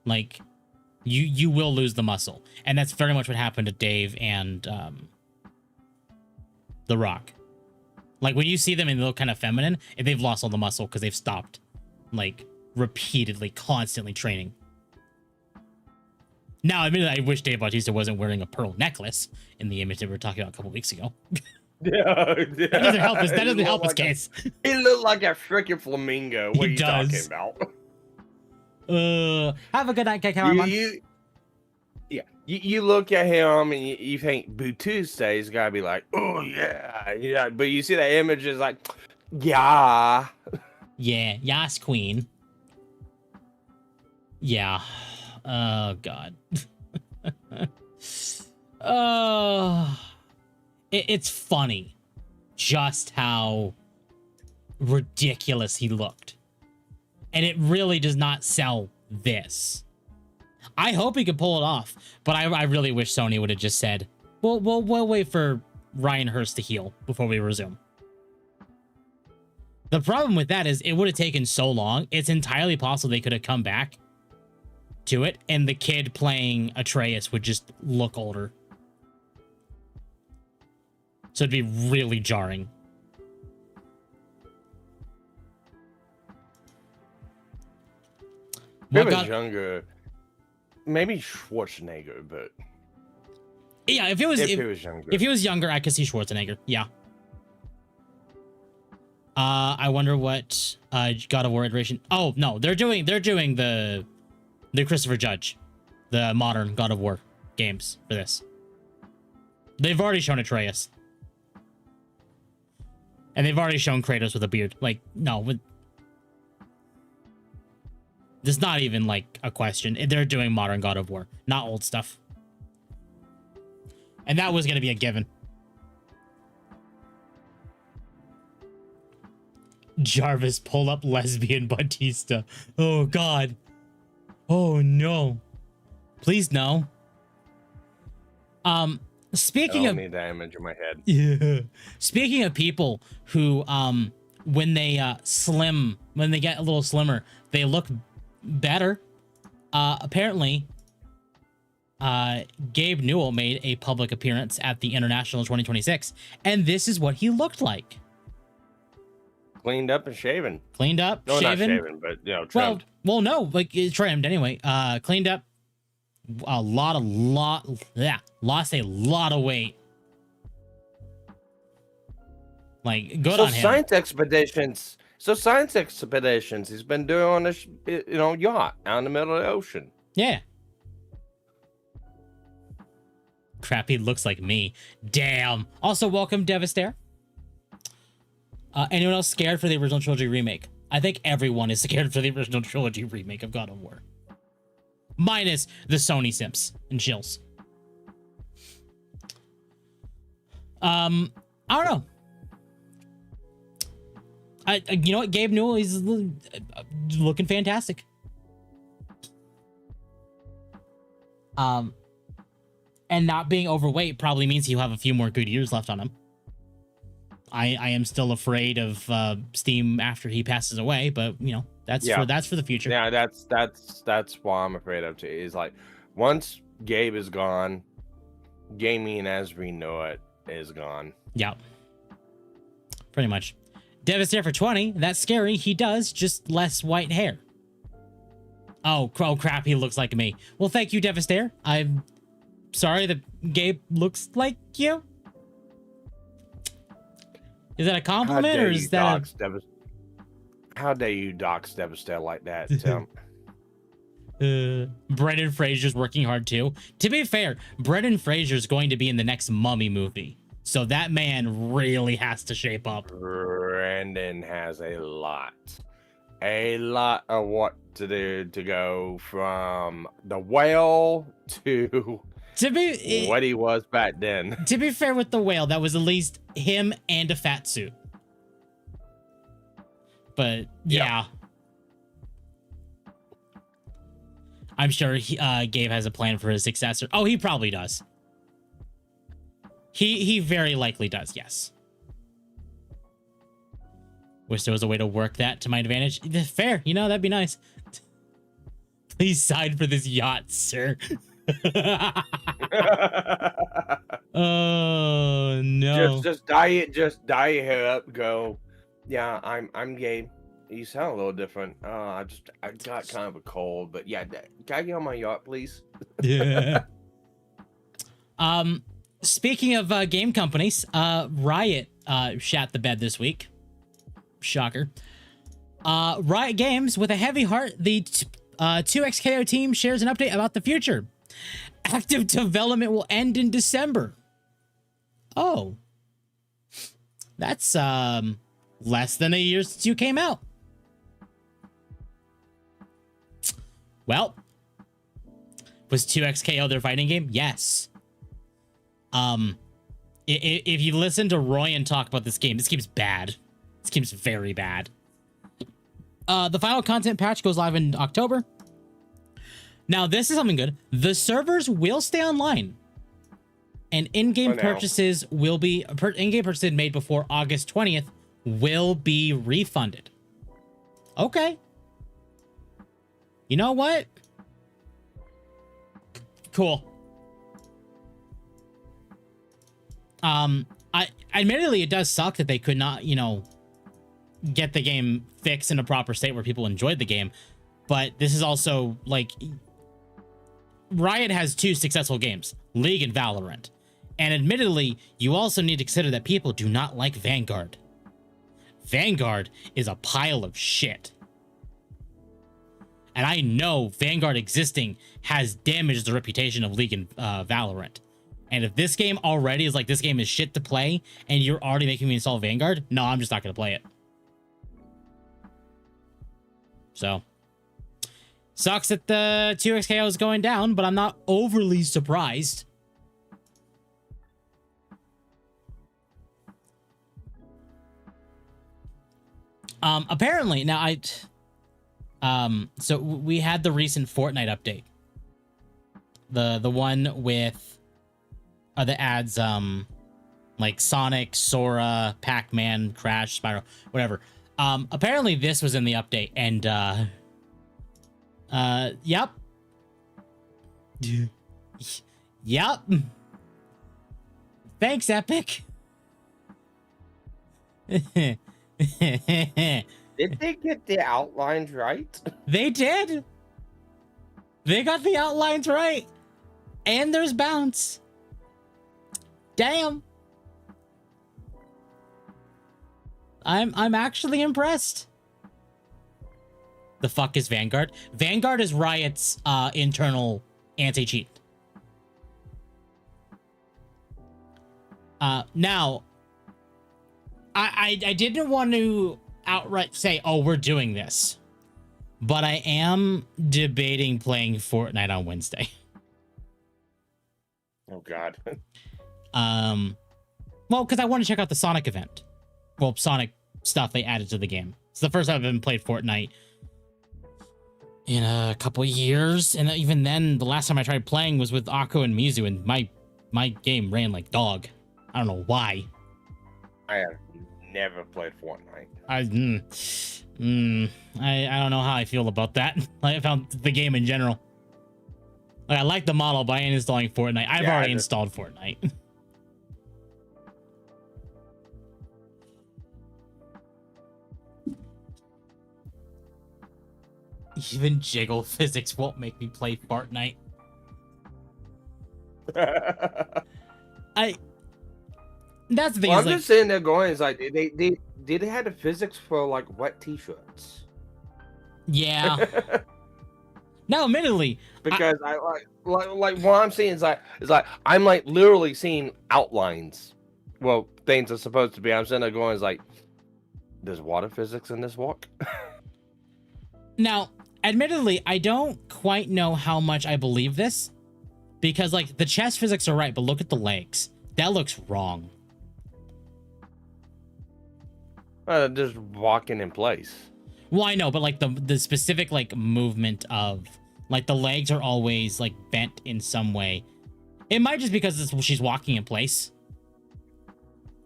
like you will lose the muscle. And that's very much what happened to Dave and The Rock. Like when you see them and they look kind of feminine, and they've lost all the muscle because they've stopped like repeatedly, constantly training. Now, admittedly, I wish Dave Bautista wasn't wearing a pearl necklace in the image that we were talking about a couple weeks ago. Yeah, that doesn't help us. That doesn't help his case. He looked like a freaking flamingo. What are you talking about? Have a good night, Kakaroman. You look at him and you think Bautista's got to be like, oh yeah. But you see that image is like, yeah. Yeah, yes, queen. Yeah. Oh God. It's funny just how ridiculous he looked, and it really does not sell this. I hope he could pull it off, but I really wish Sony would have just said, we'll wait for Ryan Hurst to heal before we resume. The problem with that is it would have taken so long. It's entirely possible they could have come back to it, and the kid playing Atreus would just look older. So it'd be really jarring. If he was younger, maybe Schwarzenegger, but yeah, if he was younger, I could see Schwarzenegger. Yeah. I wonder what God of War iteration. Oh no, they're doing the Christopher Judge, the modern God of War games for this. They've already shown Atreus. And they've already shown Kratos with a beard. Like, no. There's not even, like, a question. They're doing modern God of War, not old stuff. And that was going to be a given. Jarvis, pull up lesbian Bautista. Oh, God. Oh, no. Please, no. Speaking of, I don't need that image in my head. Yeah. Speaking of people who, when they when they get a little slimmer, they look better. Apparently, Gabe Newell made a public appearance at the International 2026, and this is what he looked like. Cleaned up and shaven. Cleaned up, no, shaven. Not shaven, but trimmed. Well, no, like trimmed anyway. Cleaned up. Lost a lot of weight. Like, good on him. Science expeditions. He's been doing on this, yacht out in the middle of the ocean. Yeah. Crappy looks like me. Damn. Also, welcome, Devastator. Anyone else scared for the original trilogy remake? I think everyone is scared for the original trilogy remake of God of War. Minus the Sony simps and chills. I don't know. You know what? Gabe Newell is looking fantastic. And not being overweight probably means he'll have a few more good years left on him. I am still afraid of Steam after he passes away, but you know, that's for the future. Yeah, that's what I'm afraid of too. Is like once Gabe is gone, gaming as we know it is gone. Yeah. Pretty much. Devastator for 20. That's scary. He does, just less white hair. Oh crap, he looks like me. Well, thank you, Devastator. I'm sorry that Gabe looks like you. Is that a compliment or is that how dare you dox Devastator like that, Tim? Brendan Fraser's working hard too. To be fair, Brendan Fraser's going to be in the next Mummy movie. So that man really has to shape up. Brendan has a lot of what to do to go from the whale to what he was back then. To be fair with the whale, that was at least him and a fat suit. But yeah. Yep. I'm sure Gabe has a plan for his successor. Oh, he probably does. He very likely does, yes. Wish there was a way to work that to my advantage. Fair, you know, that'd be nice. Please sign for this yacht, sir. Oh no. Just dye your hair up, go. Yeah, I'm Gabe. You sound a little different. I got kind of a cold, but yeah, can I get on my yacht, please? Yeah. Speaking of game companies, Riot shat the bed this week. Shocker. Riot Games, with a heavy heart, the 2XKO team shares an update about the future. Active development will end in December. Oh. That's less than a year since you came out. Well, was 2XKO their fighting game? Yes. If you listen to Royan talk about this game's bad. This game's very bad. The final content patch goes live in October. Now, this is something good. The servers will stay online, and in-game purchases will be in-game purchases made before August 20th will be refunded. Okay. You know what? Cool. Admittedly, it does suck that they could not, you know, get the game fixed in a proper state where people enjoyed the game. But this is also like Riot has two successful games, League and Valorant. And admittedly, you also need to consider that people do not like Vanguard. Vanguard is a pile of shit. And I know Vanguard existing has damaged the reputation of League and Valorant. And if this game already is like, this game is shit to play, and you're already making me install Vanguard, no, I'm just not going to play it. So, sucks that the 2XKO is going down, but I'm not overly surprised. Apparently, now so we had the recent Fortnite update. The one with the ads, like Sonic, Sora, Pac-Man, Crash, Spyro, whatever. Apparently this was in the update, and yep. Yep. Thanks, Epic. Did they get the outlines right? They did. They got the outlines right. And there's bounce. Damn. I'm actually impressed. The fuck is Vanguard? Vanguard is Riot's internal anti-cheat. Now, I didn't want to outright say, oh, we're doing this, but I am debating playing Fortnite on Wednesday. Oh God. Well, because I want to check out the Sonic event. Well, Sonic stuff they added to the game. It's the first time I've been played Fortnite in a couple years, and even then, the last time I tried playing was with Occo and Mizu, and my game ran like dog. I don't know why. I have never played Fortnite. I don't know how I feel about that. I found the game in general. Like, I like the model, but I ain't installing Fortnite. I've already installed Fortnite. Even jiggle physics won't make me play Fortnite. That's the thing. I'm just sitting there going, it's like they had the physics for like wet t-shirts. Yeah. No, admittedly, because I like what I'm seeing is like I'm like literally seeing outlines. Well, things are supposed to be. I'm sitting there going, is like, there's water physics in this walk. Now, admittedly, I don't quite know how much I believe this, because like the chest physics are right, but look at the legs. That looks wrong. Just walking in place. Well, I know, but like the specific like movement of like the legs are always like bent in some way. It might just because she's walking in place.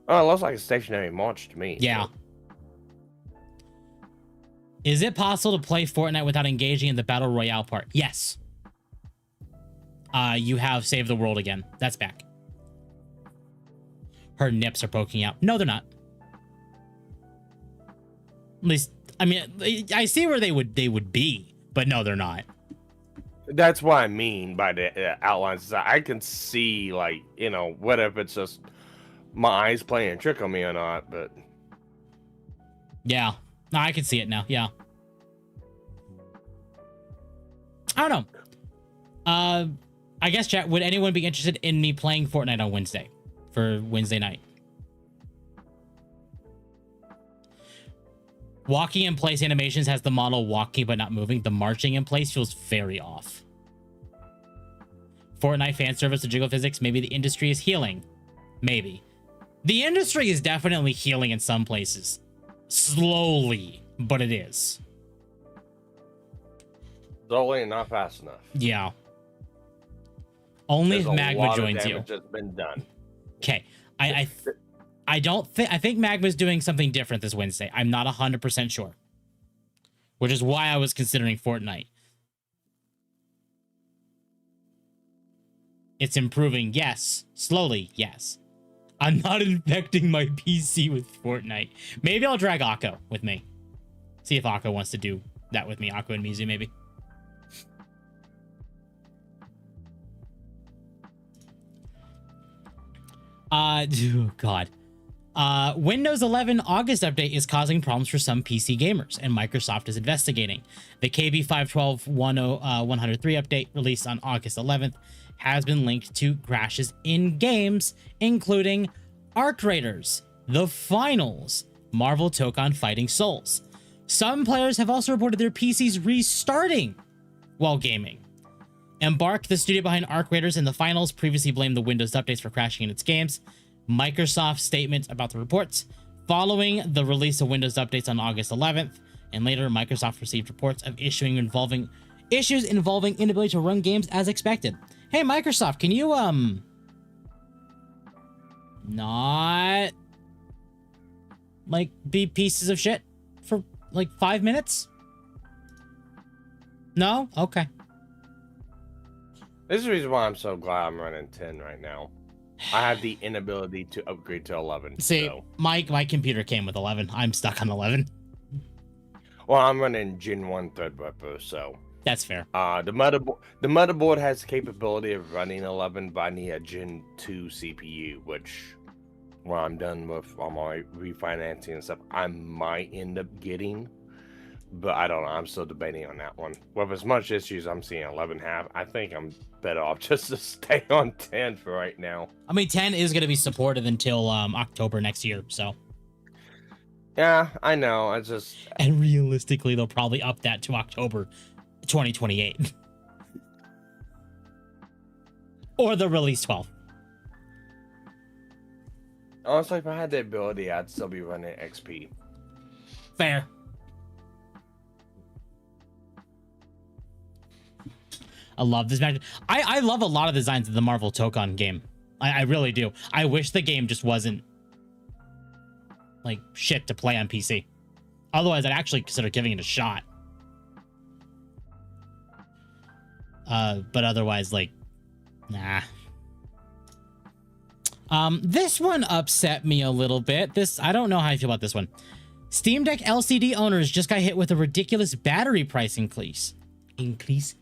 Oh, it looks like a stationary march to me. Yeah. So. Is it possible to play Fortnite without engaging in the Battle Royale part? Yes. You have Save the World again. That's back. Her nips are poking out. No, they're not. At least, I mean, I see where they would be, but no, they're not. That's what I mean by the outlines. I can see, like, you know, what if it's just my eyes playing a trick on me or not, but... Yeah. No, I can see it now. Yeah. I don't know. I guess, chat, would anyone be interested in me playing Fortnite on Wednesday for Wednesday night? Walking in place animations has the model walking but not moving. The marching in place feels very off. Fortnite fan service to jiggle physics. Maybe the industry is healing. Maybe. The industry is definitely healing in some places. Slowly, but it is. Slowly and not fast enough. Yeah. Only if Magma joins you. Just been done. Okay. I think Magma's doing something different this Wednesday. I'm not 100% sure. Which is why I was considering Fortnite. It's improving, yes. Slowly, yes. I'm not infecting my PC with Fortnite. Maybe I'll drag Occo with me. See if Occo wants to do that with me. Occo and Mizu, maybe. Oh God. Windows 11 August update is causing problems for some PC gamers, and Microsoft is investigating. The KB512-103 update released on August 11th has been linked to crashes in games, including Arc Raiders, The Finals, Marvel Tokon Fighting Souls. Some players have also reported their PCs restarting while gaming. Embark, the studio behind Arc Raiders and The Finals, previously blamed the Windows updates for crashing in its games. Microsoft's statement about the reports: following the release of Windows updates on August 11th, and later Microsoft received reports of issues involving inability to run games as expected. Hey, Microsoft, can you not like be pieces of shit for like 5 minutes? No? Okay. This is the reason why I'm so glad I'm running 10 right now. I have the inability to upgrade to 11. See, so. my computer came with 11. I'm stuck on 11. Well, I'm running Gen 1 Threadripper, so. That's fair. The motherboard has the capability of running 11, but I need a Gen 2 CPU, which, when I'm done with all my refinancing and stuff, I might end up getting. But I don't know. I'm still debating on that one. With as much issues I'm seeing 11.5, I think I'm better off just to stay on 10 for right now. I mean, 10 is going to be supported until October next year, so. Yeah, I know. I just... And realistically, they'll probably up that to October 2028. Or they'll release 12. Honestly, if I had the ability, I'd still be running XP. Fair. I love this match. I love a lot of designs of the Marvel Tokon game. I really do. I wish the game just wasn't like shit to play on PC. Otherwise, I'd actually consider giving it a shot. But otherwise, like, nah. This one upset me a little bit. I don't know how I feel about this one. Steam Deck LCD owners just got hit with a ridiculous battery price increase. Increase.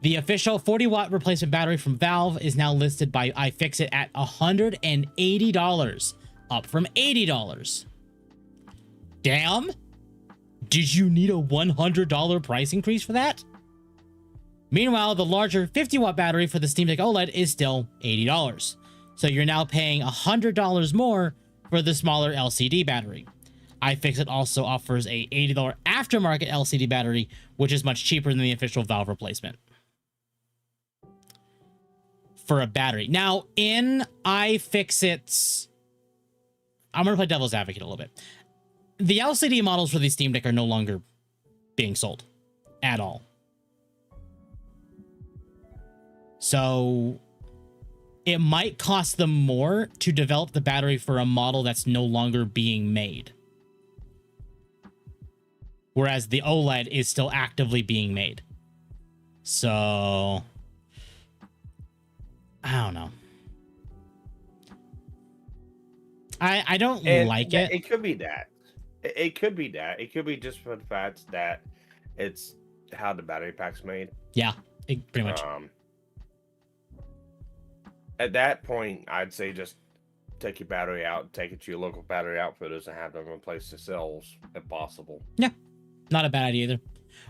The official 40-watt replacement battery from Valve is now listed by iFixit at $180, up from $80. Damn. Did you need a $100 price increase for that? Meanwhile, the larger 50-watt battery for the Steam Deck OLED is still $80. So you're now paying $100 more for the smaller LCD battery. iFixit also offers a $80 aftermarket LCD battery, which is much cheaper than the official Valve replacement for a battery. Now, in iFixit's... I'm going to play devil's advocate a little bit. The LCD models for the Steam Deck are no longer being sold at all. So it might cost them more to develop the battery for a model that's no longer being made. Whereas the OLED is still actively being made. So I don't know. I don't like it. It could be that. It could be that. It could be just for the fact that it's how the battery pack's made. Yeah, pretty much. At that point, I'd say just take your battery out, take it to your local battery outfitters, and have them replace the cells if possible. Yeah, not a bad idea either.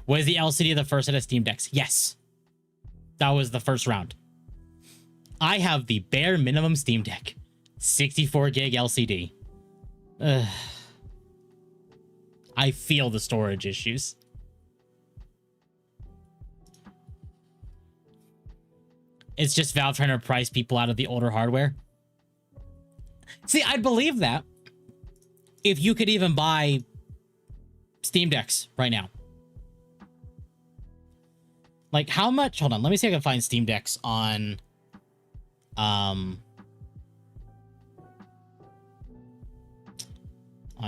Was the LCD the first set of Steam Decks? Yes. That was the first round. I have the bare minimum Steam Deck. 64 gig LCD. I feel the storage issues. It's just Valve trying to price people out of the older hardware. See, I'd believe that if you could even buy Steam Decks right now. Like, how much? Hold on, let me see if I can find Steam Decks on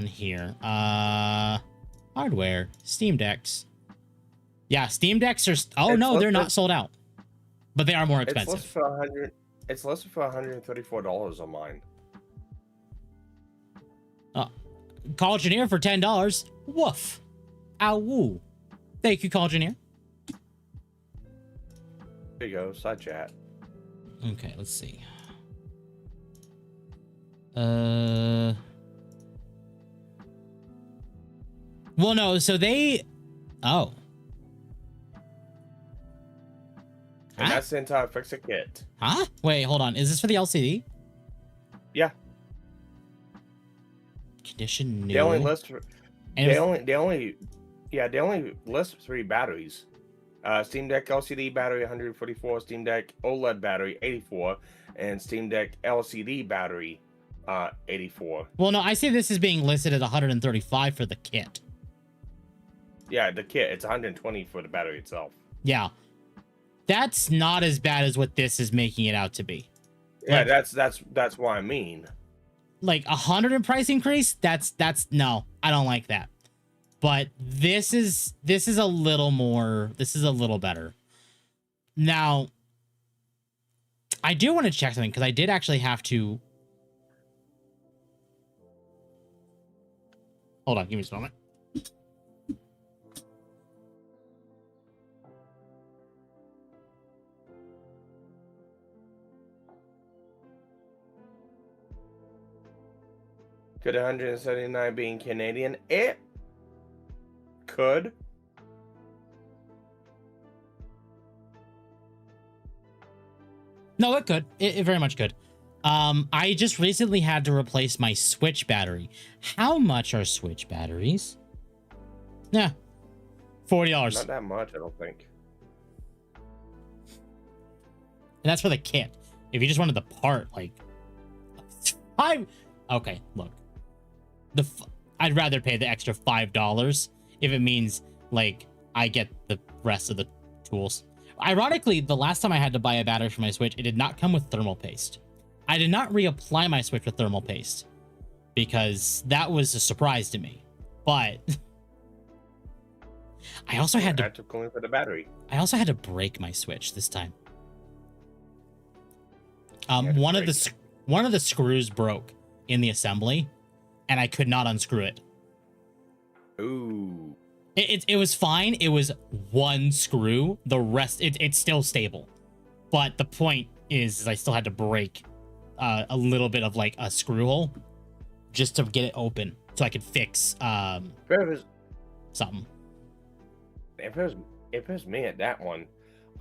here. Hardware, Steam Decks. Yeah, Steam Decks are... Oh, no, they're not sold out. But they are more expensive. It's listed for $134 on mine. Call Engineer for $10. Woof. Ow woo. Thank you, Call Engineer. There you go, side chat. Okay, let's see. Well, no, so they... Oh. And that's the entire Fix-It kit. Huh? Wait, hold on. Is this for the LCD? Yeah. Condition new. They only list they only list 3 batteries. Steam Deck LCD battery 144, Steam Deck OLED battery 84, and Steam Deck LCD battery 84. Well, no, I see this is being listed at 135 for the kit. Yeah, the kit, it's 120 for the battery itself. Yeah. That's not as bad as what this is making it out to be. Yeah, like, that's what I mean. Like 100 in price increase? That's no, I don't like that. But this is a little more, this is a little better. Now, I do want to check something because I did actually have to. Hold on, give me just a moment. Could 179 being Canadian? It could. No, it could. It very much could. I just recently had to replace my Switch battery. How much are Switch batteries? Yeah, $40. Not that much, I don't think. And that's for the kit. If you just wanted the part, like, okay, look, I'd rather pay the extra $5 if it means like I get the rest of the tools. Ironically, the last time I had to buy a battery for my Switch, it did not come with thermal paste. I did not reapply my Switch with thermal paste because that was a surprise to me. But I also had to clean for the battery. I also had to break my Switch this time. One of the screws broke in the assembly, and I could not unscrew it. Ooh. It was fine. It was one screw. The rest, it's still stable. But the point is I still had to break a little bit of like a screw hole just to get it open so I could fix something. If it was me at that one,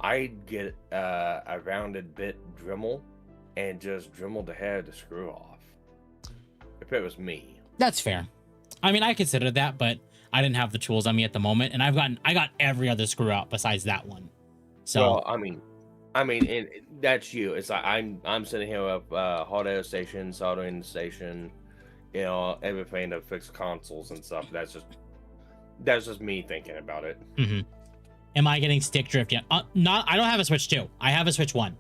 I'd get a rounded bit Dremel and just Dremel the head of the screw off. If it was me. That's fair. I mean, I considered that, but I didn't have the tools on me at the moment, and I got every other screw out besides that one. So well, I mean, and that's you. It's like I'm sitting here with hot air station, soldering station, you know, everything to fix consoles and stuff. That's just me thinking about it. Mm-hmm. Am I getting stick drift yet? Not. I don't have a Switch 2. I have a Switch 1,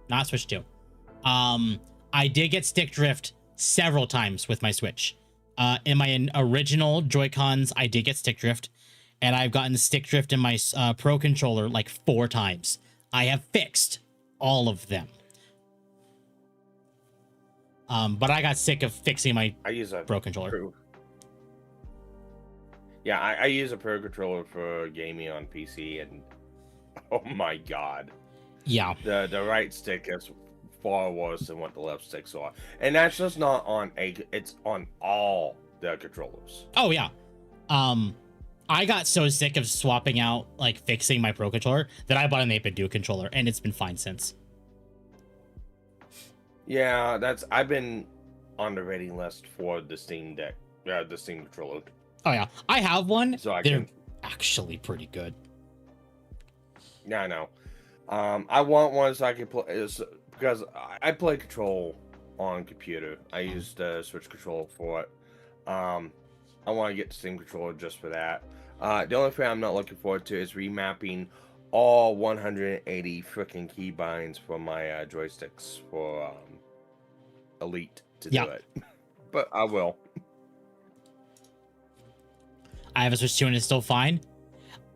not Switch 2. I did get stick drift several times with my Switch. In my original Joy-Cons, I did get stick drift, and I've gotten stick drift in my Pro controller like 4 times. I have fixed all of them. But I got sick of fixing my Pro controller. Yeah, I use a Pro controller for gaming on PC, and oh my god. Yeah. The right stick is far worse than what the left sticks are. And that's just not on it's on all the controllers. Oh yeah. I got so sick of swapping out, like fixing my Pro controller, that I bought an 8-bit controller, and it's been fine since. Yeah, I've been on the rating list for the Steam Deck, the Steam controller. Oh yeah, I have one. So they're actually pretty good. Yeah, I know. I want one so I can play, because I play Control on computer. I use the Switch controller for it. I want to get the Steam controller just for that. The only thing I'm not looking forward to is remapping all 180 freaking keybinds for my joysticks for Elite to do it. But I will. I have a Switch 2 and it's still fine.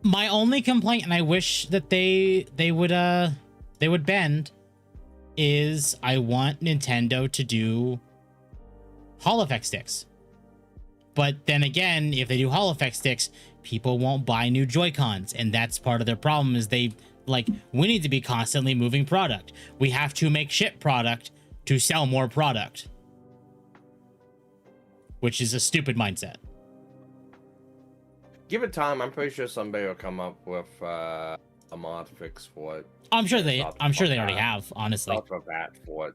My only complaint, and I wish that they would bend, is I want Nintendo to do Hall Effect sticks. But then again, if they do Hall Effect sticks, people won't buy new Joy-Cons, and that's part of their problem. Is we need to be constantly moving product. We have to make shit product to sell more product, which is a stupid mindset. Give it time. I'm pretty sure somebody will come up with a mod fix for it. I'm sure they already have, honestly. Software patch for it.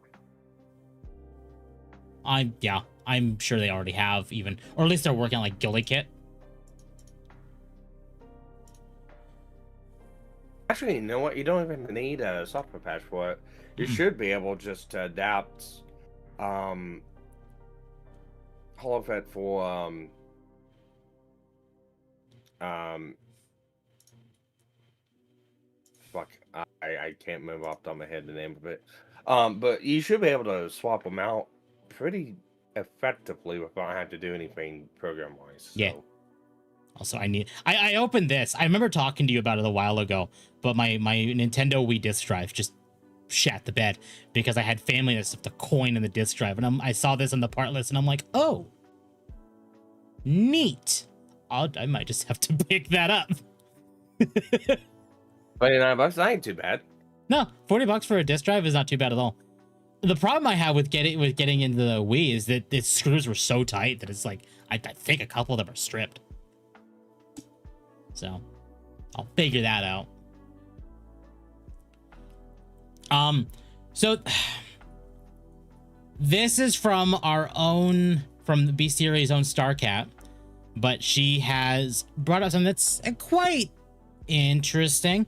I'm sure they already have, even, or at least they're working on like Gilly Kit. Actually, you know what? You don't even need a software patch for it. You should be able just to adapt Hall Effect for fuck, I can't move off the top of my head the name of it. But you should be able to swap them out pretty effectively without having to do anything program wise. So. Yeah. Also, I opened this. I remember talking to you about it a while ago, but my Nintendo Wii disc drive just shat the bed because I had family that stuffed the coin in the disc drive, and I saw this on the part list, and I'm like, oh, neat. I might just have to pick that up. $29, that ain't too bad. No, $40 for a disc drive is not too bad at all. The problem I have with getting into the Wii is that its screws were so tight that it's like I think a couple of them are stripped. So I'll figure that out. So this is from the B Series' own Starcat, but she has brought up something that's quite interesting.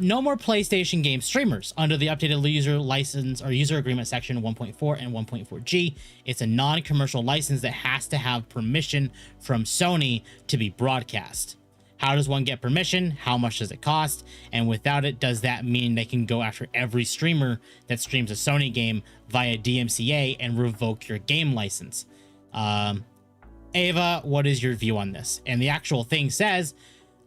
No more PlayStation game streamers under the updated user license or user agreement section 1.4 and 1.4G. It's a non-commercial license that has to have permission from Sony to be broadcast. How does one get permission? How much does it cost? And without it, does that mean they can go after every streamer that streams a Sony game via DMCA and revoke your game license? Ava, what is your view on this? And the actual thing says,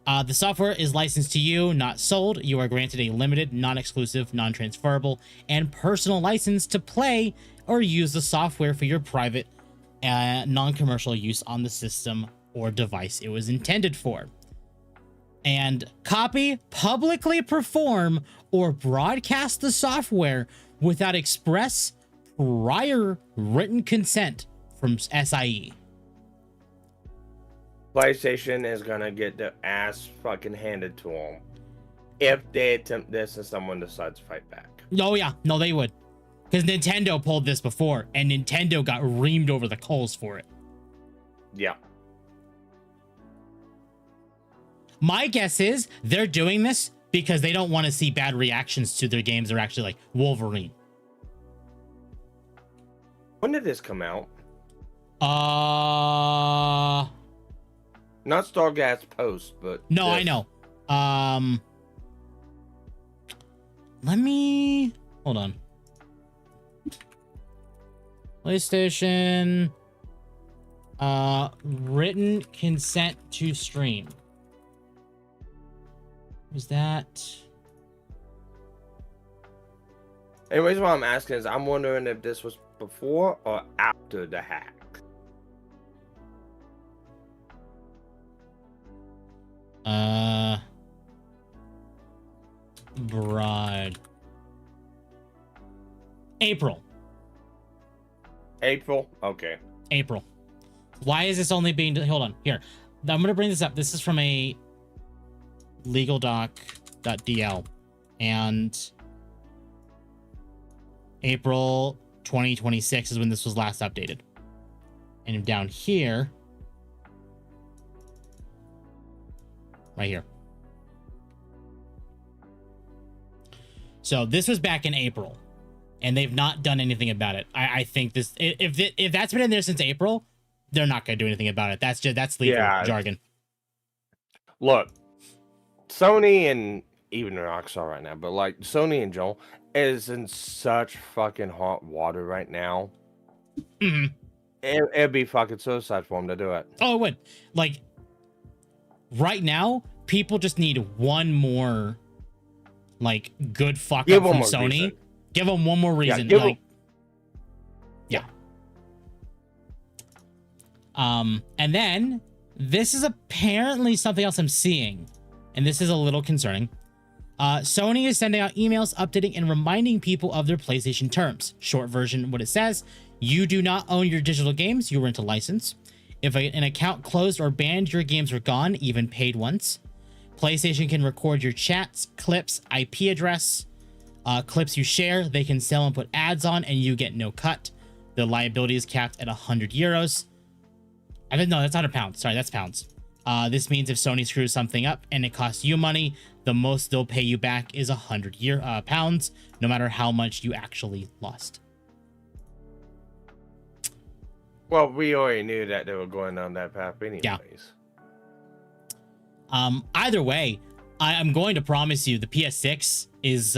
the software is licensed to you, not sold. You are granted a limited, non-exclusive, non-transferable, and personal license to play or use the software for your private, non-commercial use on the system or device it was intended for. And copy, publicly perform, or broadcast the software without express prior written consent from SIE. PlayStation is gonna get their ass fucking handed to them if they attempt this and someone decides to fight back. Oh yeah, no, they would, because Nintendo pulled this before, and Nintendo got reamed over the coals for it. Yeah. My guess is they're doing this because they don't want to see bad reactions to their games. They're actually like Wolverine. When did this come out? Not Stargat's post, but no, I know. Let me hold on. PlayStation written consent to stream. Was that? Anyways, what I'm asking is, I'm wondering if this was before or after the hack. Broad. April. April? Okay. April. Why is this only being... Hold on. Here. I'm going to bring this up. This is from a legaldoc.dl. And April 2026 is when this was last updated. And down here... Right here. So this was back in April, and they've not done anything about it. I think this, if that's been in there since April, they're not going to do anything about it. That's legal jargon. Look, Sony and even Rockstar right now, but like Sony and Joel is in such fucking hot water right now. Mm-hmm. It'd be fucking suicide for them to do it. Oh, it would. Like, right now, people just need one more, like, good fuck up from Sony. Reason. Give them one more reason. Yeah. And then this is apparently something else I'm seeing, and this is a little concerning. Sony is sending out emails updating and reminding people of their PlayStation terms. Short version, what it says: you do not own your digital games, you rent a license. If an account closed or banned, your games are gone, even paid ones. PlayStation can record your chats, clips, IP address, clips you share. They can sell and put ads on, and you get no cut. The liability is capped at 100 euros. No, that's 100 pounds. Sorry, that's pounds. This means if Sony screws something up and it costs you money, the most they'll pay you back is 100 pounds, no matter how much you actually lost. Well, we already knew that they were going down that path anyways. Yeah. Either way, I'm going to promise you the PS6 is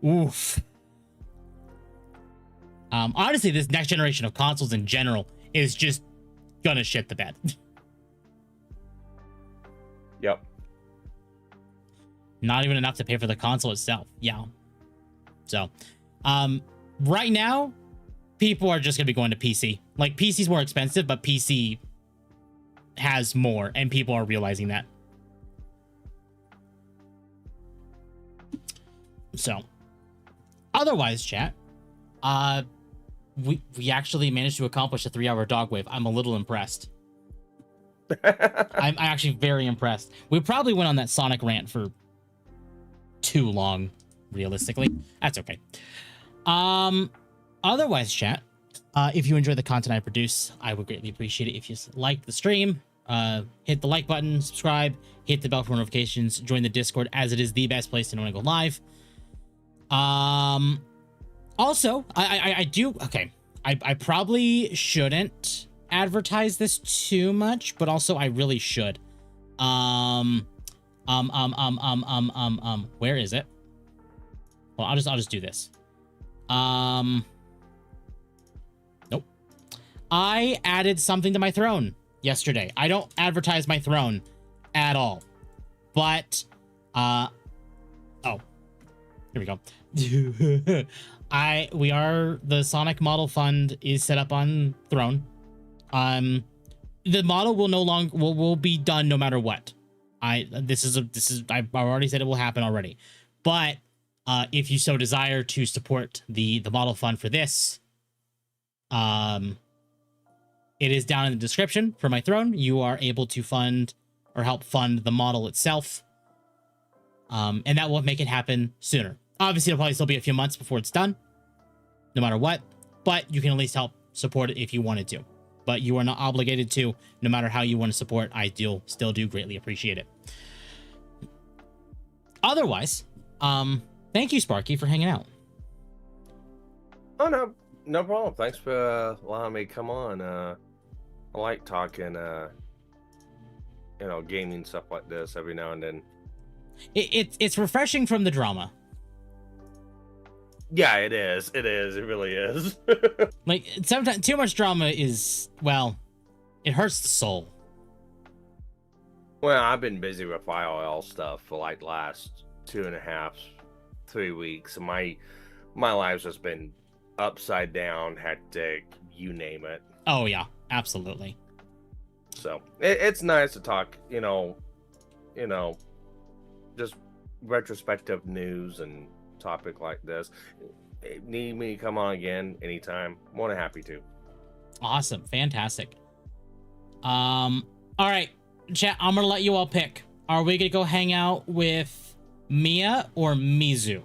oof. Honestly, this next generation of consoles in general is just gonna shit the bed. Yep. Not even enough to pay for the console itself. Yeah. So, right now, people are just gonna be going to PC. Like, PC's more expensive, but PC has more, and people are realizing that. So, otherwise, chat, we actually managed to accomplish a 3-hour Dogwave. I'm a little impressed. I'm actually very impressed. We probably went on that Sonic rant for too long, realistically. That's okay. Otherwise, chat, if you enjoy the content I produce, I would greatly appreciate it if you like the stream, hit the like button, subscribe, hit the bell for notifications, join the Discord, as it is the best place to know when I go live. Also, I probably shouldn't advertise this too much, but also I really should. Where is it? Well, I'll just do this. Nope. I added something to my throne yesterday. I don't advertise my throne at all, but, oh, here we go. The Sonic Model Fund is set up on Throne. The model will no longer will be done no matter what. I've already said it will happen already, but if you so desire to support the model fund for this, it is down in the description for my throne. You are able to fund or help fund the model itself, and that will make it happen sooner. Obviously, it'll probably still be a few months before it's done, no matter what, but you can at least help support it if you wanted to. But you are not obligated to, no matter how you want to support. I still do greatly appreciate it. Otherwise, thank you, Sparky, for hanging out. Oh, no problem. Thanks for allowing me to come on. I like talking, gaming stuff like this every now and then. It's refreshing from the drama. Yeah, it is. It really is. Like, sometimes too much drama is, well, it hurts the soul. Well, I've been busy with IOL stuff for like last 2.5, 3 weeks. And my life's just been upside down, hectic, you name it. Oh yeah, absolutely. So it's nice to talk, just retrospective news and topic like this. Need me to come on again anytime, more than happy to. Awesome, fantastic. All right, chat, I'm gonna let you all pick. Are we gonna go hang out with Mia or Mizu?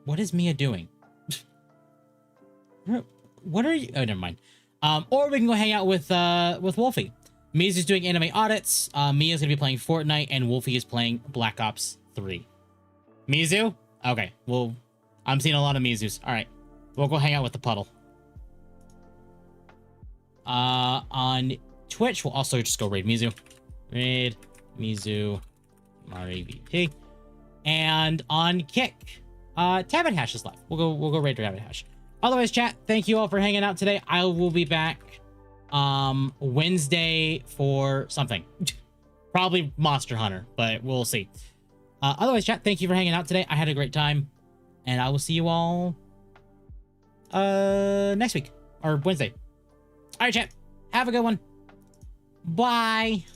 What is Mia doing? What are you? Oh, never mind. Or we can go hang out with Wolfie. Mizu's doing anime audits. Mia's gonna be playing Fortnite, and Wolfie is playing Black Ops 3. Mizu? Okay, well, I'm seeing a lot of Mizus. All right, we'll go hang out with the puddle. On Twitch, we'll also just go raid Mizu. Raid Mizu, Mari VP. And on Kick, Tabit Hash is live. We'll go raid Tabit Hash. Otherwise, chat, thank you all for hanging out today. I will be back Wednesday for something. Probably Monster Hunter, but we'll see. Otherwise, chat, thank you for hanging out today. I had a great time, and I will see you all next week or Wednesday. All right, chat, have a good one. Bye.